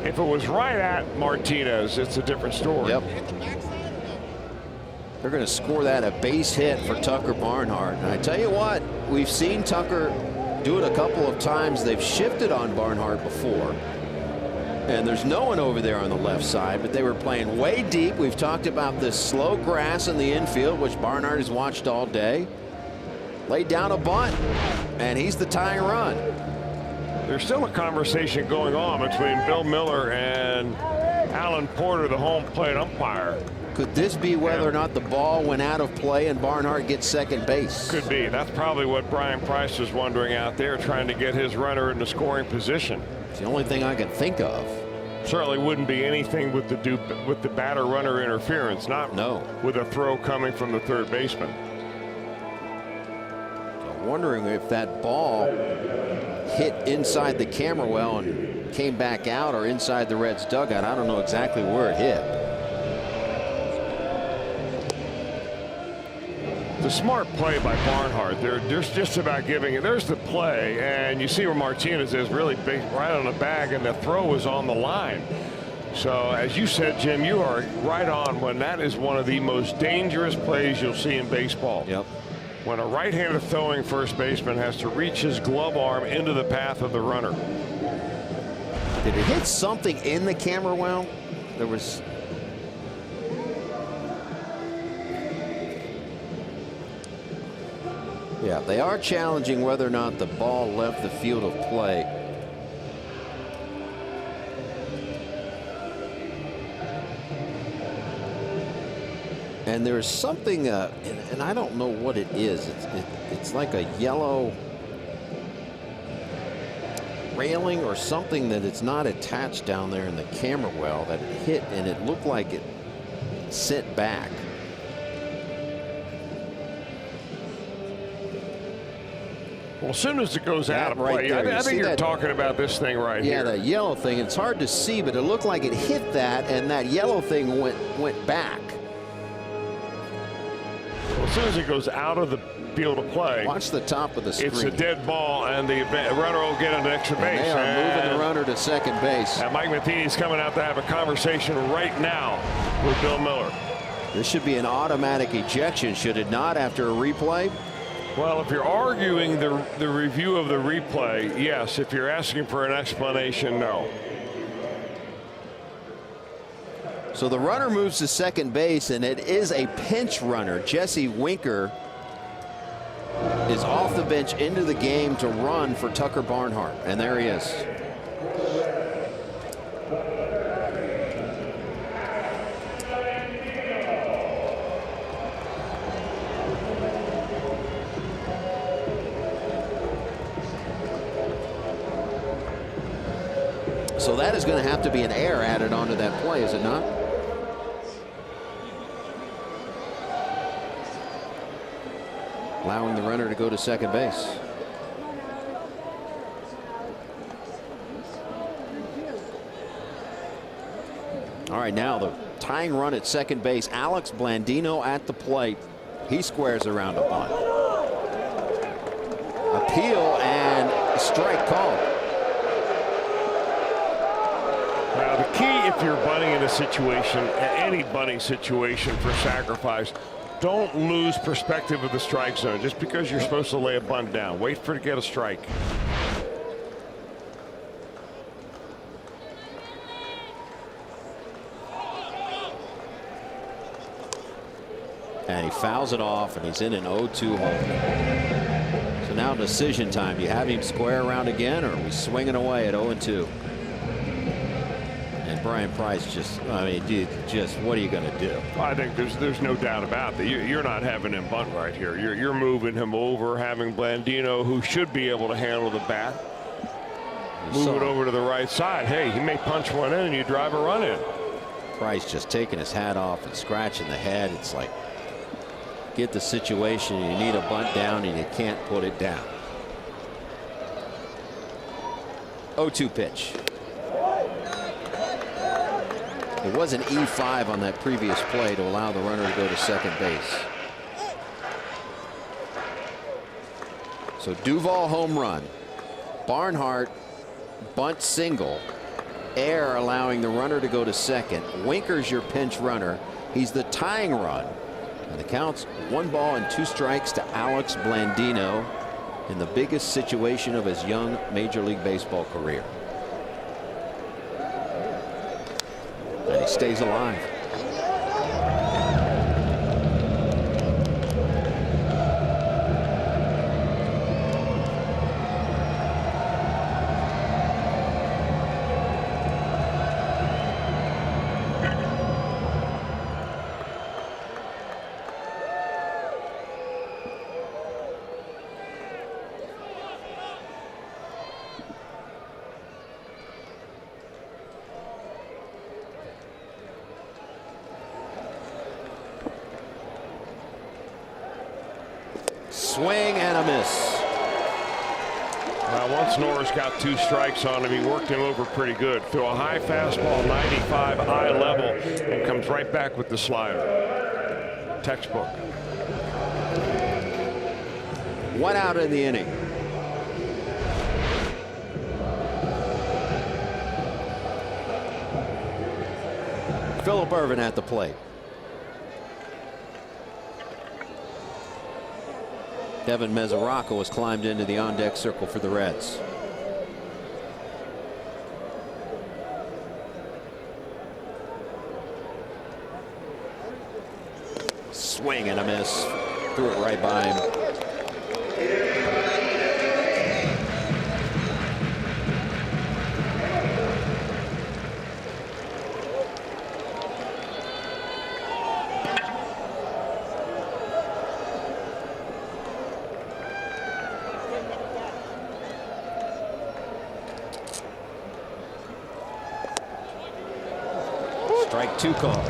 If it was right at Martinez, it's a different story. Yep. They're going to score that a base hit for Tucker Barnhart. And I tell you what, we've seen Tucker do it a couple of times. They've shifted on Barnhart before. And there's no one over there on the left side, but they were playing way deep. We've talked about this slow grass in the infield, which Barnhart has watched all day. Laid down a bunt, and he's the tying run. There's still a conversation going on between Bill Miller and Alan Porter, the home plate umpire. Could this be whether or not the ball went out of play and Barnhart gets second base? Could be. That's probably what Brian Price is wondering out there, trying to get his runner in the scoring position. It's the only thing I can think of. Certainly wouldn't be anything with the batter-runner interference, not with a throw coming from the third baseman. Wondering if that ball hit inside the camera well and came back out or inside the Reds dugout. I don't know exactly where it hit. The smart play by Barnhart. They're just about giving it. There's the play, and you see where Martinez is really big right on the bag, and the throw was on the line. So as you said, Jim, you are right on when that is one of the most dangerous plays you'll see in baseball. Yep. When a right-handed throwing first baseman has to reach his glove arm into the path of the runner. Did it hit something in the camera well? There was. Yeah, they are challenging whether or not the ball left the field of play. And there's something, and I don't know what it is. It's like a yellow railing or something that it's not attached down there in the camera well that it hit, and it looked like it sent back. Well, as soon as it goes out of right play, there, I think you're talking about this thing right here. Yeah, that yellow thing. It's hard to see, but it looked like it hit that, and that yellow thing went back. Well, as soon as it goes out of the field of play, watch the top of the screen. It's a dead ball, and the runner will get an extra base. And they are moving the runner to second base. And Mike Matheny's coming out to have a conversation right now with Bill Miller. This should be an automatic ejection, should it not, after a replay? Well, if you're arguing the review of the replay, yes. If you're asking for an explanation, no. So the runner moves to second base, and it is a pinch runner. Jesse Winker is off the bench into the game to run for Tucker Barnhart, and there he is. So that is going to have to be an error added onto that play, is it not? Allowing the runner to go to second base. All right, now the tying run at second base. Alex Blandino at the plate. He squares around a bunt. Appeal and a strike called. Now, the key, if you're bunting in a situation, any bunting situation for sacrifice, don't lose perspective of the strike zone just because you're supposed to lay a bunt down. Wait for it to get a strike. And he fouls it off, and he's in an 0-2 hole. So now decision time. Do you have him square around again, or are we swinging away at 0-2? And Brian Price just, I mean, dude, just what are you going to do? I think there's no doubt about that. You're not having him bunt right here. You're moving him over, having Blandino, who should be able to handle the bat, move it over to the right side. Hey, he may punch one in, and you drive a run in. Price just taking his hat off and scratching the head. It's like, get the situation. You need a bunt down, and you can't put it down. 0-2 pitch. It was an E5 on that previous play to allow the runner to go to second base. So Duvall home run. Barnhart bunt single. Air allowing the runner to go to second. Winker's your pinch runner. He's the tying run. And the count's 1 ball and 2 strikes to Alex Blandino in the biggest situation of his young Major League Baseball career. And he stays alive. Swing and a miss. Now, once Norris got 2 strikes on him, he worked him over pretty good. Threw a high fastball, 95, eye level, and comes right back with the slider. Textbook. 1 out in the inning. Phillip Ervin at the plate. Devin Mesoraco has climbed into the on-deck circle for the Reds. Swing and a miss. Threw it right by him. Strike 2 call.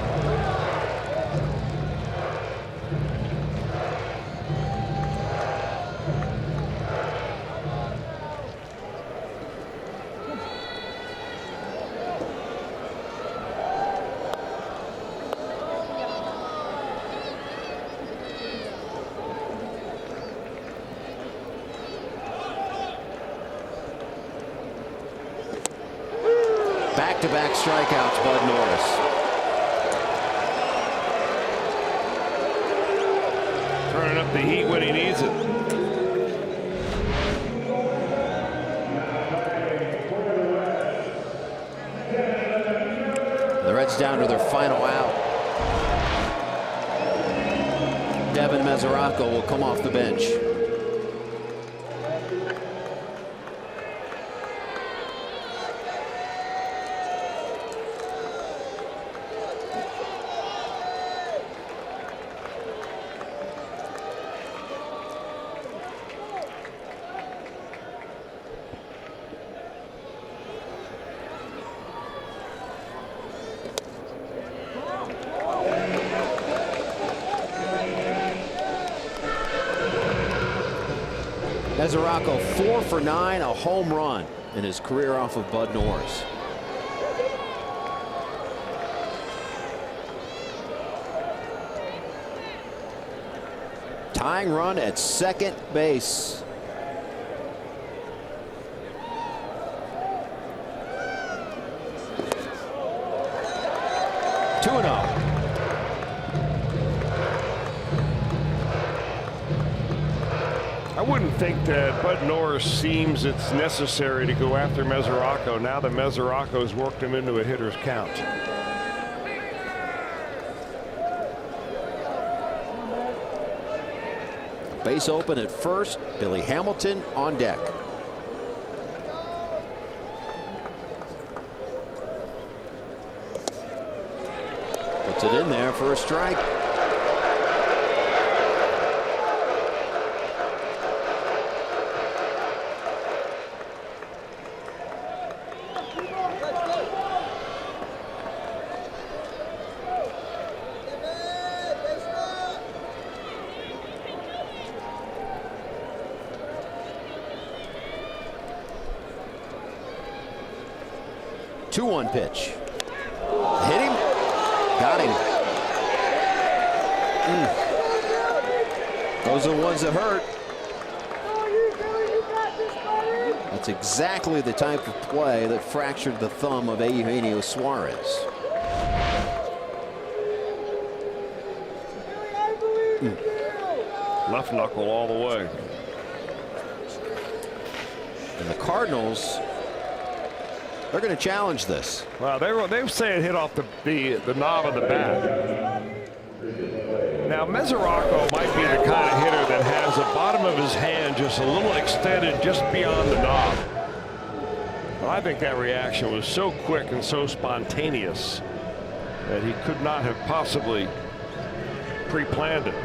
Back-to-back strikeouts, Bud Norris. Turning up the heat when he needs it. The Reds down to their final out. Devin Mesoraco will come off the bench. Mesoraco 4 for 9, a home run in his career off of Bud Norris. Tying run at second base. I wouldn't think that Bud Norris seems it's necessary to go after Mesoraco now that Mesoraco's worked him into a hitter's count. Base open at first. Billy Hamilton on deck. Puts it in there for a strike. Two-one pitch. Hit him. Got him. Those are the ones that hurt. That's exactly the type of play that fractured the thumb of Eugenio Suarez. Left knuckle all the way. And the Cardinals, they're going to challenge this. Well, they say it hit off the knob of the bat. Now, Mesoraco might be the kind of hitter that has the bottom of his hand just a little extended just beyond the knob. But I think that reaction was so quick and so spontaneous that he could not have possibly pre-planned it.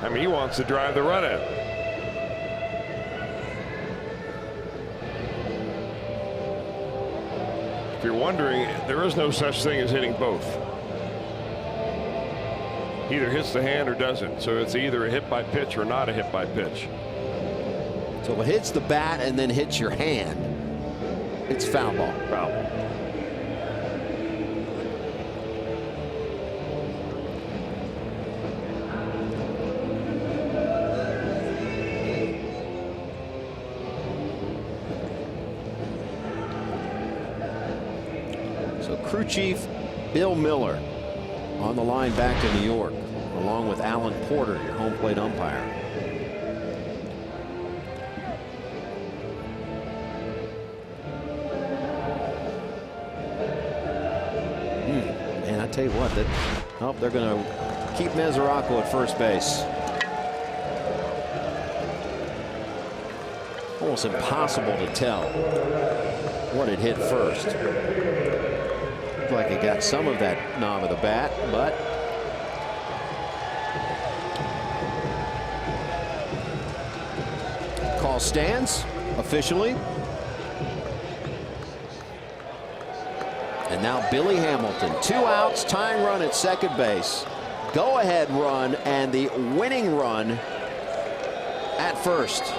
I mean, he wants to drive the run in. If you're wondering, there is no such thing as hitting both. Either hits the hand or doesn't. So it's either a hit by pitch or not a hit by pitch. So if it hits the bat and then hits your hand, it's foul ball. Foul ball. Crew chief Bill Miller on the line back to New York, along with Alan Porter, your home plate umpire. Man, I tell you what, they're going to keep Mesoraco at first base. Almost impossible to tell what it hit first. Like it got some of that knob of the bat, but call stands officially. And now Billy Hamilton, 2 outs, tying run at second base, go ahead run, and the winning run at first.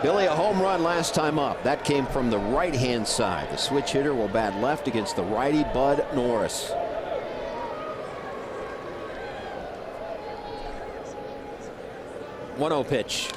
Billy, a home run last time up. That came from the right-hand side. The switch hitter will bat left against the righty Bud Norris. One-oh pitch.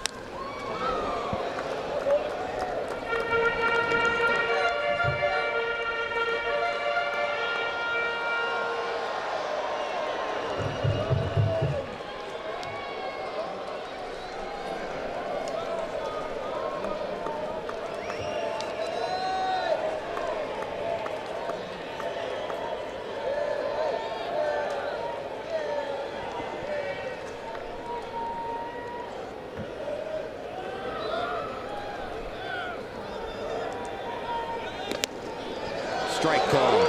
Strike call.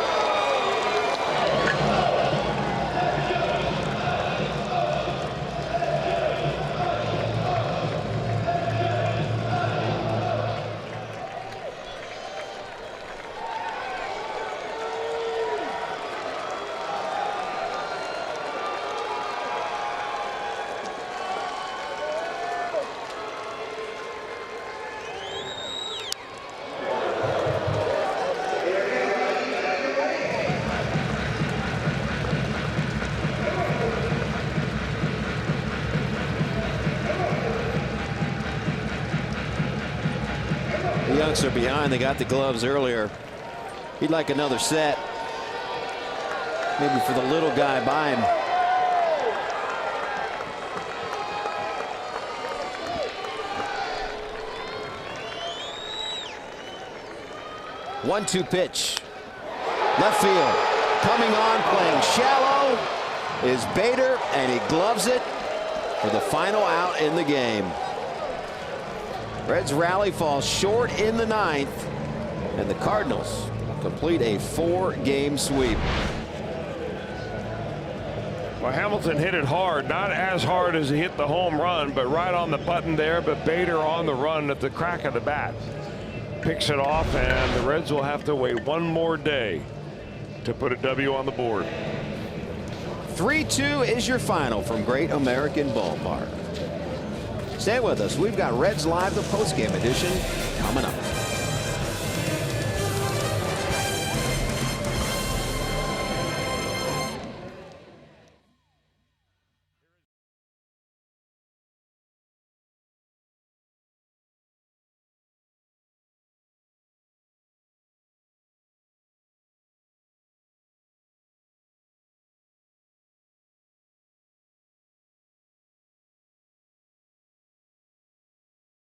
Youngster behind. They got the gloves earlier. He'd like another set. Maybe for the little guy by him. 1-2 pitch. Left field. Coming on, playing shallow is Bader, and he gloves it for the final out in the game. Reds rally falls short in the 9th, and the Cardinals complete a 4-game sweep. Well, Hamilton hit it hard, not as hard as he hit the home run, but right on the button there. But Bader on the run at the crack of the bat picks it off, and the Reds will have to wait one more day to put a W on the board. 3-2 is your final from Great American Ballpark. Stay with us. We've got Reds Live, the postgame edition, coming up.